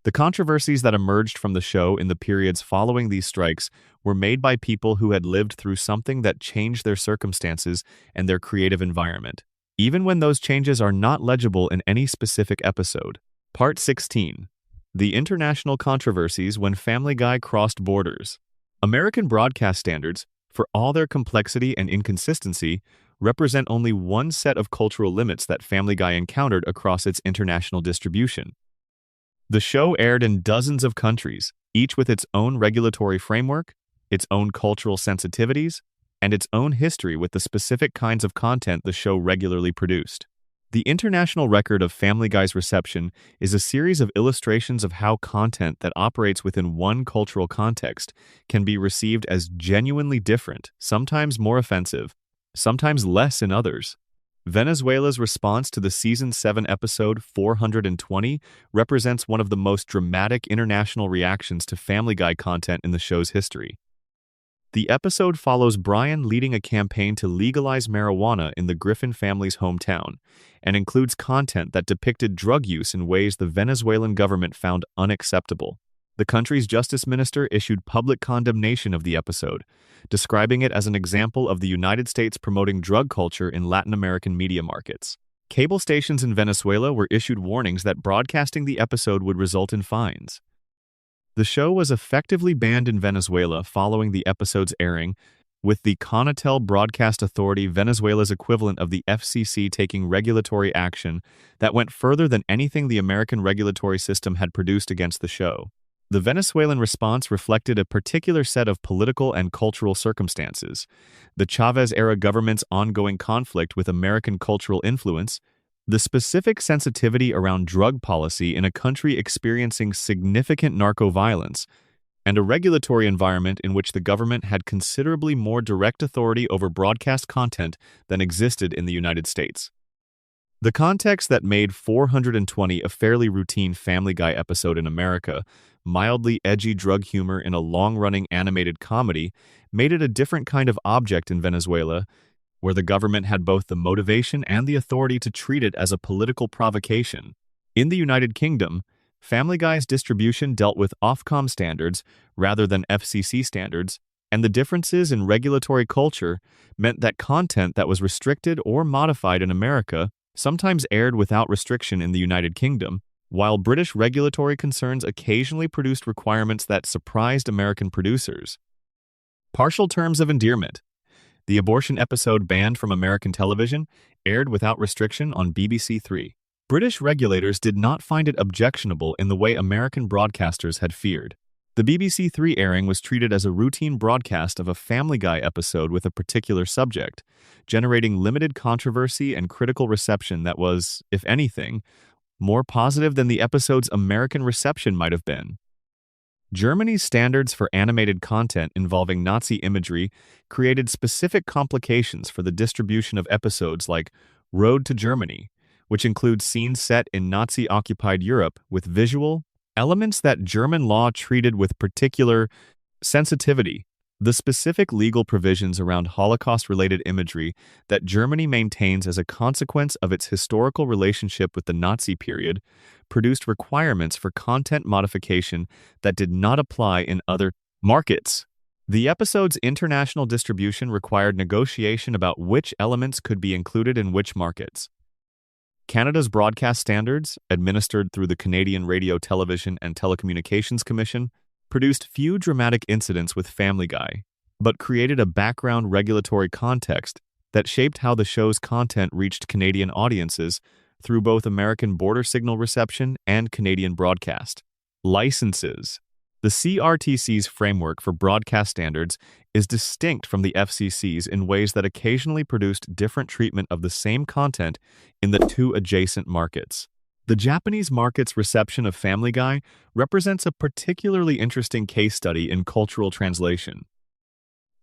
The controversies that emerged from the show in the periods following these strikes were made by people who had lived through something that changed their circumstances and their creative environment, even when those changes are not legible in any specific episode. Part 16. The International Controversies When Family Guy Crossed Borders. American broadcast standards, for all their complexity and inconsistency, represent only one set of cultural limits that Family Guy encountered across its international distribution. The show aired in dozens of countries, each with its own regulatory framework, its own cultural sensitivities, and its own history with the specific kinds of content the show regularly produced. The international record of Family Guy's reception is a series of illustrations of how content that operates within one cultural context can be received as genuinely different, sometimes more offensive, sometimes less in others. Venezuela's response to the Season 7 episode 420 represents one of the most dramatic international reactions to Family Guy content in the show's history. The episode follows Brian leading a campaign to legalize marijuana in the Griffin family's hometown, and includes content that depicted drug use in ways the Venezuelan government found unacceptable. The country's justice minister issued public condemnation of the episode, describing it as an example of the United States promoting drug culture in Latin American media markets. Cable stations in Venezuela were issued warnings that broadcasting the episode would result in fines. The show was effectively banned in Venezuela following the episode's airing, with the Conatel Broadcast Authority, Venezuela's equivalent of the FCC, taking regulatory action that went further than anything the American regulatory system had produced against the show. The Venezuelan response reflected a particular set of political and cultural circumstances: the Chavez-era government's ongoing conflict with American cultural influence, the specific sensitivity around drug policy in a country experiencing significant narco-violence, and a regulatory environment in which the government had considerably more direct authority over broadcast content than existed in the United States. The context that made 420 a fairly routine Family Guy episode in America, mildly edgy drug humor in a long-running animated comedy, made it a different kind of object in Venezuela, where the government had both the motivation and the authority to treat it as a political provocation. In the United Kingdom, Family Guy's distribution dealt with Ofcom standards rather than FCC standards, and the differences in regulatory culture meant that content that was restricted or modified in America sometimes aired without restriction in the United Kingdom, while British regulatory concerns occasionally produced requirements that surprised American producers. Partial terms of endearment. The abortion episode banned from American television aired without restriction on BBC Three. British regulators did not find it objectionable in the way American broadcasters had feared. The BBC Three airing was treated as a routine broadcast of a Family Guy episode with a particular subject, generating limited controversy and critical reception that was, if anything, more positive than the episode's American reception might have been. Germany's standards for animated content involving Nazi imagery created specific complications for the distribution of episodes like Road to Germany, which includes scenes set in Nazi-occupied Europe with visual elements that German law treated with particular sensitivity. The specific legal provisions around Holocaust-related imagery that Germany maintains as a consequence of its historical relationship with the Nazi period produced requirements for content modification that did not apply in other markets. The episode's international distribution required negotiation about which elements could be included in which markets. Canada's broadcast standards, administered through the Canadian Radio, Television and Telecommunications Commission, produced few dramatic incidents with Family Guy, but created a background regulatory context that shaped how the show's content reached Canadian audiences through both American border signal reception and Canadian broadcast. Licenses. The CRTC's framework for broadcast standards is distinct from the FCC's in ways that occasionally produced different treatment of the same content in the two adjacent markets. The Japanese market's reception of Family Guy represents a particularly interesting case study in cultural translation.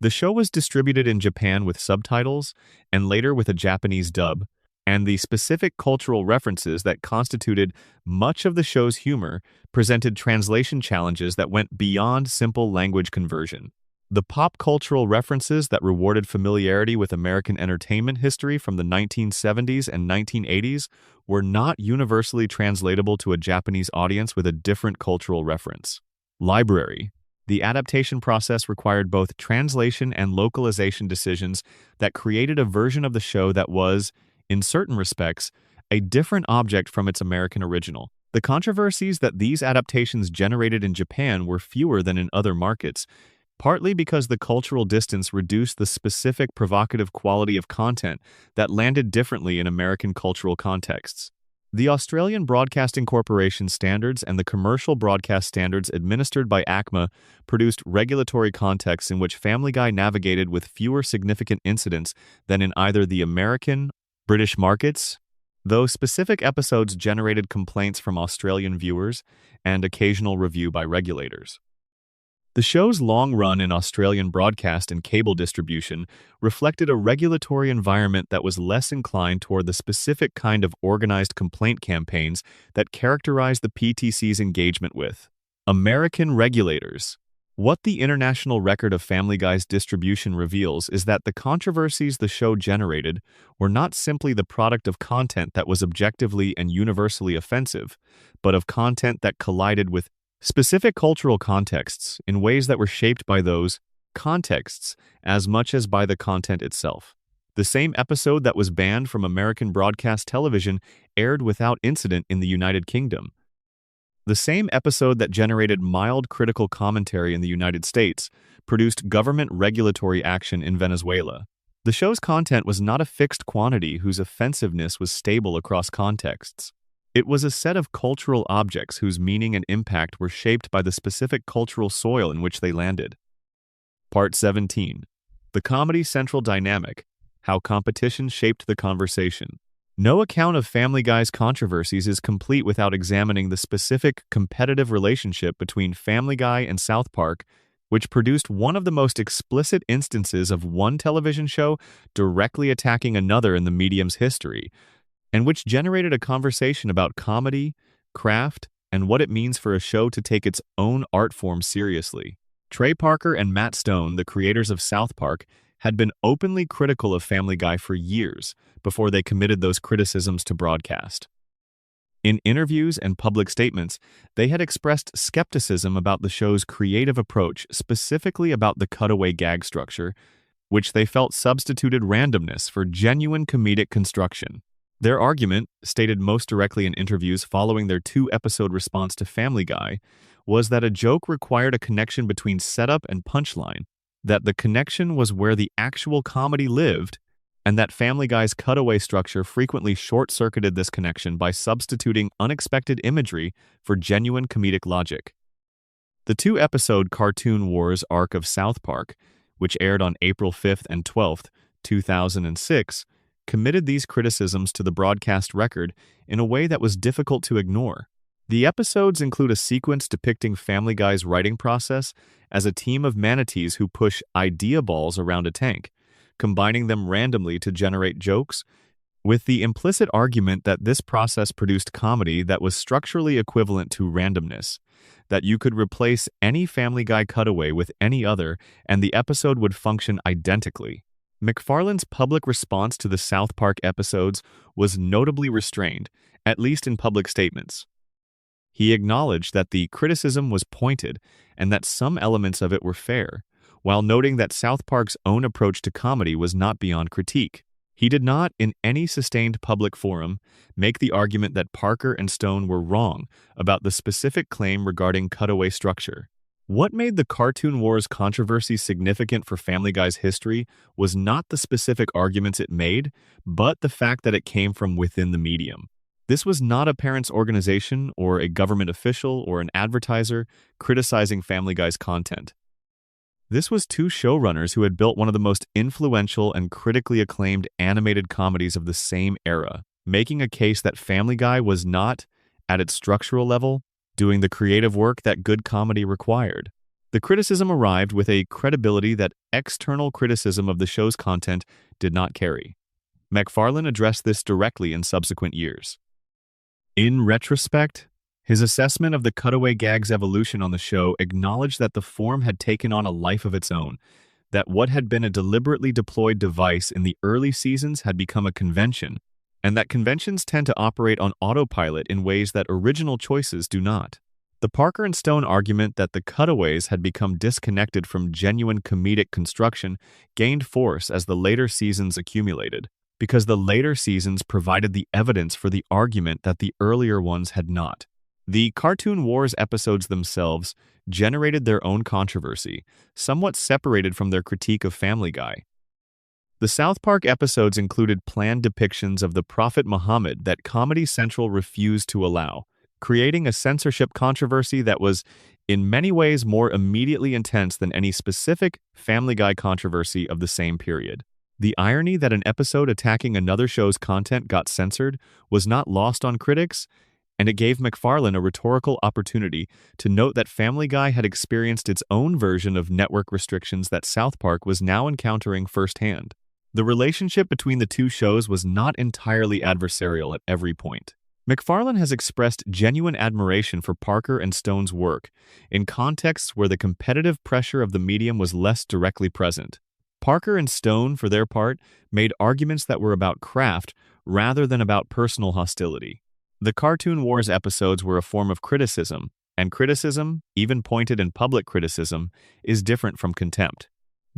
The show was distributed in Japan with subtitles and later with a Japanese dub, and the specific cultural references that constituted much of the show's humor presented translation challenges that went beyond simple language conversion. The pop cultural references that rewarded familiarity with American entertainment history from the 1970s and 1980s were not universally translatable to a Japanese audience with a different cultural reference. Library. The adaptation process required both translation and localization decisions that created a version of the show that was, in certain respects, a different object from its American original. The controversies that these adaptations generated in Japan were fewer than in other markets, partly because the cultural distance reduced the specific provocative quality of content that landed differently in American cultural contexts. The Australian Broadcasting Corporation standards and the commercial broadcast standards administered by ACMA produced regulatory contexts in which Family Guy navigated with fewer significant incidents than in either the American or British markets, though specific episodes generated complaints from Australian viewers and occasional review by regulators. The show's long run in Australian broadcast and cable distribution reflected a regulatory environment that was less inclined toward the specific kind of organized complaint campaigns that characterized the PTC's engagement with American regulators. What the international record of Family Guy's distribution reveals is that the controversies the show generated were not simply the product of content that was objectively and universally offensive, but of content that collided with specific cultural contexts in ways that were shaped by those contexts as much as by the content itself. The same episode that was banned from American broadcast television aired without incident in the United Kingdom. The same episode that generated mild critical commentary in the United States produced government regulatory action in Venezuela. The show's content was not a fixed quantity whose offensiveness was stable across contexts. It was a set of cultural objects whose meaning and impact were shaped by the specific cultural soil in which they landed. Part 17. The Comedy Central Dynamic: How Competition Shaped the Conversation. No account of Family Guy's controversies is complete without examining the specific competitive relationship between Family Guy and South Park, which produced one of the most explicit instances of one television show directly attacking another in the medium's history, and which generated a conversation about comedy, craft, and what it means for a show to take its own art form seriously. Trey Parker and Matt Stone, the creators of South Park, had been openly critical of Family Guy for years before they committed those criticisms to broadcast. In interviews and public statements, they had expressed skepticism about the show's creative approach, specifically about the cutaway gag structure, which they felt substituted randomness for genuine comedic construction. Their argument, stated most directly in interviews following their two-episode response to Family Guy, was that a joke required a connection between setup and punchline, that the connection was where the actual comedy lived, and that Family Guy's cutaway structure frequently short-circuited this connection by substituting unexpected imagery for genuine comedic logic. The two-episode Cartoon Wars arc of South Park, which aired on April 5th and 12th, 2006, committed these criticisms to the broadcast record in a way that was difficult to ignore. The episodes include a sequence depicting Family Guy's writing process as a team of manatees who push idea balls around a tank, combining them randomly to generate jokes, with the implicit argument that this process produced comedy that was structurally equivalent to randomness, that you could replace any Family Guy cutaway with any other and the episode would function identically. McFarlane's public response to the South Park episodes was notably restrained, at least in public statements. He acknowledged that the criticism was pointed and that some elements of it were fair, while noting that South Park's own approach to comedy was not beyond critique. He did not, in any sustained public forum, make the argument that Parker and Stone were wrong about the specific claim regarding cutaway structure. What made the Cartoon Wars controversy significant for Family Guy's history was not the specific arguments it made, but the fact that it came from within the medium. This was not a parents' organization or a government official or an advertiser criticizing Family Guy's content. This was two showrunners who had built one of the most influential and critically acclaimed animated comedies of the same era, making a case that Family Guy was not, at its structural level, doing the creative work that good comedy required. The criticism arrived with a credibility that external criticism of the show's content did not carry. MacFarlane addressed this directly in subsequent years. In retrospect, his assessment of the cutaway gag's evolution on the show acknowledged that the form had taken on a life of its own, that what had been a deliberately deployed device in the early seasons had become a convention, and that conventions tend to operate on autopilot in ways that original choices do not. The Parker and Stone argument that the cutaways had become disconnected from genuine comedic construction gained force as the later seasons accumulated, because the later seasons provided the evidence for the argument that the earlier ones had not. The Cartoon Wars episodes themselves generated their own controversy, somewhat separated from their critique of Family Guy. The South Park episodes included planned depictions of the Prophet Muhammad that Comedy Central refused to allow, creating a censorship controversy that was, in many ways, more immediately intense than any specific Family Guy controversy of the same period. The irony that an episode attacking another show's content got censored was not lost on critics, and it gave MacFarlane a rhetorical opportunity to note that Family Guy had experienced its own version of network restrictions that South Park was now encountering firsthand. The relationship between the two shows was not entirely adversarial at every point. MacFarlane has expressed genuine admiration for Parker and Stone's work in contexts where the competitive pressure of the medium was less directly present. Parker and Stone, for their part, made arguments that were about craft rather than about personal hostility. The Cartoon Wars episodes were a form of criticism, and criticism, even pointed and public criticism, is different from contempt.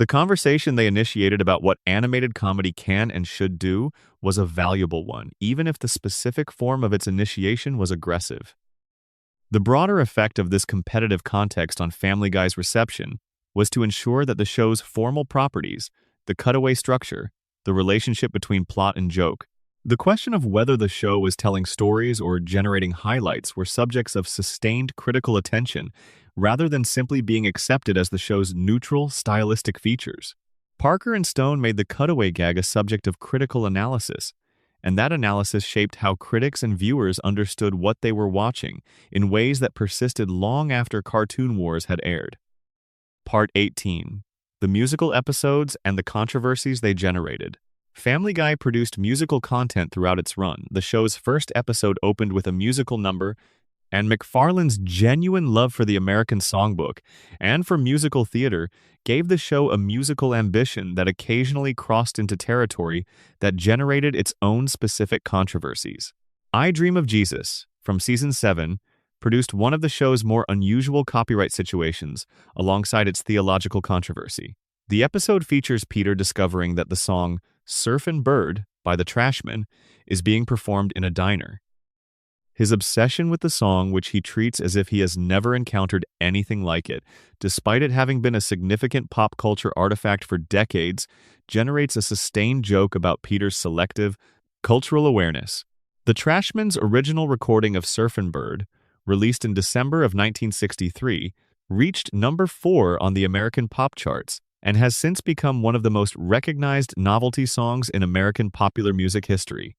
The conversation they initiated about what animated comedy can and should do was a valuable one, even if the specific form of its initiation was aggressive. The broader effect of this competitive context on Family Guy's reception was to ensure that the show's formal properties, the cutaway structure, the relationship between plot and joke, the question of whether the show was telling stories or generating highlights were subjects of sustained critical attention rather than simply being accepted as the show's neutral, stylistic features. Parker and Stone made the cutaway gag a subject of critical analysis, and that analysis shaped how critics and viewers understood what they were watching in ways that persisted long after Cartoon Wars had aired. Part 18. The musical episodes and the controversies they generated. Family Guy produced musical content throughout its run. The show's first episode opened with a musical number, and MacFarlane's genuine love for the American songbook and for musical theater gave the show a musical ambition that occasionally crossed into territory that generated its own specific controversies. I Dream of Jesus, from Season 7, produced one of the show's more unusual copyright situations alongside its theological controversy. The episode features Peter discovering that the song Surfin' Bird by the Trashmen is being performed in a diner. His obsession with the song, which he treats as if he has never encountered anything like it, despite it having been a significant pop culture artifact for decades, generates a sustained joke about Peter's selective, cultural awareness. The Trashmen's original recording of Surfin' Bird, released in December of 1963, reached number 4 on the American pop charts and has since become one of the most recognized novelty songs in American popular music history.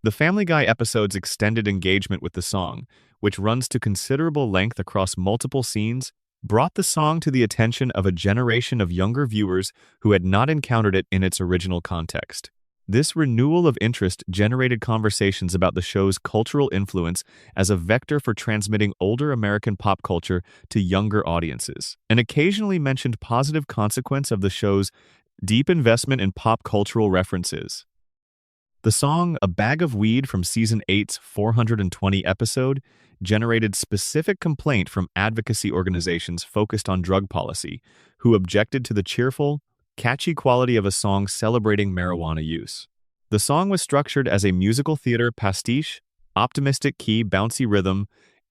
The Family Guy episode's extended engagement with the song, which runs to considerable length across multiple scenes, brought the song to the attention of a generation of younger viewers who had not encountered it in its original context. This renewal of interest generated conversations about the show's cultural influence as a vector for transmitting older American pop culture to younger audiences, and occasionally mentioned positive consequence of the show's deep investment in pop cultural references. The song A Bag of Weed from Season 8's 420 episode generated specific complaint from advocacy organizations focused on drug policy, who objected to the cheerful, catchy quality of a song celebrating marijuana use. The song was structured as a musical theater pastiche, optimistic key, bouncy rhythm,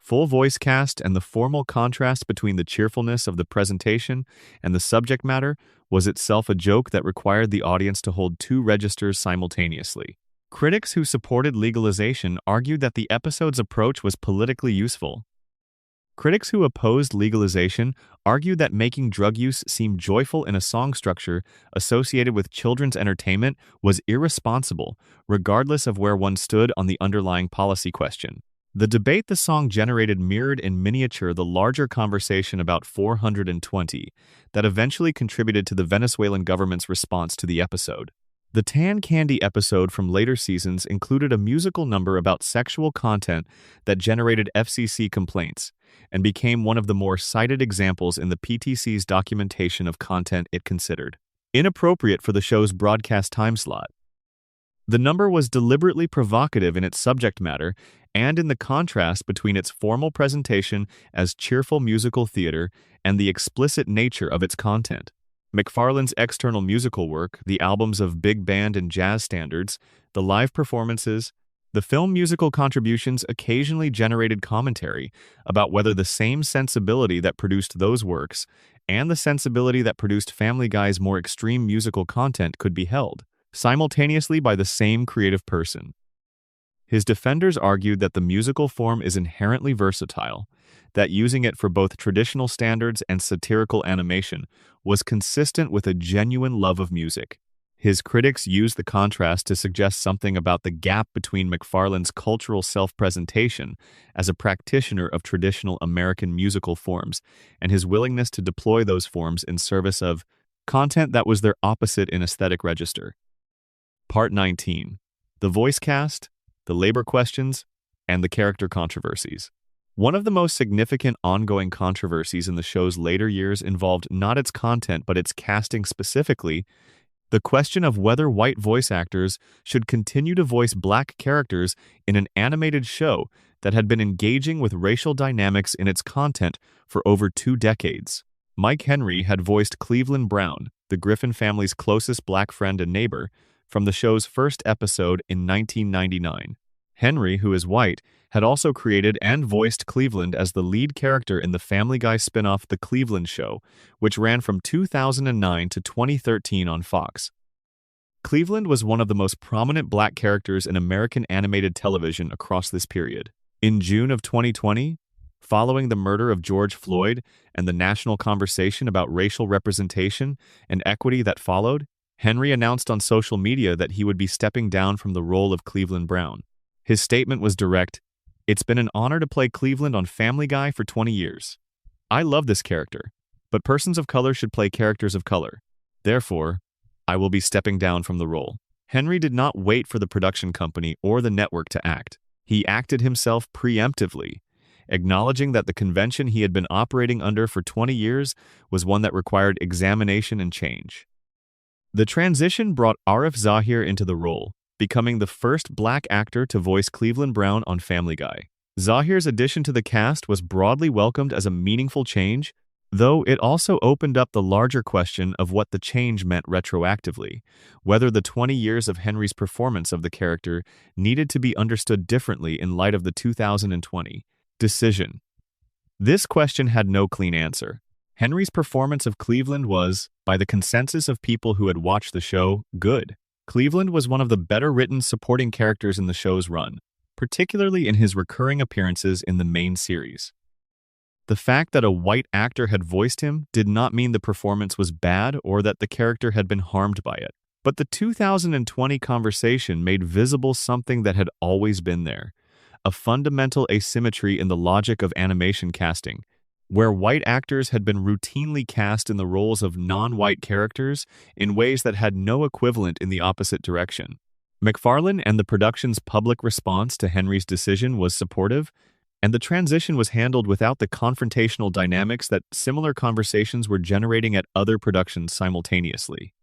Full voice cast and the formal contrast between the cheerfulness of the presentation and the subject matter was itself a joke that required the audience to hold two registers simultaneously. Critics who supported legalization argued that the episode's approach was politically useful. Critics who opposed legalization argued that making drug use seem joyful in a song structure associated with children's entertainment was irresponsible, regardless of where one stood on the underlying policy question. The debate the song generated mirrored in miniature the larger conversation about 420 that eventually contributed to the Venezuelan government's response to the episode. The Tan Candy episode from later seasons included a musical number about sexual content that generated FCC complaints and became one of the more cited examples in the PTC's documentation of content it considered inappropriate for the show's broadcast time slot. The number was deliberately provocative in its subject matter and in the contrast between its formal presentation as cheerful musical theater and the explicit nature of its content. McFarlane's external musical work, the albums of big band and jazz standards, the live performances, the film musical contributions occasionally generated commentary about whether the same sensibility that produced those works and the sensibility that produced Family Guy's more extreme musical content could be held simultaneously by the same creative person. His defenders argued that the musical form is inherently versatile, that using it for both traditional standards and satirical animation was consistent with a genuine love of music. His critics used the contrast to suggest something about the gap between McFarlane's cultural self-presentation as a practitioner of traditional American musical forms and his willingness to deploy those forms in service of content that was their opposite in aesthetic register. Part 19. The voice cast, the labor questions, and the character controversies. One of the most significant ongoing controversies in the show's later years involved not its content but its casting specifically, the question of whether white voice actors should continue to voice black characters in an animated show that had been engaging with racial dynamics in its content for over 2 decades. Mike Henry had voiced Cleveland Brown, the Griffin family's closest black friend and neighbor, from the show's first episode in 1999. Henry, who is white, had also created and voiced Cleveland as the lead character in the Family Guy spin-off The Cleveland Show, which ran from 2009 to 2013 on Fox. Cleveland was one of the most prominent black characters in American animated television across this period. In June of 2020, following the murder of George Floyd and the national conversation about racial representation and equity that followed, Henry announced on social media that he would be stepping down from the role of Cleveland Brown. His statement was direct: "It's been an honor to play Cleveland on Family Guy for 20 years. I love this character, but persons of color should play characters of color. Therefore, I will be stepping down from the role." Henry did not wait for the production company or the network to act. He acted himself preemptively, acknowledging that the convention he had been operating under for 20 years was one that required examination and change. The transition brought Arif Zahir into the role, becoming the first black actor to voice Cleveland Brown on Family Guy. Zahir's addition to the cast was broadly welcomed as a meaningful change, though it also opened up the larger question of what the change meant retroactively, whether the 20 years of Henry's performance of the character needed to be understood differently in light of the 2020 decision. This question had no clean answer. Henry's performance of Cleveland was, by the consensus of people who had watched the show, good. Cleveland was one of the better-written supporting characters in the show's run, particularly in his recurring appearances in the main series. The fact that a white actor had voiced him did not mean the performance was bad or that the character had been harmed by it. But the 2020 conversation made visible something that had always been there: a fundamental asymmetry in the logic of animation casting, where white actors had been routinely cast in the roles of non-white characters in ways that had no equivalent in the opposite direction. McFarlane and the production's public response to Henry's decision was supportive, and the transition was handled without the confrontational dynamics that similar conversations were generating at other productions simultaneously.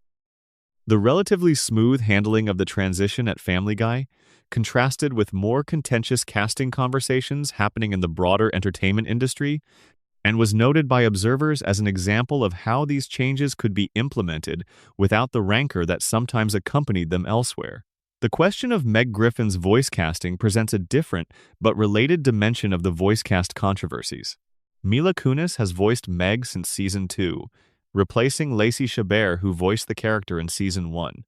The relatively smooth handling of the transition at Family Guy contrasted with more contentious casting conversations happening in the broader entertainment industry, and was noted by observers as an example of how these changes could be implemented without the rancor that sometimes accompanied them elsewhere. The question of Meg Griffin's voice casting presents a different but related dimension of the voice cast controversies. Mila Kunis has voiced Meg since Season 2, replacing Lacey Chabert, who voiced the character in Season 1.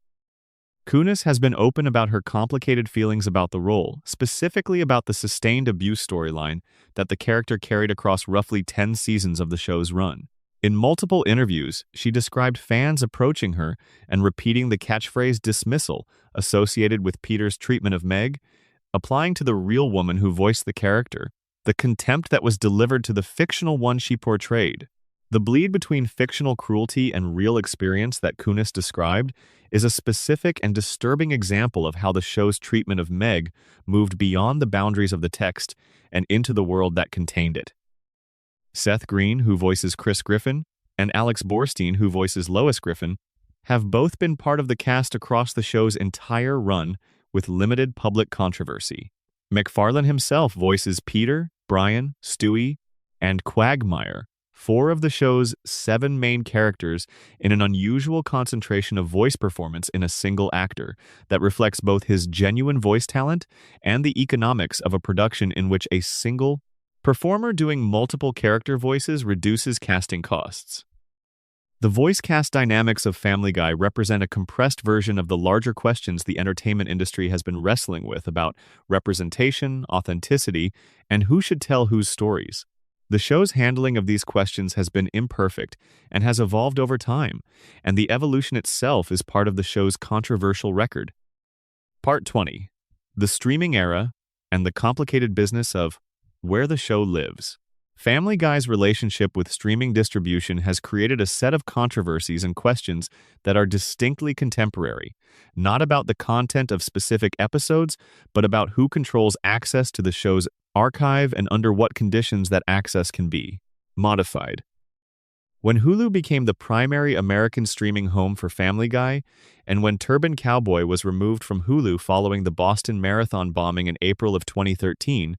Kunis has been open about her complicated feelings about the role, specifically about the sustained abuse storyline that the character carried across roughly 10 seasons of the show's run. In multiple interviews, she described fans approaching her and repeating the catchphrase dismissal associated with Peter's treatment of Meg, applying to the real woman who voiced the character, the contempt that was delivered to the fictional one she portrayed. The bleed between fictional cruelty and real experience that Kunis described is a specific and disturbing example of how the show's treatment of Meg moved beyond the boundaries of the text and into the world that contained it. Seth Green, who voices Chris Griffin, and Alex Borstein, who voices Lois Griffin, have both been part of the cast across the show's entire run with limited public controversy. MacFarlane himself voices Peter, Brian, Stewie, and Quagmire, 4 of the show's 7 main characters, in an unusual concentration of voice performance in a single actor that reflects both his genuine voice talent and the economics of a production in which a single performer doing multiple character voices reduces casting costs. The voice cast dynamics of Family Guy represent a compressed version of the larger questions the entertainment industry has been wrestling with about representation, authenticity, and who should tell whose stories. The show's handling of these questions has been imperfect and has evolved over time, and the evolution itself is part of the show's controversial record. Part 20. The Streaming Era and the Complicated Business of Where the Show Lives. Family Guy's relationship with streaming distribution has created a set of controversies and questions that are distinctly contemporary, not about the content of specific episodes, but about who controls access to the show's archive and under what conditions that access can be modified. When Hulu became the primary American streaming home for Family Guy, and when Turban Cowboy was removed from Hulu following the Boston Marathon bombing in April of 2013,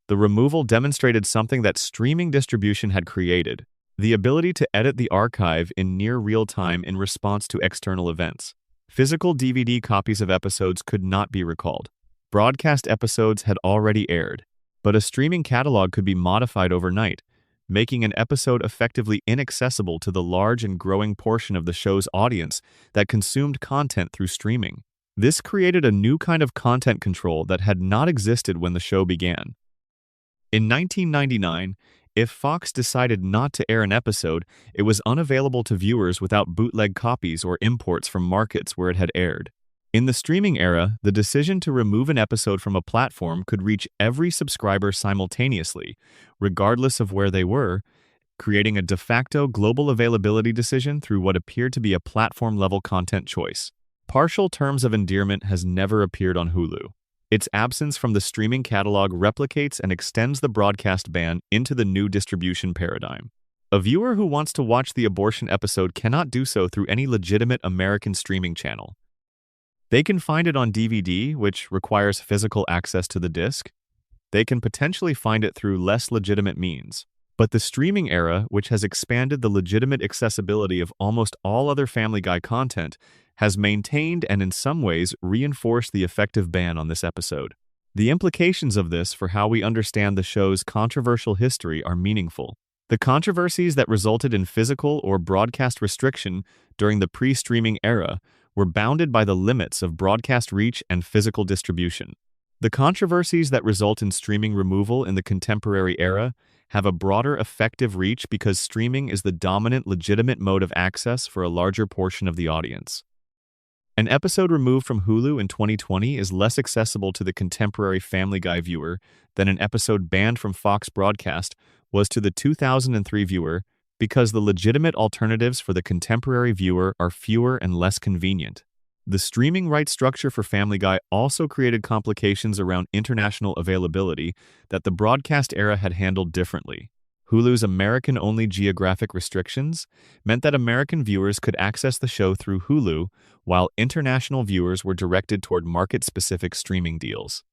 the removal demonstrated something that streaming distribution had created: the ability to edit the archive in near real time in response to external events. Physical DVD copies of episodes could not be recalled. Broadcast episodes had already aired, but a streaming catalog could be modified overnight, making an episode effectively inaccessible to the large and growing portion of the show's audience that consumed content through streaming. This created a new kind of content control that had not existed when the show began. In 1999, if Fox decided not to air an episode, it was unavailable to viewers without bootleg copies or imports from markets where it had aired. In the streaming era, the decision to remove an episode from a platform could reach every subscriber simultaneously, regardless of where they were, creating a de facto global availability decision through what appeared to be a platform-level content choice. Partial Terms of Endearment has never appeared on Hulu. Its absence from the streaming catalog replicates and extends the broadcast ban into the new distribution paradigm. A viewer who wants to watch the abortion episode cannot do so through any legitimate American streaming channel. They can find it on DVD, which requires physical access to the disc. They can potentially find it through less legitimate means. But the streaming era, which has expanded the legitimate accessibility of almost all other Family Guy content, has maintained and in some ways reinforced the effective ban on this episode. The implications of this for how we understand the show's controversial history are meaningful. The controversies that resulted in physical or broadcast restriction during the pre-streaming era were bounded by the limits of broadcast reach and physical distribution. The controversies that result in streaming removal in the contemporary era have a broader effective reach because streaming is the dominant legitimate mode of access for a larger portion of the audience. An episode removed from Hulu in 2020 is less accessible to the contemporary Family Guy viewer than an episode banned from Fox broadcast was to the 2003 viewer, because the legitimate alternatives for the contemporary viewer are fewer and less convenient. The streaming rights structure for Family Guy also created complications around international availability that the broadcast era had handled differently. Hulu's American-only geographic restrictions meant that American viewers could access the show through Hulu, while international viewers were directed toward market-specific streaming deals.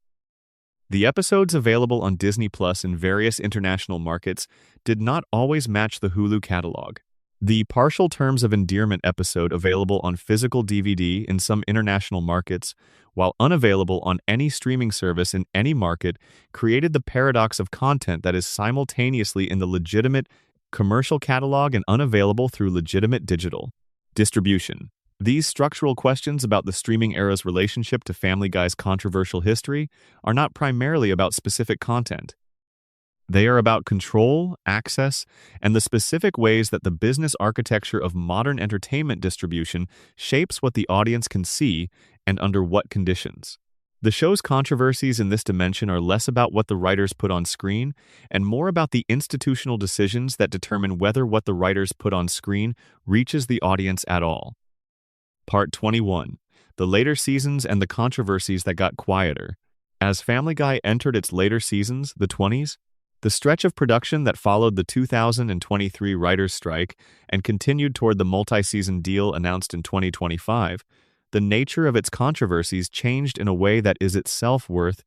The episodes available on Disney Plus in various international markets did not always match the Hulu catalog. The Partial Terms of Endearment episode available on physical DVD in some international markets, while unavailable on any streaming service in any market, created the paradox of content that is simultaneously in the legitimate commercial catalog and unavailable through legitimate digital distribution. These structural questions about the streaming era's relationship to Family Guy's controversial history are not primarily about specific content. They are about control, access, and the specific ways that the business architecture of modern entertainment distribution shapes what the audience can see and under what conditions. The show's controversies in this dimension are less about what the writers put on screen and more about the institutional decisions that determine whether what the writers put on screen reaches the audience at all. Part 21. The Later Seasons and the Controversies That Got Quieter. As Family Guy entered its later seasons, the 20s, the stretch of production that followed the 2023 writers' strike and continued toward the multi-season deal announced in 2025, the nature of its controversies changed in a way that is itself worth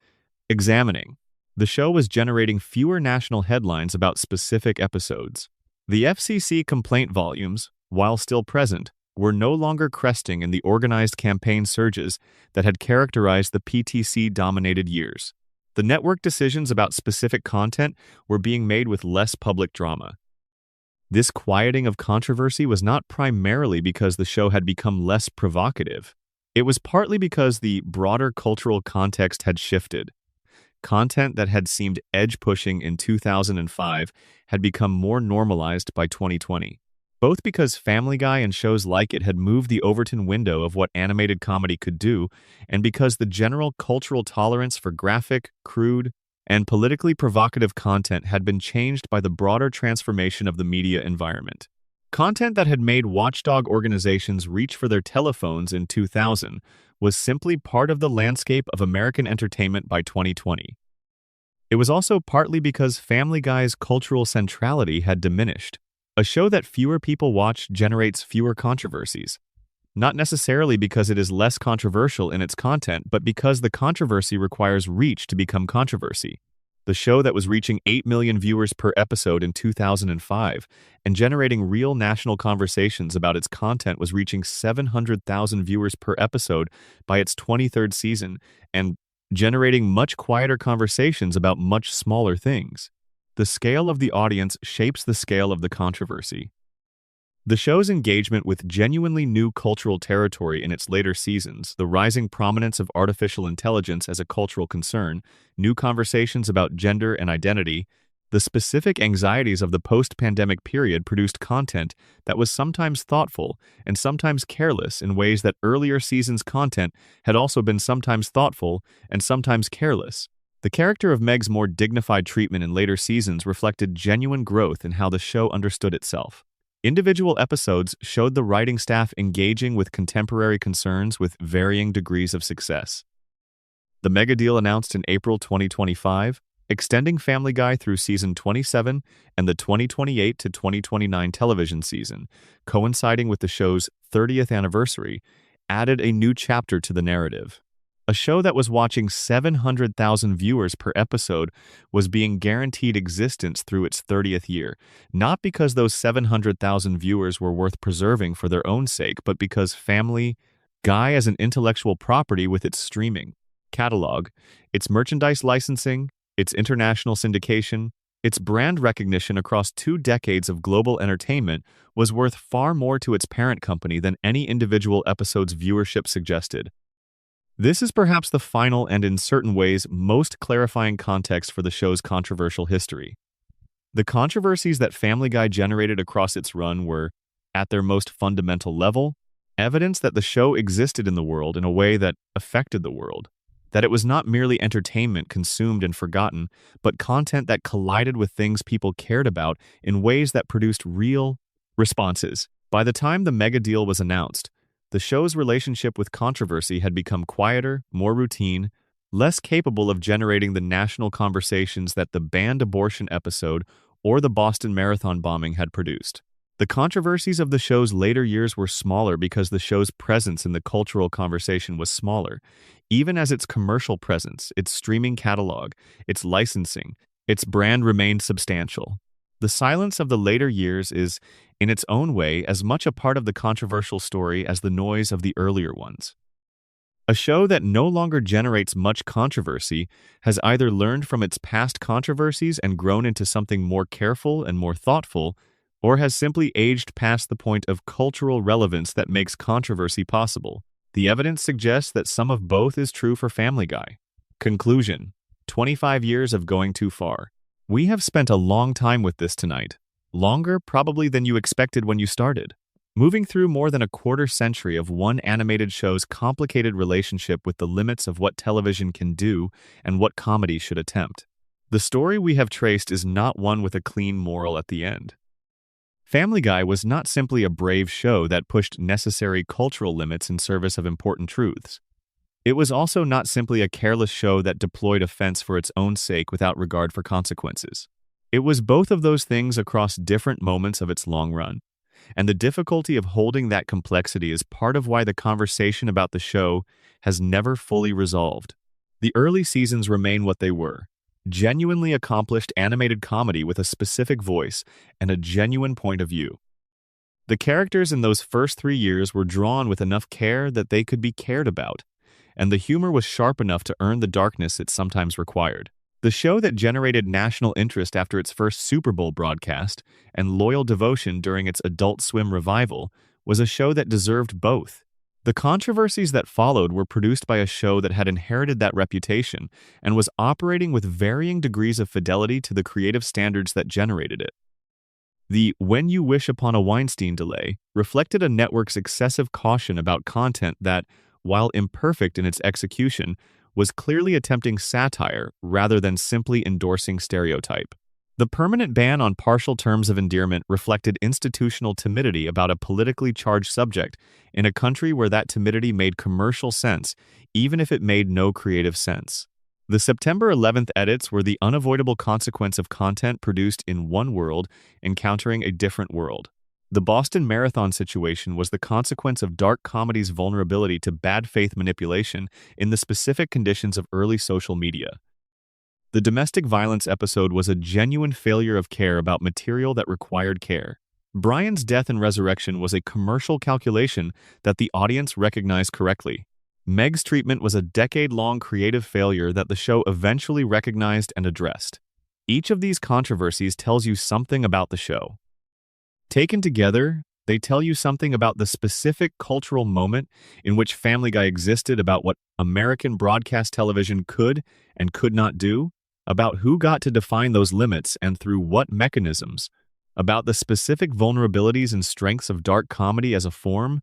examining. The show was generating fewer national headlines about specific episodes. The FCC complaint volumes, while still present, were no longer cresting in the organized campaign surges that had characterized the PTC-dominated years. The network decisions about specific content were being made with less public drama. This quieting of controversy was not primarily because the show had become less provocative. It was partly because the broader cultural context had shifted. Content that had seemed edge-pushing in 2005 had become more normalized by 2020. Both because Family Guy and shows like it had moved the Overton window of what animated comedy could do, and because the general cultural tolerance for graphic, crude, and politically provocative content had been changed by the broader transformation of the media environment. Content that had made watchdog organizations reach for their telephones in 2000 was simply part of the landscape of American entertainment by 2020. It was also partly because Family Guy's cultural centrality had diminished. A show that fewer people watch generates fewer controversies, not necessarily because it is less controversial in its content, but because the controversy requires reach to become controversy. The show that was reaching 8 million viewers per episode in 2005 and generating real national conversations about its content was reaching 700,000 viewers per episode by its 23rd season and generating much quieter conversations about much smaller things. The scale of the audience shapes the scale of the controversy. The show's engagement with genuinely new cultural territory in its later seasons, the rising prominence of artificial intelligence as a cultural concern, new conversations about gender and identity, the specific anxieties of the post-pandemic period produced content that was sometimes thoughtful and sometimes careless in ways that earlier seasons' content had also been sometimes thoughtful and sometimes careless. The character of Meg's more dignified treatment in later seasons reflected genuine growth in how the show understood itself. Individual episodes showed the writing staff engaging with contemporary concerns with varying degrees of success. The mega deal announced in April 2025, extending Family Guy through season 27 and the 2028 to 2029 television season, coinciding with the show's 30th anniversary, added a new chapter to the narrative. A show that was watching 700,000 viewers per episode was being guaranteed existence through its 30th year, not because those 700,000 viewers were worth preserving for their own sake, but because Family Guy as an intellectual property with its streaming catalog, its merchandise licensing, its international syndication, its brand recognition across 2 decades of global entertainment was worth far more to its parent company than any individual episode's viewership suggested. This is perhaps the final and in certain ways most clarifying context for the show's controversial history. The controversies that Family Guy generated across its run were, at their most fundamental level, evidence that the show existed in the world in a way that affected the world, that it was not merely entertainment consumed and forgotten, but content that collided with things people cared about in ways that produced real responses. By the time the mega deal was announced, the show's relationship with controversy had become quieter, more routine, less capable of generating the national conversations that the banned abortion episode or the Boston Marathon bombing had produced. The controversies of the show's later years were smaller because the show's presence in the cultural conversation was smaller, even as its commercial presence, its streaming catalog, its licensing, its brand remained substantial. The silence of the later years is, in its own way, as much a part of the controversial story as the noise of the earlier ones. A show that no longer generates much controversy has either learned from its past controversies and grown into something more careful and more thoughtful, or has simply aged past the point of cultural relevance that makes controversy possible. The evidence suggests that some of both is true for Family Guy. Conclusion: 25 years of going too far. We have spent a long time with this tonight. Longer probably than you expected when you started. Moving through more than a quarter century of one animated show's complicated relationship with the limits of what television can do and what comedy should attempt. The story we have traced is not one with a clean moral at the end. Family Guy was not simply a brave show that pushed necessary cultural limits in service of important truths. It was also not simply a careless show that deployed offense for its own sake without regard for consequences. It was both of those things across different moments of its long run. And the difficulty of holding that complexity is part of why the conversation about the show has never fully resolved. The early seasons remain what they were: genuinely accomplished animated comedy with a specific voice and a genuine point of view. The characters in those first 3 years were drawn with enough care that they could be cared about, and the humor was sharp enough to earn the darkness it sometimes required. The show that generated national interest after its first Super Bowl broadcast and loyal devotion during its Adult Swim revival was a show that deserved both. The controversies that followed were produced by a show that had inherited that reputation and was operating with varying degrees of fidelity to the creative standards that generated it. The When You Wish Upon a Weinstein delay reflected a network's excessive caution about content that, while imperfect in its execution, was clearly attempting satire rather than simply endorsing stereotype. The permanent ban on partial terms of endearment reflected institutional timidity about a politically charged subject in a country where that timidity made commercial sense, even if it made no creative sense. The September 11th edits were the unavoidable consequence of content produced in one world encountering a different world. The Boston Marathon situation was the consequence of dark comedy's vulnerability to bad faith manipulation in the specific conditions of early social media. The domestic violence episode was a genuine failure of care about material that required care. Brian's death and resurrection was a commercial calculation that the audience recognized correctly. Meg's treatment was a decade-long creative failure that the show eventually recognized and addressed. Each of these controversies tells you something about the show. Taken together, they tell you something about the specific cultural moment in which Family Guy existed, about what American broadcast television could and could not do, about who got to define those limits and through what mechanisms, about the specific vulnerabilities and strengths of dark comedy as a form,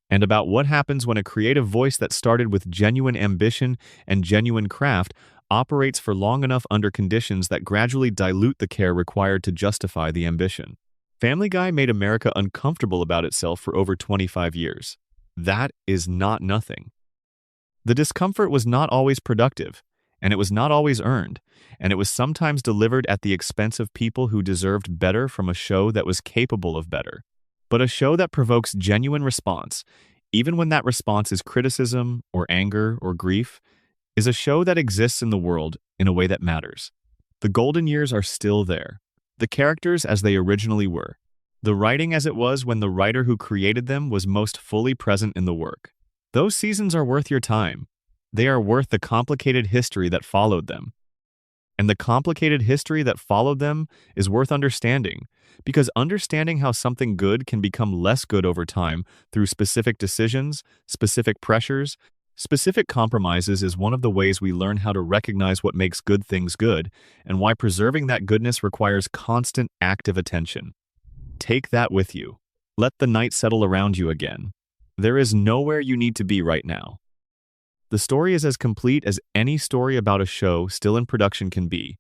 and about what happens when a creative voice that started with genuine ambition and genuine craft operates for long enough under conditions that gradually dilute the care required to justify the ambition. Family Guy made America uncomfortable about itself for over 25 years. That is not nothing. The discomfort was not always productive, and it was not always earned, and it was sometimes delivered at the expense of people who deserved better from a show that was capable of better. But a show that provokes genuine response, even when that response is criticism or anger or grief, is a show that exists in the world in a way that matters. The golden years are still there. The characters as they originally were. The writing as it was when the writer who created them was most fully present in the work. Those seasons are worth your time. They are worth the complicated history that followed them. And the complicated history that followed them is worth understanding, because understanding how something good can become less good over time through specific decisions, specific pressures, specific compromises is one of the ways we learn how to recognize what makes good things good, and why preserving that goodness requires constant active attention. Take that with you. Let the night settle around you again. There is nowhere you need to be right now. The story is as complete as any story about a show still in production can be,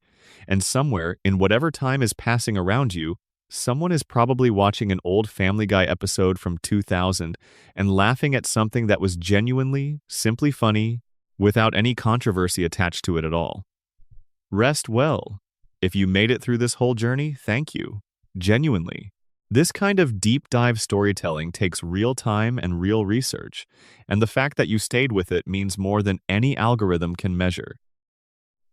and somewhere, in whatever time is passing around you, someone is probably watching an old Family Guy episode from 2000 and laughing at something that was genuinely, simply funny, without any controversy attached to it at all. Rest well. If you made it through this whole journey, thank you. Genuinely. This kind of deep dive storytelling takes real time and real research, and the fact that you stayed with it means more than any algorithm can measure.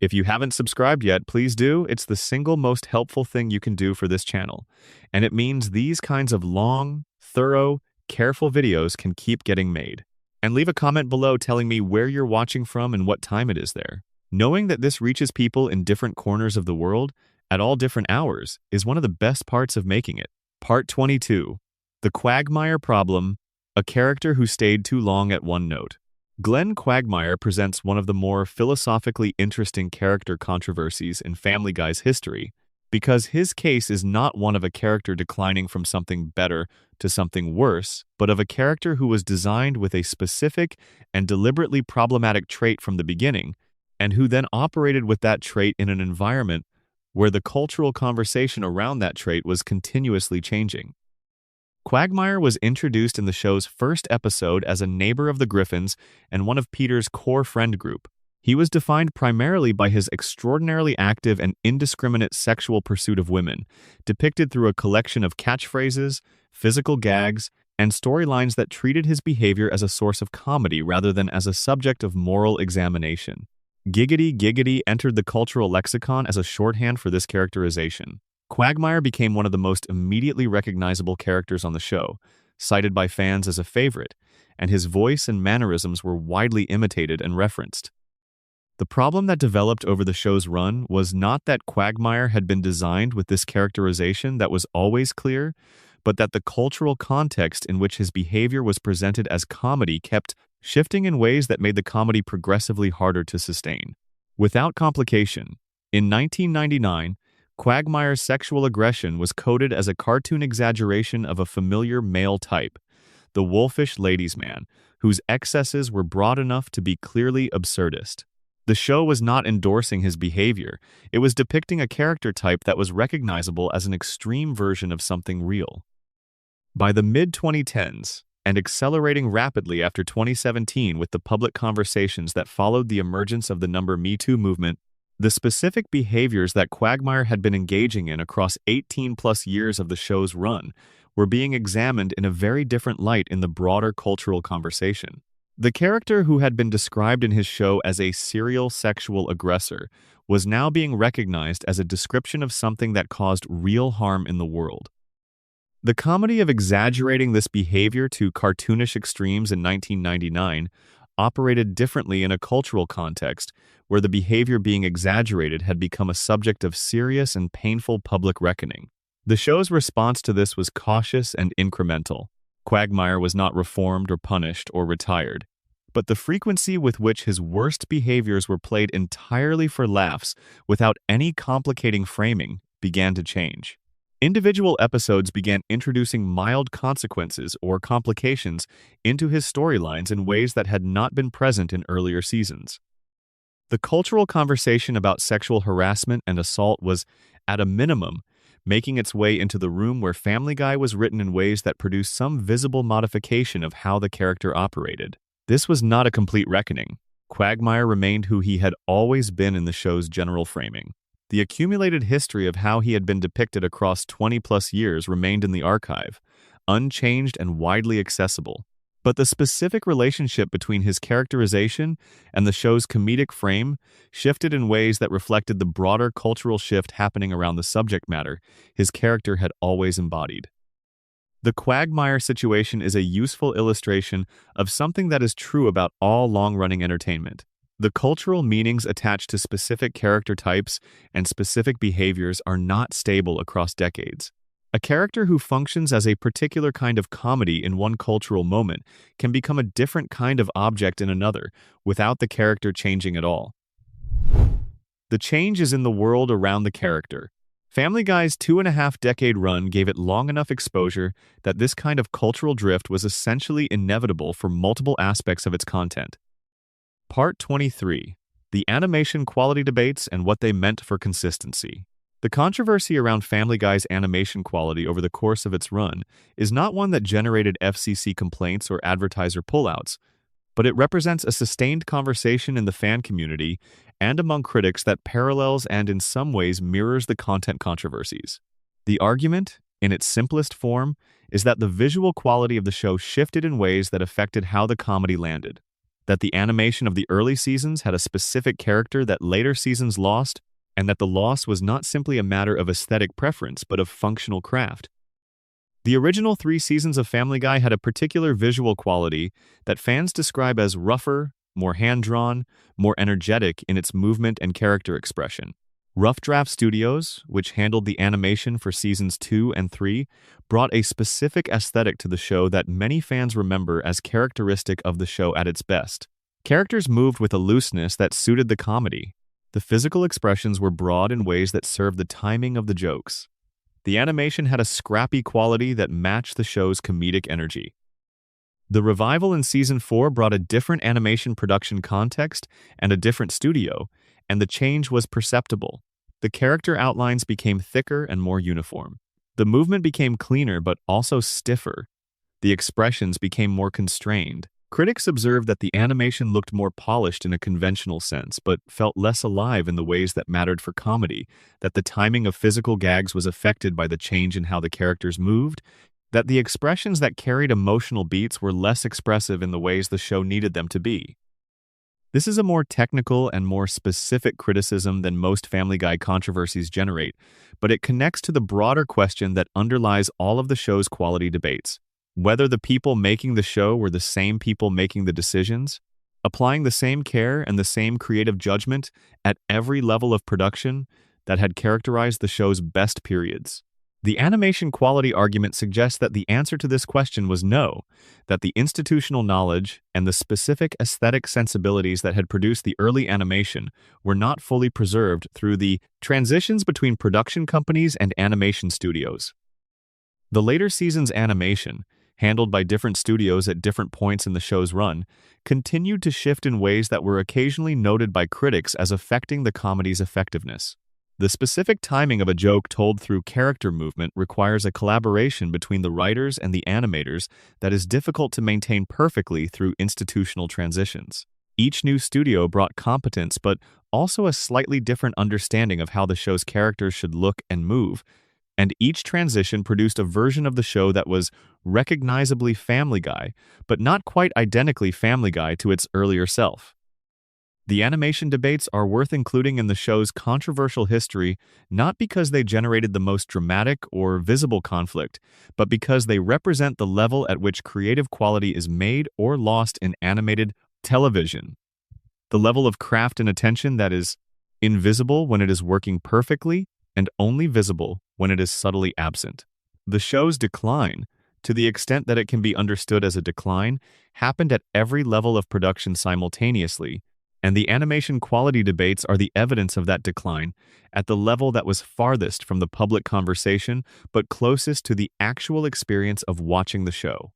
If you haven't subscribed yet, please do. It's the single most helpful thing you can do for this channel. And it means these kinds of long, thorough, careful videos can keep getting made. And leave a comment below telling me where you're watching from and what time it is there. Knowing that this reaches people in different corners of the world at all different hours is one of the best parts of making it. Part 22. The Quagmire Problem, a character who stayed too long at one note. Glenn Quagmire presents one of the more philosophically interesting character controversies in Family Guy's history, because his case is not one of a character declining from something better to something worse, but of a character who was designed with a specific and deliberately problematic trait from the beginning, and who then operated with that trait in an environment where the cultural conversation around that trait was continuously changing. Quagmire was introduced in the show's first episode as a neighbor of the Griffins and one of Peter's core friend group. He was defined primarily by his extraordinarily active and indiscriminate sexual pursuit of women, depicted through a collection of catchphrases, physical gags, and storylines that treated his behavior as a source of comedy rather than as a subject of moral examination. Giggity giggity entered the cultural lexicon as a shorthand for this characterization. Quagmire became one of the most immediately recognizable characters on the show, cited by fans as a favorite, and his voice and mannerisms were widely imitated and referenced. The problem that developed over the show's run was not that Quagmire had been designed with this characterization that was always clear, but that the cultural context in which his behavior was presented as comedy kept shifting in ways that made the comedy progressively harder to sustain. Without complication, in 1999, Quagmire's sexual aggression was coded as a cartoon exaggeration of a familiar male type, the wolfish ladies' man, whose excesses were broad enough to be clearly absurdist. The show was not endorsing his behavior, it was depicting a character type that was recognizable as an extreme version of something real. By the mid-2010s, and accelerating rapidly after 2017 with the public conversations that followed the emergence of the Me Too movement, the specific behaviors that Quagmire had been engaging in across 18-plus years of the show's run were being examined in a very different light in the broader cultural conversation. The character who had been described in his show as a serial sexual aggressor was now being recognized as a description of something that caused real harm in the world. The comedy of exaggerating this behavior to cartoonish extremes in 1999 operated differently in a cultural context where the behavior being exaggerated had become a subject of serious and painful public reckoning. The show's response to this was cautious and incremental. Quagmire was not reformed or punished or retired, but the frequency with which his worst behaviors were played entirely for laughs without any complicating framing began to change. Individual episodes began introducing mild consequences or complications into his storylines in ways that had not been present in earlier seasons. The cultural conversation about sexual harassment and assault was, at a minimum, making its way into the room where Family Guy was written in ways that produced some visible modification of how the character operated. This was not a complete reckoning. Quagmire remained who he had always been in the show's general framing. The accumulated history of how he had been depicted across 20-plus years remained in the archive, unchanged and widely accessible. But the specific relationship between his characterization and the show's comedic frame shifted in ways that reflected the broader cultural shift happening around the subject matter his character had always embodied. The Quagmire situation is a useful illustration of something that is true about all long-running entertainment. The cultural meanings attached to specific character types and specific behaviors are not stable across decades. A character who functions as a particular kind of comedy in one cultural moment can become a different kind of object in another, without the character changing at all. The change is in the world around the character. Family Guy's 2.5-decade run gave it long enough exposure that this kind of cultural drift was essentially inevitable for multiple aspects of its content. Part 23. The animation quality debates and what they meant for consistency. The controversy around Family Guy's animation quality over the course of its run is not one that generated FCC complaints or advertiser pullouts, but it represents a sustained conversation in the fan community and among critics that parallels and in some ways mirrors the content controversies. The argument, in its simplest form, is that the visual quality of the show shifted in ways that affected how the comedy landed. that the animation of the early seasons had a specific character that later seasons lost, and that the loss was not simply a matter of aesthetic preference but of functional craft. The original 3 seasons of Family Guy had a particular visual quality that fans describe as rougher, more hand-drawn, more energetic in its movement and character expression. Rough Draft Studios, which handled the animation for seasons 2 and 3, brought a specific aesthetic to the show that many fans remember as characteristic of the show at its best. Characters moved with a looseness that suited the comedy. The physical expressions were broad in ways that served the timing of the jokes. The animation had a scrappy quality that matched the show's comedic energy. The revival in Season 4 brought a different animation production context and a different studio, and the change was perceptible. The character outlines became thicker and more uniform. The movement became cleaner but also stiffer. The expressions became more constrained. Critics observed that the animation looked more polished in a conventional sense, but felt less alive in the ways that mattered for comedy, that the timing of physical gags was affected by the change in how the characters moved, that the expressions that carried emotional beats were less expressive in the ways the show needed them to be. This is a more technical and more specific criticism than most Family Guy controversies generate, but it connects to the broader question that underlies all of the show's quality debates. Whether the people making the show were the same people making the decisions, applying the same care and the same creative judgment at every level of production that had characterized the show's best periods. The animation quality argument suggests that the answer to this question was no, that the institutional knowledge and the specific aesthetic sensibilities that had produced the early animation were not fully preserved through the transitions between production companies and animation studios. The later seasons' animation, handled by different studios at different points in the show's run, continued to shift in ways that were occasionally noted by critics as affecting the comedy's effectiveness. The specific timing of a joke told through character movement requires a collaboration between the writers and the animators that is difficult to maintain perfectly through institutional transitions. Each new studio brought competence but also a slightly different understanding of how the show's characters should look and move, and each transition produced a version of the show that was recognizably Family Guy, but not quite identically Family Guy to its earlier self. The animation debates are worth including in the show's controversial history not because they generated the most dramatic or visible conflict, but because they represent the level at which creative quality is made or lost in animated television. The level of craft and attention that is invisible when it is working perfectly and only visible when it is subtly absent. The show's decline, to the extent that it can be understood as a decline, happened at every level of production simultaneously, and the animation quality debates are the evidence of that decline at the level that was farthest from the public conversation but closest to the actual experience of watching the show.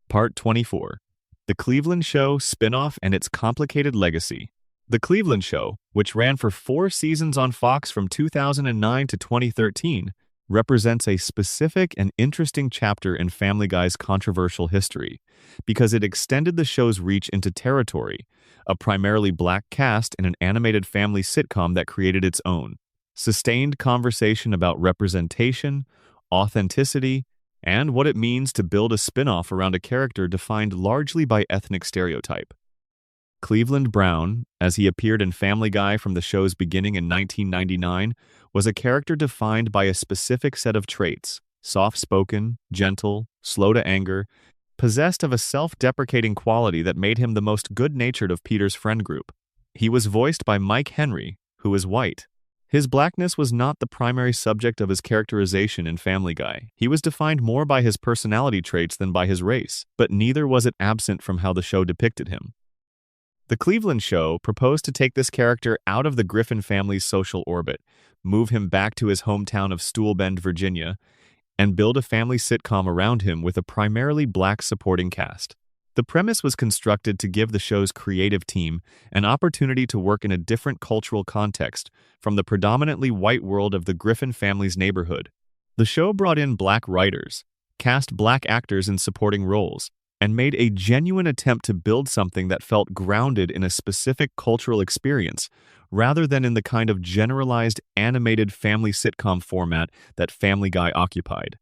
Part 24. The Cleveland Show Spin-off and Its Complicated Legacy. The Cleveland Show, which ran for 4 seasons on Fox from 2009 to 2013, represents a specific and interesting chapter in Family Guy's controversial history, because it extended the show's reach into territory, a primarily black cast in an animated family sitcom that created its own. Sustained conversation about representation, authenticity, and what it means to build a spin-off around a character defined largely by ethnic stereotype. Cleveland Brown, as he appeared in Family Guy from the show's beginning in 1999, was a character defined by a specific set of traits: soft-spoken, gentle, slow to anger, possessed of a self-deprecating quality that made him the most good-natured of Peter's friend group. He was voiced by Mike Henry, who is white. His blackness was not the primary subject of his characterization in Family Guy. He was defined more by his personality traits than by his race, but neither was it absent from how the show depicted him. The Cleveland Show proposed to take this character out of the Griffin family's social orbit, move him back to his hometown of Stool Bend, Virginia, and build a family sitcom around him with a primarily black supporting cast. The premise was constructed to give the show's creative team an opportunity to work in a different cultural context from the predominantly white world of the Griffin family's neighborhood. The show brought in black writers, cast black actors in supporting roles, and made a genuine attempt to build something that felt grounded in a specific cultural experience, rather than in the kind of generalized animated family sitcom format that Family Guy occupied.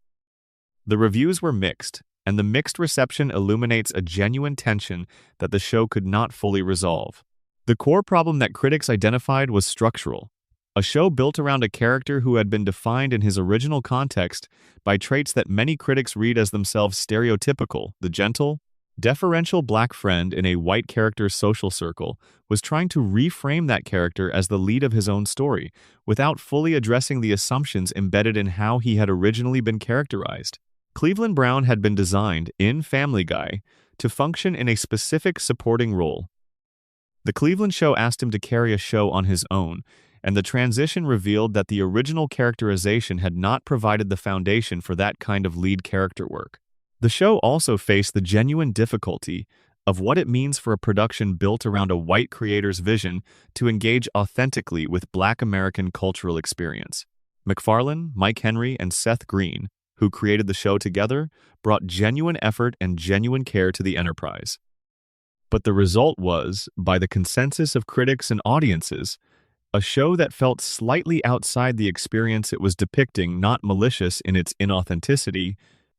The reviews were mixed, and the mixed reception illuminates a genuine tension that the show could not fully resolve. The core problem that critics identified was structural. A show built around a character who had been defined in his original context by traits that many critics read as themselves stereotypical. The gentle, deferential black friend in a white character's social circle was trying to reframe that character as the lead of his own story, without fully addressing the assumptions embedded in how he had originally been characterized. Cleveland Brown had been designed, in Family Guy, to function in a specific supporting role. The Cleveland show asked him to carry a show on his own, and the transition revealed that the original characterization had not provided the foundation for that kind of lead character work. The show also faced the genuine difficulty of what it means for a production built around a white creator's vision to engage authentically with Black American cultural experience. MacFarlane, Mike Henry, and Seth Green, who created the show together, brought genuine effort and genuine care to the enterprise. But the result was, by the consensus of critics and audiences, a show that felt slightly outside the experience it was depicting, not malicious in its inauthenticity,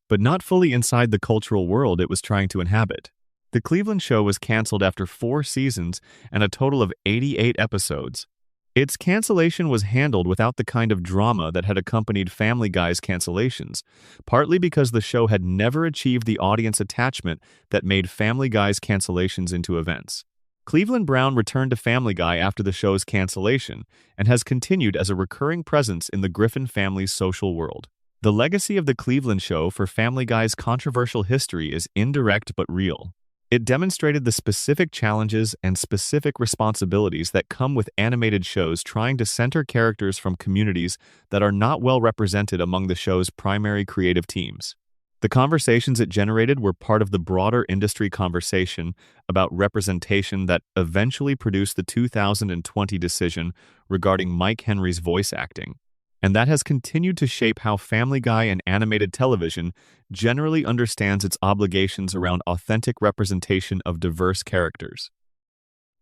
but not fully inside the cultural world it was trying to inhabit. The Cleveland show was canceled after 4 seasons and a total of 88 episodes. Its cancellation was handled without the kind of drama that had accompanied Family Guy's cancellations, partly because the show had never achieved the audience attachment that made Family Guy's cancellations into events. Cleveland Brown returned to Family Guy after the show's cancellation and has continued as a recurring presence in the Griffin family's social world. The legacy of the Cleveland show for Family Guy's controversial history is indirect but real. It demonstrated the specific challenges and specific responsibilities that come with animated shows trying to center characters from communities that are not well represented among the show's primary creative teams. The conversations it generated were part of the broader industry conversation about representation that eventually produced the 2020 decision regarding Mike Henry's voice acting. And that has continued to shape how Family Guy and animated television generally understands its obligations around authentic representation of diverse characters.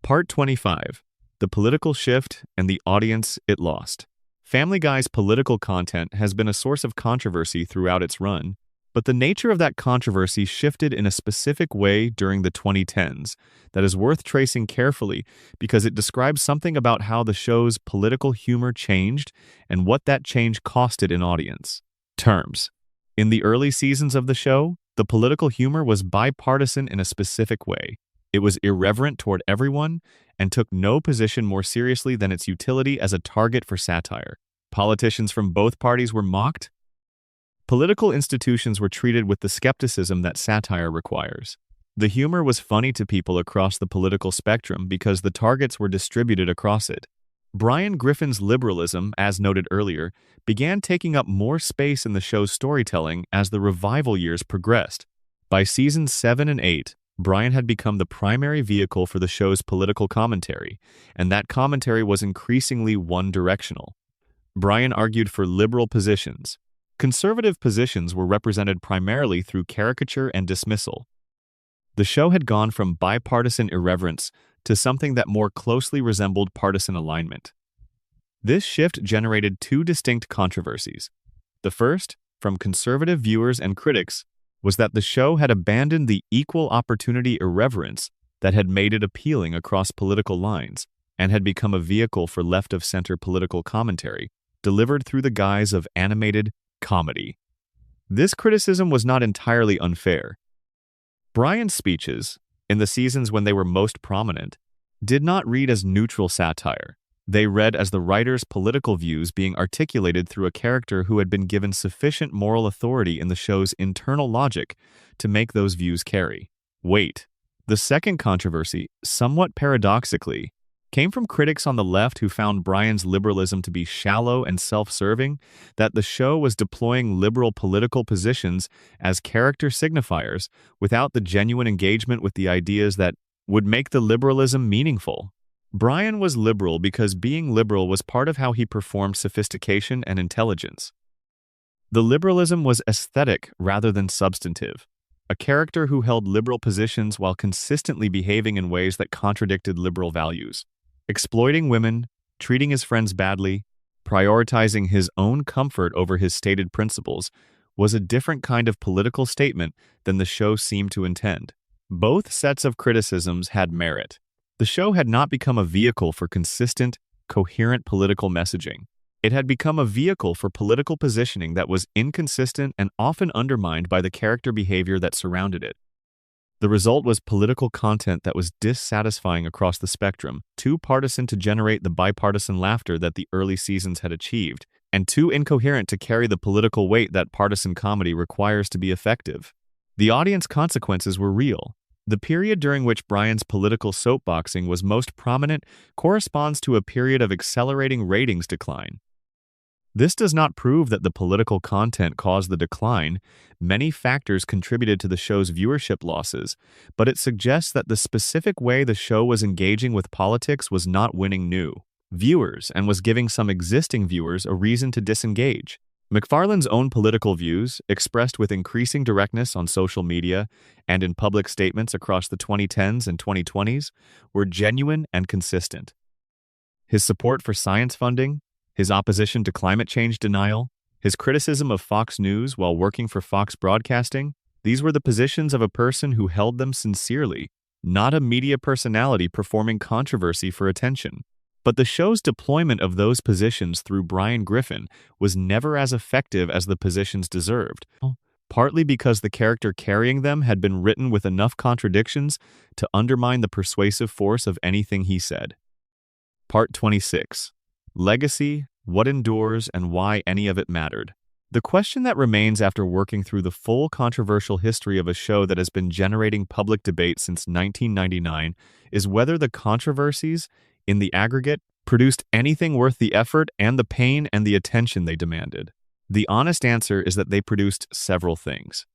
Part 25. The Political Shift and the Audience It Lost. Family Guy's political content has been a source of controversy throughout its run, but the nature of that controversy shifted in a specific way during the 2010s that is worth tracing carefully because it describes something about how the show's political humor changed and what that change costed in audience terms. In the early seasons of the show, the political humor was bipartisan in a specific way. It was irreverent toward everyone and took no position more seriously than its utility as a target for satire. Politicians from both parties were mocked. Political institutions were treated with the skepticism that satire requires. The humor was funny to people across the political spectrum because the targets were distributed across it. Brian Griffin's liberalism, as noted earlier, began taking up more space in the show's storytelling as the revival years progressed. By seasons 7 and 8, Brian had become the primary vehicle for the show's political commentary, and that commentary was increasingly one-directional. Brian argued for liberal positions. Conservative positions were represented primarily through caricature and dismissal. The show had gone from bipartisan irreverence to something that more closely resembled partisan alignment. This shift generated 2 distinct controversies. The first, from conservative viewers and critics, was that the show had abandoned the equal opportunity irreverence that had made it appealing across political lines and had become a vehicle for left-of-center political commentary, delivered through the guise of animated comedy. This criticism was not entirely unfair. Brian's speeches, in the seasons when they were most prominent, did not read as neutral satire. They read as the writer's political views being articulated through a character who had been given sufficient moral authority in the show's internal logic to make those views carry weight. The second controversy, somewhat paradoxically, came from critics on the left who found Brian's liberalism to be shallow and self-serving, that the show was deploying liberal political positions as character signifiers without the genuine engagement with the ideas that would make the liberalism meaningful. Brian was liberal because being liberal was part of how he performed sophistication and intelligence. The liberalism was aesthetic rather than substantive. A character who held liberal positions while consistently behaving in ways that contradicted liberal values. Exploiting women, treating his friends badly, prioritizing his own comfort over his stated principles was a different kind of political statement than the show seemed to intend. Both sets of criticisms had merit. The show had not become a vehicle for consistent, coherent political messaging. It had become a vehicle for political positioning that was inconsistent and often undermined by the character behavior that surrounded it. The result was political content that was dissatisfying across the spectrum, too partisan to generate the bipartisan laughter that the early seasons had achieved, and too incoherent to carry the political weight that partisan comedy requires to be effective. The audience consequences were real. The period during which Brian's political soapboxing was most prominent corresponds to a period of accelerating ratings decline. This does not prove that the political content caused the decline. Many factors contributed to the show's viewership losses, but it suggests that the specific way the show was engaging with politics was not winning new viewers and was giving some existing viewers a reason to disengage. MacFarlane's own political views, expressed with increasing directness on social media and in public statements across the 2010s and 2020s, were genuine and consistent. His support for science funding, his opposition to climate change denial, his criticism of Fox News while working for Fox Broadcasting, these were the positions of a person who held them sincerely, not a media personality performing controversy for attention. But the show's deployment of those positions through Brian Griffin was never as effective as the positions deserved, partly because the character carrying them had been written with enough contradictions to undermine the persuasive force of anything he said. Part 26. Legacy, what endures, and why any of it mattered. The question that remains after working through the full controversial history of a show that has been generating public debate since 1999 is whether the controversies, in the aggregate, produced anything worth the effort and the pain and the attention they demanded. The honest answer is that they produced several things.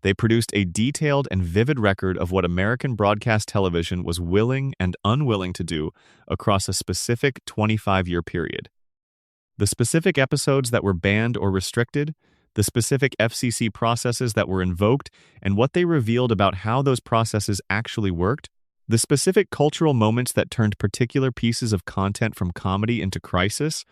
They produced a detailed and vivid record of what American broadcast television was willing and unwilling to do across a specific 25-year period. The specific episodes that were banned or restricted, the specific FCC processes that were invoked, and what they revealed about how those processes actually worked, the specific cultural moments that turned particular pieces of content from comedy into crisis,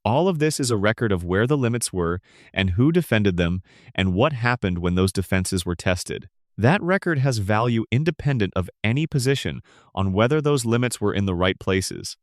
all of this is a record of where the limits were and who defended them and what happened when those defenses were tested. That record has value independent of any position on whether those limits were in the right places.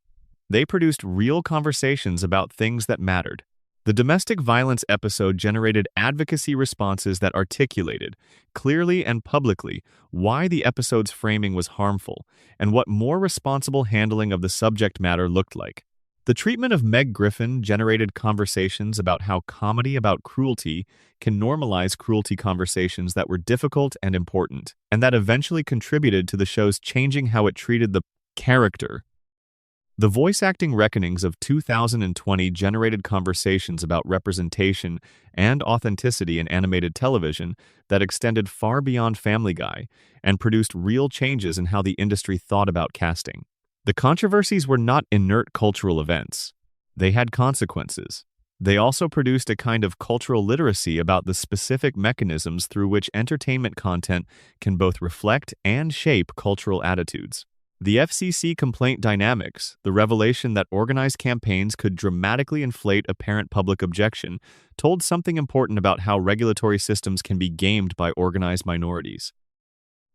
They produced real conversations about things that mattered. The domestic violence episode generated advocacy responses that articulated, clearly and publicly, why the episode's framing was harmful and what more responsible handling of the subject matter looked like. The treatment of Meg Griffin generated conversations about how comedy about cruelty can normalize cruelty conversations that were difficult and important, and that eventually contributed to the show's changing how it treated the character. The voice acting reckonings of 2020 generated conversations about representation and authenticity in animated television that extended far beyond Family Guy and produced real changes in how the industry thought about casting. The controversies were not inert cultural events. They had consequences. They also produced a kind of cultural literacy about the specific mechanisms through which entertainment content can both reflect and shape cultural attitudes. The FCC complaint dynamics, the revelation that organized campaigns could dramatically inflate apparent public objection, told something important about how regulatory systems can be gamed by organized minorities.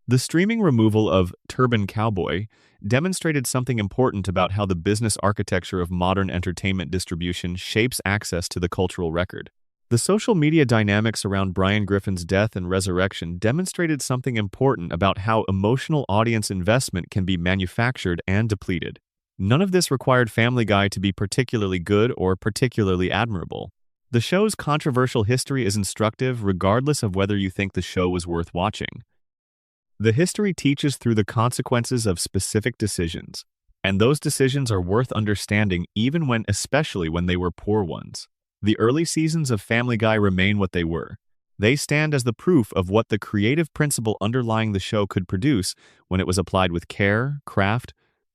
The streaming removal of Turban Cowboy demonstrated something important about how the business architecture of modern entertainment distribution shapes access to the cultural record. The social media dynamics around Brian Griffin's death and resurrection demonstrated something important about how emotional audience investment can be manufactured and depleted. None of this required Family Guy to be particularly good or particularly admirable. The show's controversial history is instructive regardless of whether you think the show was worth watching. The history teaches through the consequences of specific decisions, and those decisions are worth understanding especially when they were poor ones. The early seasons of Family Guy remain what they were. They stand as the proof of what the creative principle underlying the show could produce when it was applied with care, craft,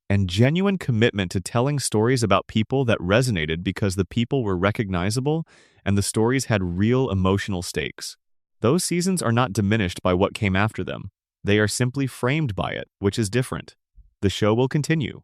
and genuine commitment to telling stories about people that resonated because the people were recognizable and the stories had real emotional stakes. Those seasons are not diminished by what came after them. They are simply framed by it, which is different. The show will continue.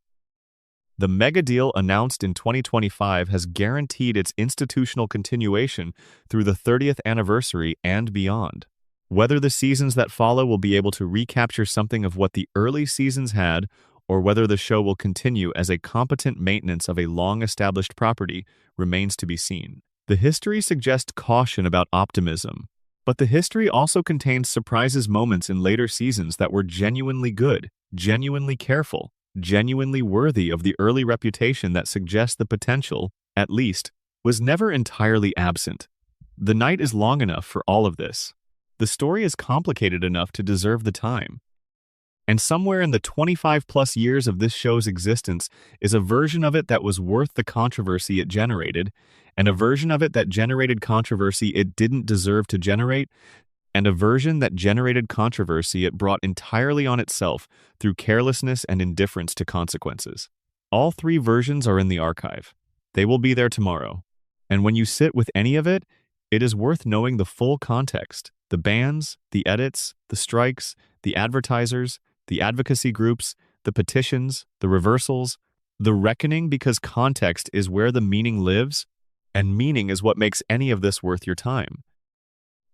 The mega deal announced in 2025 has guaranteed its institutional continuation through the 30th anniversary and beyond. Whether the seasons that follow will be able to recapture something of what the early seasons had, or whether the show will continue as a competent maintenance of a long-established property, remains to be seen. The history suggests caution about optimism, but the history also contains surprises moments in later seasons that were genuinely good, genuinely careful, genuinely worthy of the early reputation that suggests the potential, at least, was never entirely absent. The night is long enough for all of this. The story is complicated enough to deserve the time. And somewhere in the 25-plus years of this show's existence is a version of it that was worth the controversy it generated, and a version of it that generated controversy it didn't deserve to generate, and a version that generated controversy it brought entirely on itself through carelessness and indifference to consequences. All three versions are in the archive. They will be there tomorrow. And when you sit with any of it, it is worth knowing the full context: the bans, the edits, the strikes, the advertisers, the advocacy groups, the petitions, the reversals, the reckoning, because context is where the meaning lives, and meaning is what makes any of this worth your time.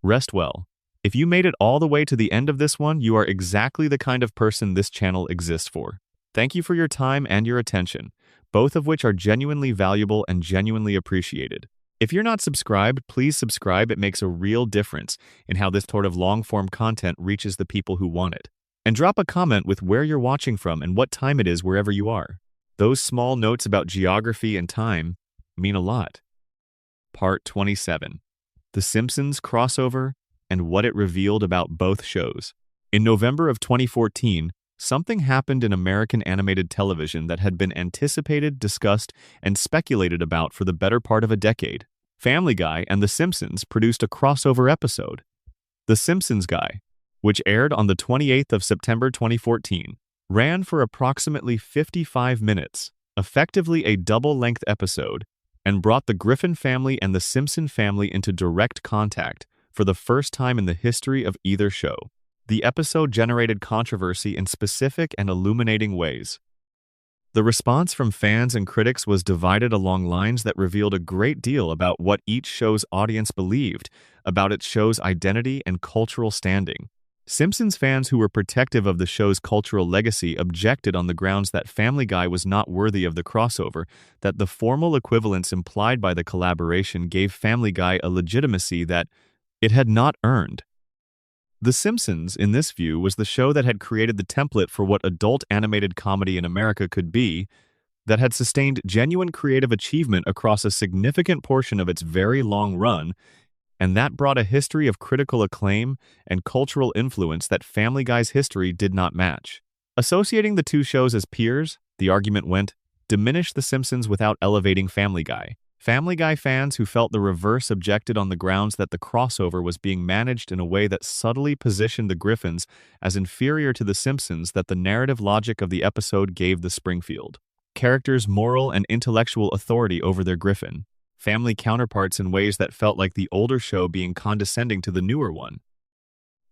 Rest well. If you made it all the way to the end of this one, you are exactly the kind of person this channel exists for. Thank you for your time and your attention, both of which are genuinely valuable and genuinely appreciated. If you're not subscribed, please subscribe. It makes a real difference in how this sort of long-form content reaches the people who want it. And drop a comment with where you're watching from and what time it is wherever you are. Those small notes about geography and time mean a lot. Part 27. The Simpsons crossover and what it revealed about both shows. In November of 2014, something happened in American animated television that had been anticipated, discussed, and speculated about for the better part of a decade. Family Guy and The Simpsons produced a crossover episode, The Simpsons Guy, which aired on the 28th of September 2014, ran for approximately 55 minutes, effectively a double-length episode, and brought the Griffin family and the Simpson family into direct contact for the first time in the history of either show. The episode generated controversy in specific and illuminating ways. The response from fans and critics was divided along lines that revealed a great deal about what each show's audience believed about its show's identity and cultural standing. Simpsons fans who were protective of the show's cultural legacy objected on the grounds that Family Guy was not worthy of the crossover, that the formal equivalence implied by the collaboration gave Family Guy a legitimacy that it had not earned. The Simpsons, in this view, was the show that had created the template for what adult animated comedy in America could be, that had sustained genuine creative achievement across a significant portion of its very long run, and that brought a history of critical acclaim and cultural influence that Family Guy's history did not match. Associating the two shows as peers, the argument went, diminished The Simpsons without elevating Family Guy. Family Guy fans who felt the reverse objected on the grounds that the crossover was being managed in a way that subtly positioned the Griffins as inferior to The Simpsons, that the narrative logic of the episode gave the Springfield characters moral and intellectual authority over their Griffin family counterparts in ways that felt like the older show being condescending to the newer one.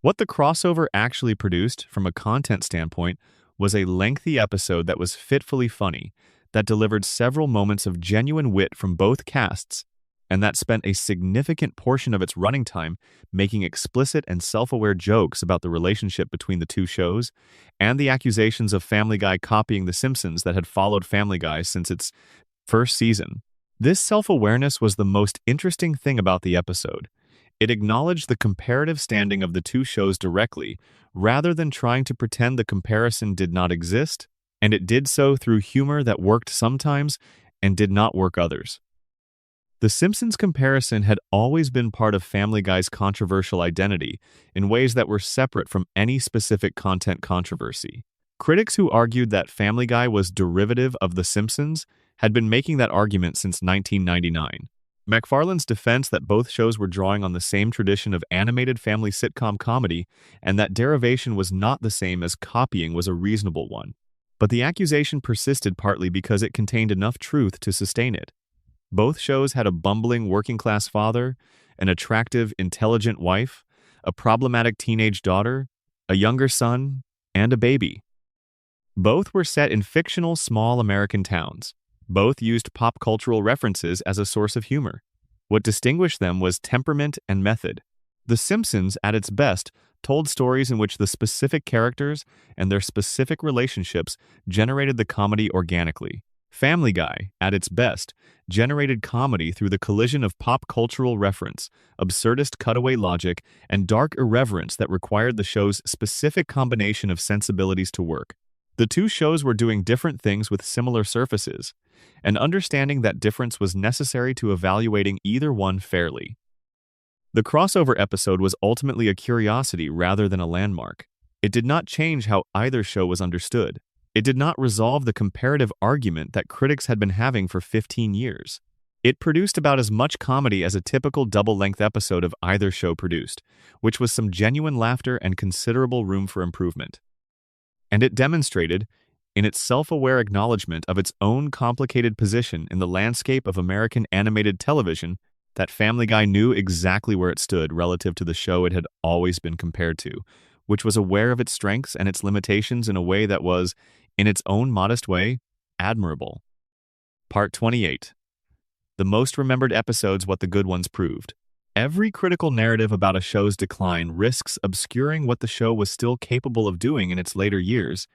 What the crossover actually produced, from a content standpoint, was a lengthy episode that was fitfully funny, that delivered several moments of genuine wit from both casts, and that spent a significant portion of its running time making explicit and self-aware jokes about the relationship between the two shows, and the accusations of Family Guy copying The Simpsons that had followed Family Guy since its first season. This self-awareness was the most interesting thing about the episode. It acknowledged the comparative standing of the two shows directly, rather than trying to pretend the comparison did not exist, and it did so through humor that worked sometimes and did not work others. The Simpsons comparison had always been part of Family Guy's controversial identity in ways that were separate from any specific content controversy. Critics who argued that Family Guy was derivative of The Simpsons had been making that argument since 1999. MacFarlane's defense that both shows were drawing on the same tradition of animated family sitcom comedy and that derivation was not the same as copying was a reasonable one. But the accusation persisted partly because it contained enough truth to sustain it. Both shows had a bumbling working-class father, an attractive, intelligent wife, a problematic teenage daughter, a younger son, and a baby. Both were set in fictional small American towns. Both used pop cultural references as a source of humor. What distinguished them was temperament and method. The Simpsons, at its best, told stories in which the specific characters and their specific relationships generated the comedy organically. Family Guy, at its best, generated comedy through the collision of pop cultural reference, absurdist cutaway logic, and dark irreverence that required the show's specific combination of sensibilities to work. The two shows were doing different things with similar surfaces, and understanding that difference was necessary to evaluating either one fairly. The crossover episode was ultimately a curiosity rather than a landmark. It did not change how either show was understood. It did not resolve the comparative argument that critics had been having for 15 years. It produced about as much comedy as a typical double-length episode of either show produced, which was some genuine laughter and considerable room for improvement. And it demonstrated, in its self-aware acknowledgement of its own complicated position in the landscape of American animated television, that Family Guy knew exactly where it stood relative to the show it had always been compared to, which was aware of its strengths and its limitations in a way that was, in its own modest way, admirable. Part 28. The most remembered episodes: what the good ones proved. Every critical narrative about a show's decline risks obscuring what the show was still capable of doing in its later years,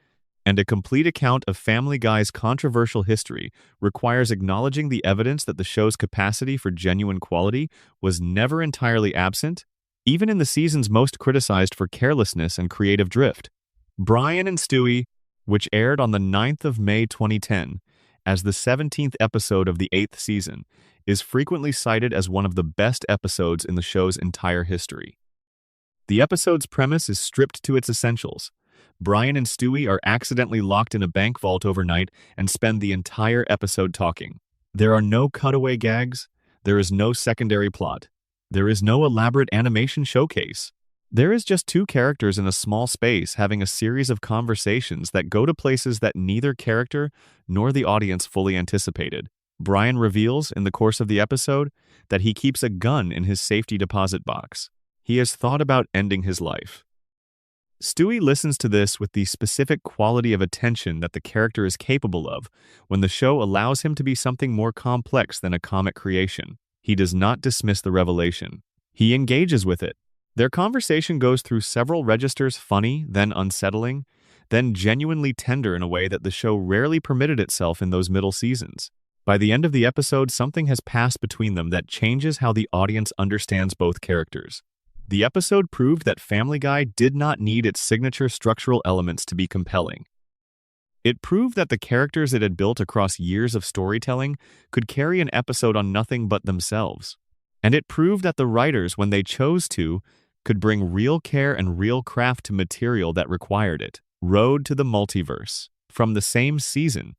and a complete account of Family Guy's controversial history requires acknowledging the evidence that the show's capacity for genuine quality was never entirely absent, even in the seasons most criticized for carelessness and creative drift. Brian and Stewie, which aired on the 9th of May 2010, as the 17th episode of the 8th season, is frequently cited as one of the best episodes in the show's entire history. The episode's premise is stripped to its essentials. Brian and Stewie are accidentally locked in a bank vault overnight and spend the entire episode talking. There are no cutaway gags. There is no secondary plot. There is no elaborate animation showcase. There is just two characters in a small space having a series of conversations that go to places that neither character nor the audience fully anticipated. Brian reveals, in the course of the episode, that he keeps a gun in his safety deposit box. He has thought about ending his life. Stewie listens to this with the specific quality of attention that the character is capable of when the show allows him to be something more complex than a comic creation. He does not dismiss the revelation. He engages with it. Their conversation goes through several registers: funny, then unsettling, then genuinely tender in a way that the show rarely permitted itself in those middle seasons. By the end of the episode, something has passed between them that changes how the audience understands both characters. The episode proved that Family Guy did not need its signature structural elements to be compelling. It proved that the characters it had built across years of storytelling could carry an episode on nothing but themselves. And it proved that the writers, when they chose to, could bring real care and real craft to material that required it. Road to the Multiverse, from the same season,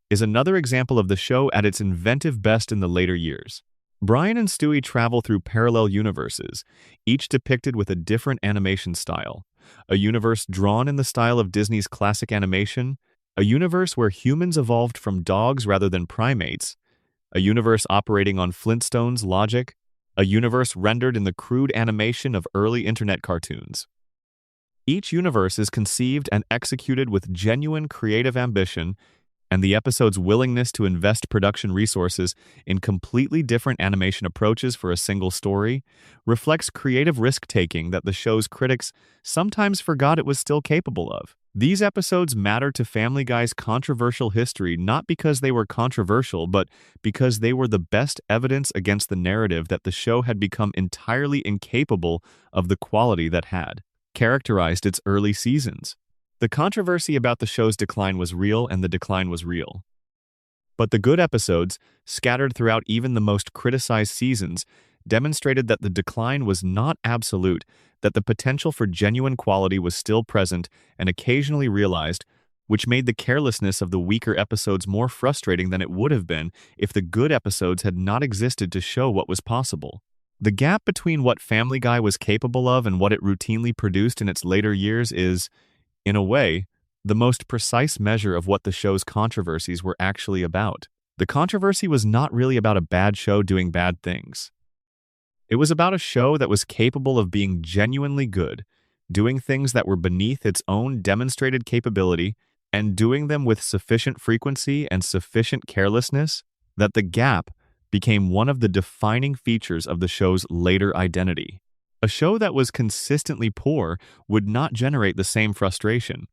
is another example of the show at its inventive best in the later years. Brian and Stewie travel through parallel universes, each depicted with a different animation style. A universe drawn in the style of Disney's classic animation, a universe where humans evolved from dogs rather than primates, a universe operating on Flintstones logic, a universe rendered in the crude animation of early internet cartoons. Each universe is conceived and executed with genuine creative ambition, and the episode's willingness to invest production resources in completely different animation approaches for a single story reflects creative risk-taking that the show's critics sometimes forgot it was still capable of. These episodes matter to Family Guy's controversial history not because they were controversial, but because they were the best evidence against the narrative that the show had become entirely incapable of the quality that had characterized its early seasons. The controversy about the show's decline was real, and the decline was real. But the good episodes, scattered throughout even the most criticized seasons, demonstrated that the decline was not absolute, that the potential for genuine quality was still present and occasionally realized, which made the carelessness of the weaker episodes more frustrating than it would have been if the good episodes had not existed to show what was possible. The gap between what Family Guy was capable of and what it routinely produced in its later years is, in a way, the most precise measure of what the show's controversies were actually about. The controversy was not really about a bad show doing bad things. It was about a show that was capable of being genuinely good, doing things that were beneath its own demonstrated capability, and doing them with sufficient frequency and sufficient carelessness that the gap became one of the defining features of the show's later identity. A show that was consistently poor would not generate the same frustration.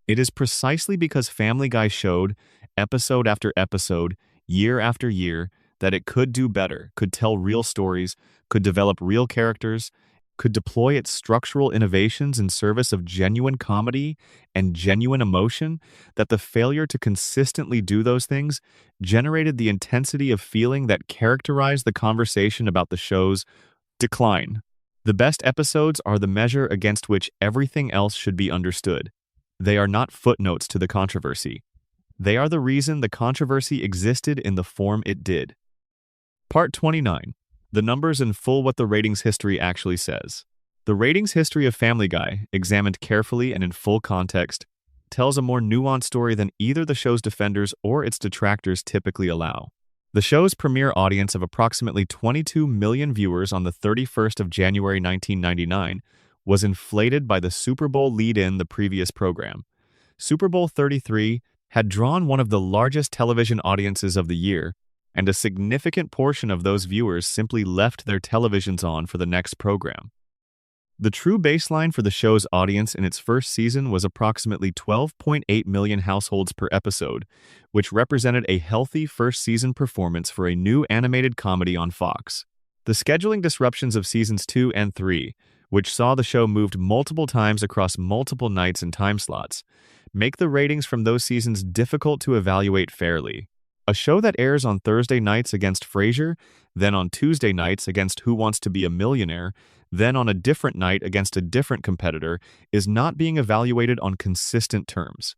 It is precisely because Family Guy showed, episode after episode, year after year, that it could do better, could tell real stories, could develop real characters, could deploy its structural innovations in service of genuine comedy and genuine emotion, that the failure to consistently do those things generated the intensity of feeling that characterized the conversation about the show's decline. The best episodes are the measure against which everything else should be understood. They are not footnotes to the controversy. They are the reason the controversy existed in the form it did. Part 29. The numbers in full what the ratings history actually says. The ratings history of Family Guy, examined carefully and in full context, tells a more nuanced story than either the show's defenders or its detractors typically allow. The show's premiere audience of approximately 22 million viewers on the 31st of January 1999 was inflated by the Super Bowl lead-in the previous program. Super Bowl 33 had drawn one of the largest television audiences of the year, and a significant portion of those viewers simply left their televisions on for the next program. The true baseline for the show's audience in its first season was approximately 12.8 million households per episode, which represented a healthy first-season performance for a new animated comedy on Fox. The scheduling disruptions of seasons 2 and 3, which saw the show moved multiple times across multiple nights and time slots, make the ratings from those seasons difficult to evaluate fairly. A show that airs on Thursday nights against Frasier, then on Tuesday nights against Who Wants to Be a Millionaire, then on a different night against a different competitor, is not being evaluated on consistent terms.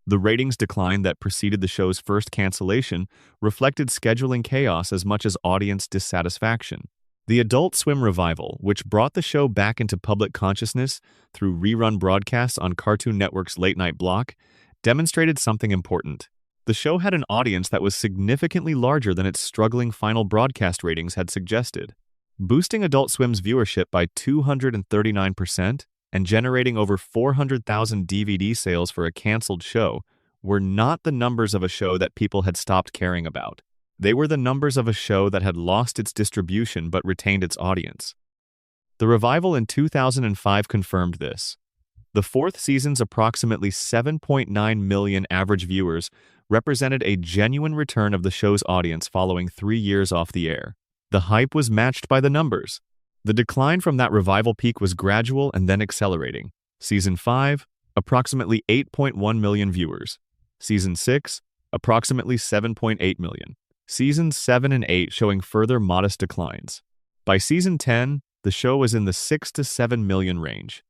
The ratings decline that preceded the show's first cancellation reflected scheduling chaos as much as audience dissatisfaction. The Adult Swim revival, which brought the show back into public consciousness through rerun broadcasts on Cartoon Network's late-night block, demonstrated something important. The show had an audience that was significantly larger than its struggling final broadcast ratings had suggested. Boosting Adult Swim's viewership by 239% and generating over 400,000 DVD sales for a canceled show were not the numbers of a show that people had stopped caring about. They were the numbers of a show that had lost its distribution but retained its audience. The revival in 2005 confirmed this. The fourth season's approximately 7.9 million average viewers represented a genuine return of the show's audience following 3 years off the air. The hype was matched by the numbers. The decline from that revival peak was gradual and then accelerating. Season 5, approximately 8.1 million viewers. Season 6, approximately 7.8 million. Seasons 7 and 8 showing further modest declines. By Season 10, the show was in the 6 to 7 million range.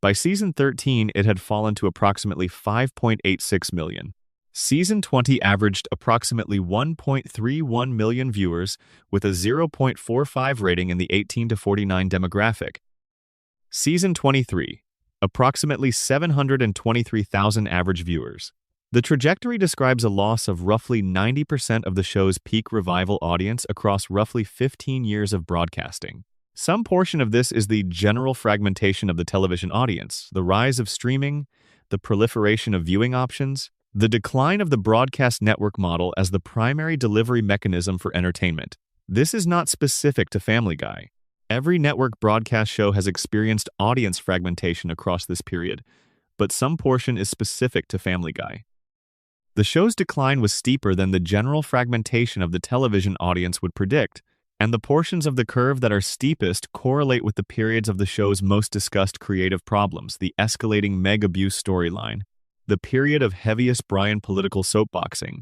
By Season 13, it had fallen to approximately 5.86 million. Season 20 averaged approximately 1.31 million viewers with a 0.45 rating in the 18 to 49 demographic. Season 23, approximately 723,000 average viewers. The trajectory describes a loss of roughly 90% of the show's peak revival audience across roughly 15 years of broadcasting. Some portion of this is the general fragmentation of the television audience, the rise of streaming, the proliferation of viewing options, the decline of the broadcast network model as the primary delivery mechanism for entertainment. This is not specific to Family Guy. Every network broadcast show has experienced audience fragmentation across this period, but some portion is specific to Family Guy. The show's decline was steeper than the general fragmentation of the television audience would predict, and the portions of the curve that are steepest correlate with the periods of the show's most discussed creative problems, the escalating Meg abuse storyline, the period of heaviest Brian political soapboxing,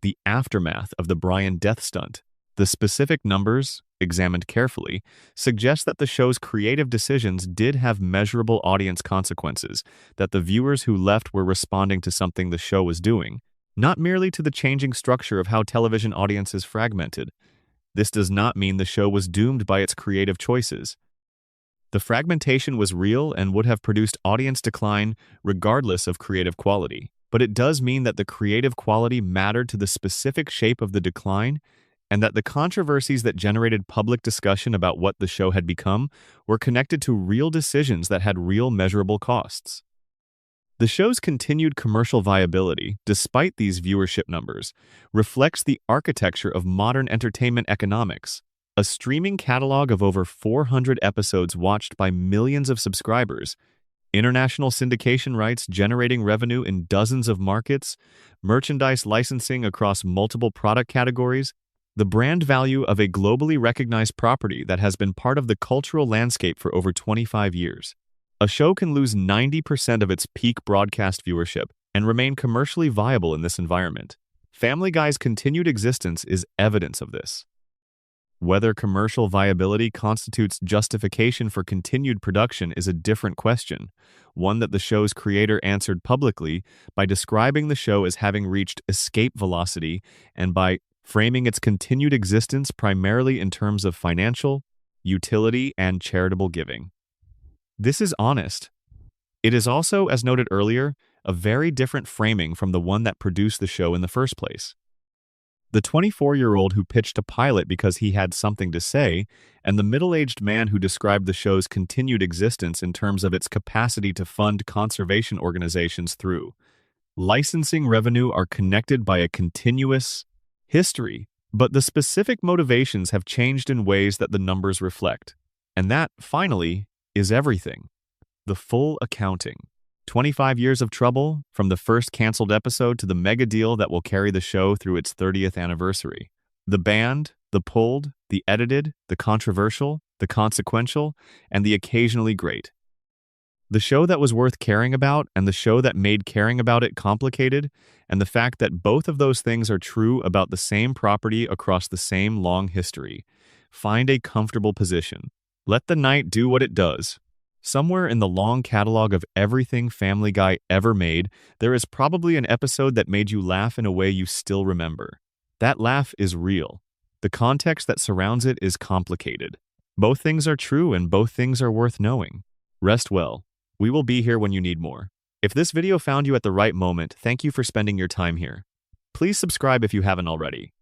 the aftermath of the Brian death stunt. The specific numbers, examined carefully, suggest that the show's creative decisions did have measurable audience consequences, that the viewers who left were responding to something the show was doing, not merely to the changing structure of how television audiences fragmented. This does not mean the show was doomed by its creative choices. The fragmentation was real and would have produced audience decline regardless of creative quality. But it does mean that the creative quality mattered to the specific shape of the decline, and that the controversies that generated public discussion about what the show had become were connected to real decisions that had real measurable costs. The show's continued commercial viability, despite these viewership numbers, reflects the architecture of modern entertainment economics. A streaming catalog of over 400 episodes watched by millions of subscribers, international syndication rights generating revenue in dozens of markets, merchandise licensing across multiple product categories, the brand value of a globally recognized property that has been part of the cultural landscape for over 25 years. A show can lose 90% of its peak broadcast viewership and remain commercially viable in this environment. Family Guy's continued existence is evidence of this. Whether commercial viability constitutes justification for continued production is a different question, one that the show's creator answered publicly by describing the show as having reached escape velocity and by framing its continued existence primarily in terms of financial, utility, and charitable giving. This is honest. It is also, as noted earlier, a very different framing from the one that produced the show in the first place. The 24-year-old who pitched a pilot because he had something to say, and the middle-aged man who described the show's continued existence in terms of its capacity to fund conservation organizations through licensing revenue are connected by a continuous history, but the specific motivations have changed in ways that the numbers reflect. And that, finally, is everything. The full accounting. 25 years of trouble, from the first canceled episode to the mega deal that will carry the show through its 30th anniversary. The banned, the pulled, the edited, the controversial, the consequential, and the occasionally great. The show that was worth caring about and the show that made caring about it complicated, and the fact that both of those things are true about the same property across the same long history. Find a comfortable position. Let the night do what it does. Somewhere in the long catalog of everything Family Guy ever made, there is probably an episode that made you laugh in a way you still remember. That laugh is real. The context that surrounds it is complicated. Both things are true and both things are worth knowing. Rest well. We will be here when you need more. If this video found you at the right moment, thank you for spending your time here. Please subscribe if you haven't already.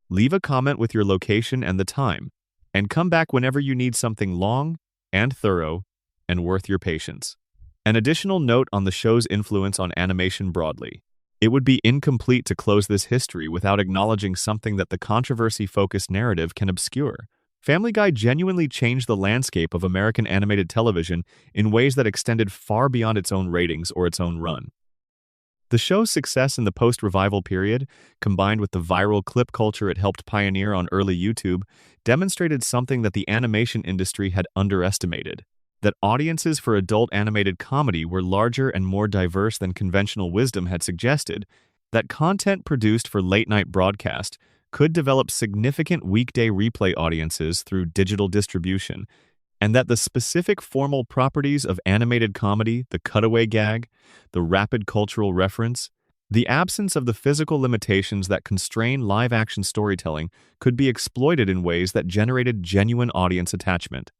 Leave a comment with your location and the time, and come back whenever you need something long and thorough and worth your patience. An additional note on the show's influence on animation broadly. It would be incomplete to close this history without acknowledging something that the controversy-focused narrative can obscure. Family Guy genuinely changed the landscape of American animated television in ways that extended far beyond its own ratings or its own run. The show's success in the post-revival period, combined with the viral clip culture it helped pioneer on early YouTube, demonstrated something that the animation industry had underestimated: that audiences for adult animated comedy were larger and more diverse than conventional wisdom had suggested, that content produced for late-night broadcast could develop significant weekday replay audiences through digital distribution, and that the specific formal properties of animated comedy, the cutaway gag, the rapid cultural reference, the absence of the physical limitations that constrain live-action storytelling could be exploited in ways that generated genuine audience attachment.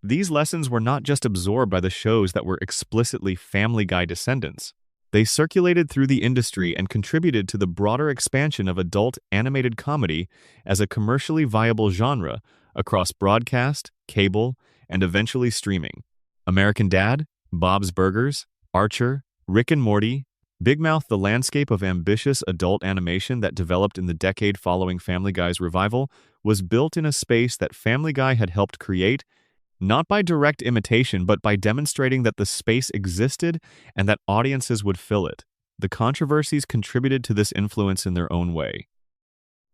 These lessons were not just absorbed by the shows that were explicitly Family Guy descendants. They circulated through the industry and contributed to the broader expansion of adult animated comedy as a commercially viable genre across broadcast, cable, and eventually streaming. American Dad, Bob's Burgers, Archer, Rick and Morty, Big Mouth. The landscape of ambitious adult animation that developed in the decade following Family Guy's revival was built in a space that Family Guy had helped create, not by direct imitation, but by demonstrating that the space existed and that audiences would fill it. The controversies contributed to this influence in their own way.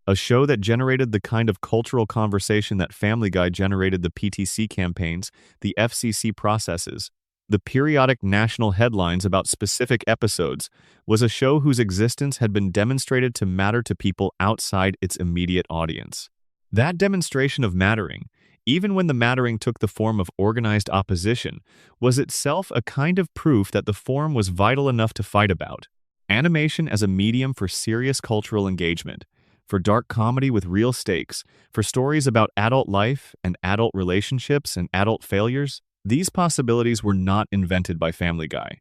A show that generated the kind of cultural conversation that Family Guy generated: the PTC campaigns, the FCC processes, the periodic national headlines about specific episodes, was a show whose existence had been demonstrated to matter to people outside its immediate audience. That demonstration of mattering, even when the mattering took the form of organized opposition, was itself a kind of proof that the form was vital enough to fight about. Animation as a medium for serious cultural engagement, for dark comedy with real stakes, for stories about adult life and adult relationships and adult failures, these possibilities were not invented by Family Guy.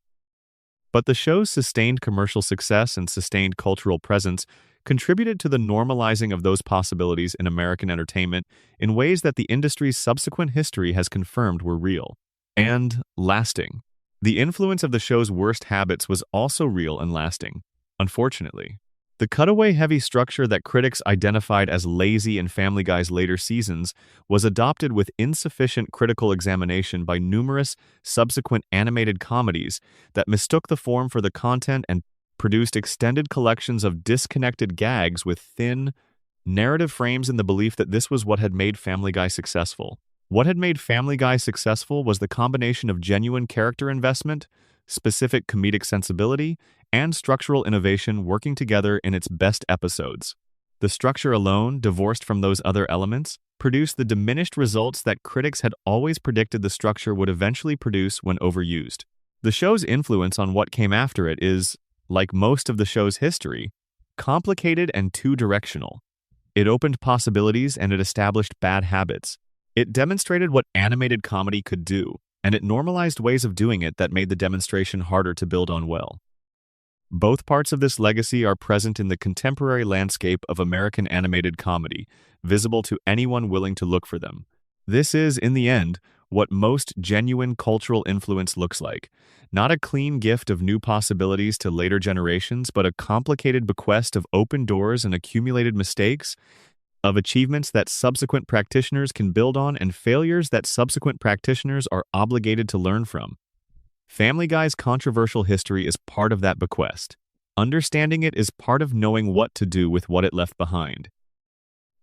But the show's sustained commercial success and sustained cultural presence contributed to the normalizing of those possibilities in American entertainment in ways that the industry's subsequent history has confirmed were real and lasting. The influence of the show's worst habits was also real and lasting, unfortunately. The cutaway-heavy structure that critics identified as lazy in Family Guy's later seasons was adopted with insufficient critical examination by numerous subsequent animated comedies that mistook the form for the content and produced extended collections of disconnected gags with thin, narrative frames in the belief that this was what had made Family Guy successful. What had made Family Guy successful was the combination of genuine character investment, specific comedic sensibility, and structural innovation working together in its best episodes. The structure alone, divorced from those other elements, produced the diminished results that critics had always predicted the structure would eventually produce when overused. The show's influence on what came after it is, like most of the show's history, complicated and two-directional. It opened possibilities and it established bad habits. It demonstrated what animated comedy could do, and it normalized ways of doing it that made the demonstration harder to build on well. Both parts of this legacy are present in the contemporary landscape of American animated comedy, visible to anyone willing to look for them. This is, in the end, what most genuine cultural influence looks like. Not a clean gift of new possibilities to later generations, but a complicated bequest of open doors and accumulated mistakes, of achievements that subsequent practitioners can build on and failures that subsequent practitioners are obligated to learn from. Family Guy's controversial history is part of that bequest. Understanding it is part of knowing what to do with what it left behind.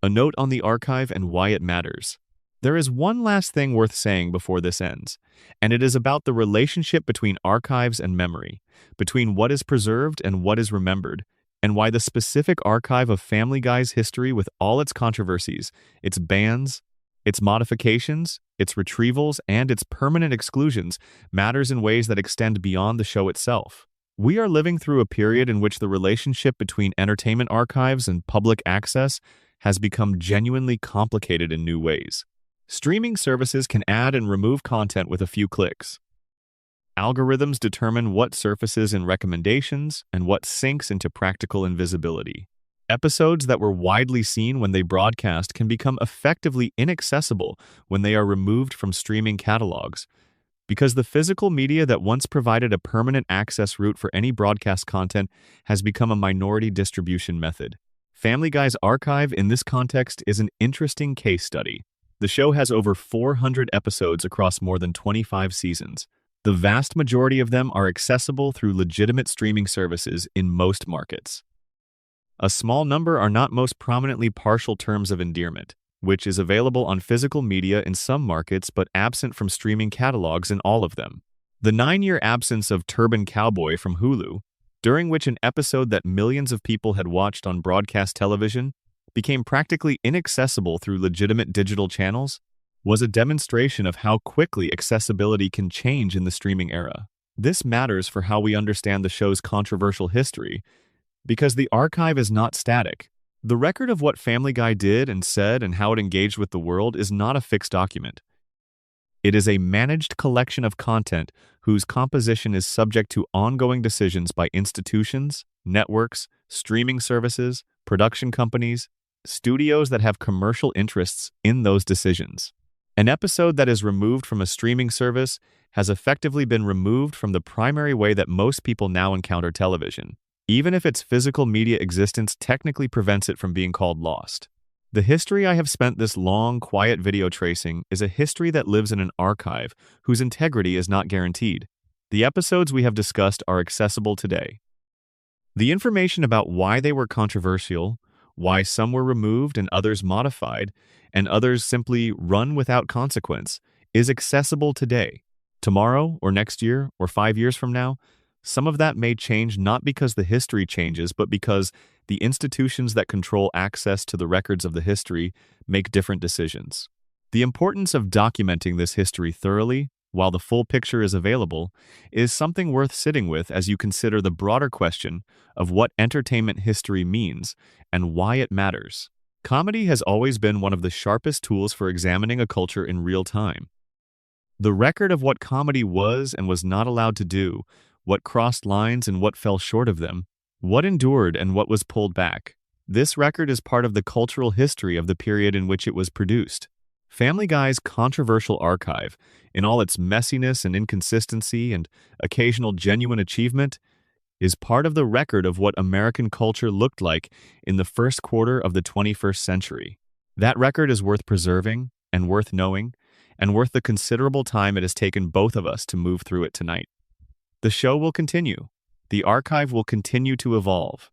A note on the archive and why it matters. There is one last thing worth saying before this ends, and it is about the relationship between archives and memory, between what is preserved and what is remembered, and why the specific archive of Family Guy's history with all its controversies, its bans, its modifications, its retrievals, and its permanent exclusions matters in ways that extend beyond the show itself. We are living through a period in which the relationship between entertainment archives and public access has become genuinely complicated in new ways. Streaming services can add and remove content with a few clicks. Algorithms determine what surfaces in recommendations and what sinks into practical invisibility. Episodes that were widely seen when they broadcast can become effectively inaccessible when they are removed from streaming catalogs, because the physical media that once provided a permanent access route for any broadcast content has become a minority distribution method. Family Guy's archive in this context is an interesting case study. The show has over 400 episodes across more than 25 seasons. The vast majority of them are accessible through legitimate streaming services in most markets. A small number are not, most prominently partial terms of endearment, which is available on physical media in some markets but absent from streaming catalogs in all of them. The 9-year absence of Turban Cowboy from Hulu, during which an episode that millions of people had watched on broadcast television became practically inaccessible through legitimate digital channels, was a demonstration of how quickly accessibility can change in the streaming era. This matters for how we understand the show's controversial history, because the archive is not static. The record of what Family Guy did and said and how it engaged with the world is not a fixed document. It is a managed collection of content whose composition is subject to ongoing decisions by institutions, networks, streaming services, production companies, studios that have commercial interests in those decisions. An episode that is removed from a streaming service has effectively been removed from the primary way that most people now encounter television, even if its physical media existence technically prevents it from being called lost. The history I have spent this long, quiet video tracing is a history that lives in an archive whose integrity is not guaranteed. The episodes we have discussed are accessible today. The information about why they were controversial, why some were removed and others modified, and others simply run without consequence, is accessible today. Tomorrow, or next year, or 5 years from now, some of that may change not because the history changes, but because the institutions that control access to the records of the history make different decisions. The importance of documenting this history thoroughly, while the full picture is available, is something worth sitting with as you consider the broader question of what entertainment history means and why it matters. Comedy has always been one of the sharpest tools for examining a culture in real time. The record of what comedy was and was not allowed to do, what crossed lines and what fell short of them, what endured and what was pulled back. This record is part of the cultural history of the period in which it was produced. Family Guy's controversial archive, in all its messiness and inconsistency and occasional genuine achievement, is part of the record of what American culture looked like in the first quarter of the 21st century. That record is worth preserving and worth knowing, and worth the considerable time it has taken both of us to move through it tonight. The show will continue. The archive will continue to evolve.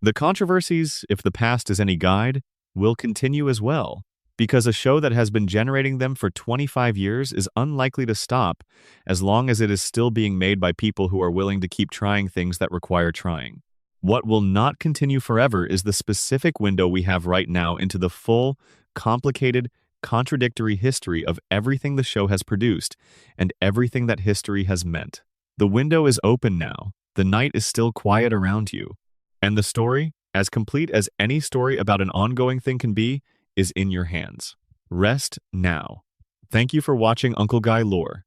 The controversies, if the past is any guide, will continue as well, because a show that has been generating them for 25 years is unlikely to stop as long as it is still being made by people who are willing to keep trying things that require trying. What will not continue forever is the specific window we have right now into the full, complicated, contradictory history of everything the show has produced and everything that history has meant. The window is open now. The night is still quiet around you. And the story, as complete as any story about an ongoing thing can be, is in your hands. Rest now. Thank you for watching Uncle Guy Lore.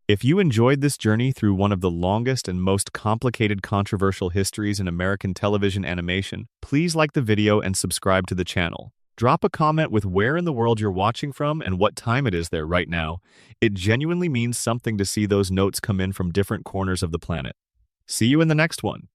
If you enjoyed this journey through one of the longest and most complicated controversial histories in American television animation, please like the video and subscribe to the channel. Drop a comment with where in the world you're watching from and what time it is there right now. It genuinely means something to see those notes come in from different corners of the planet. See you in the next one.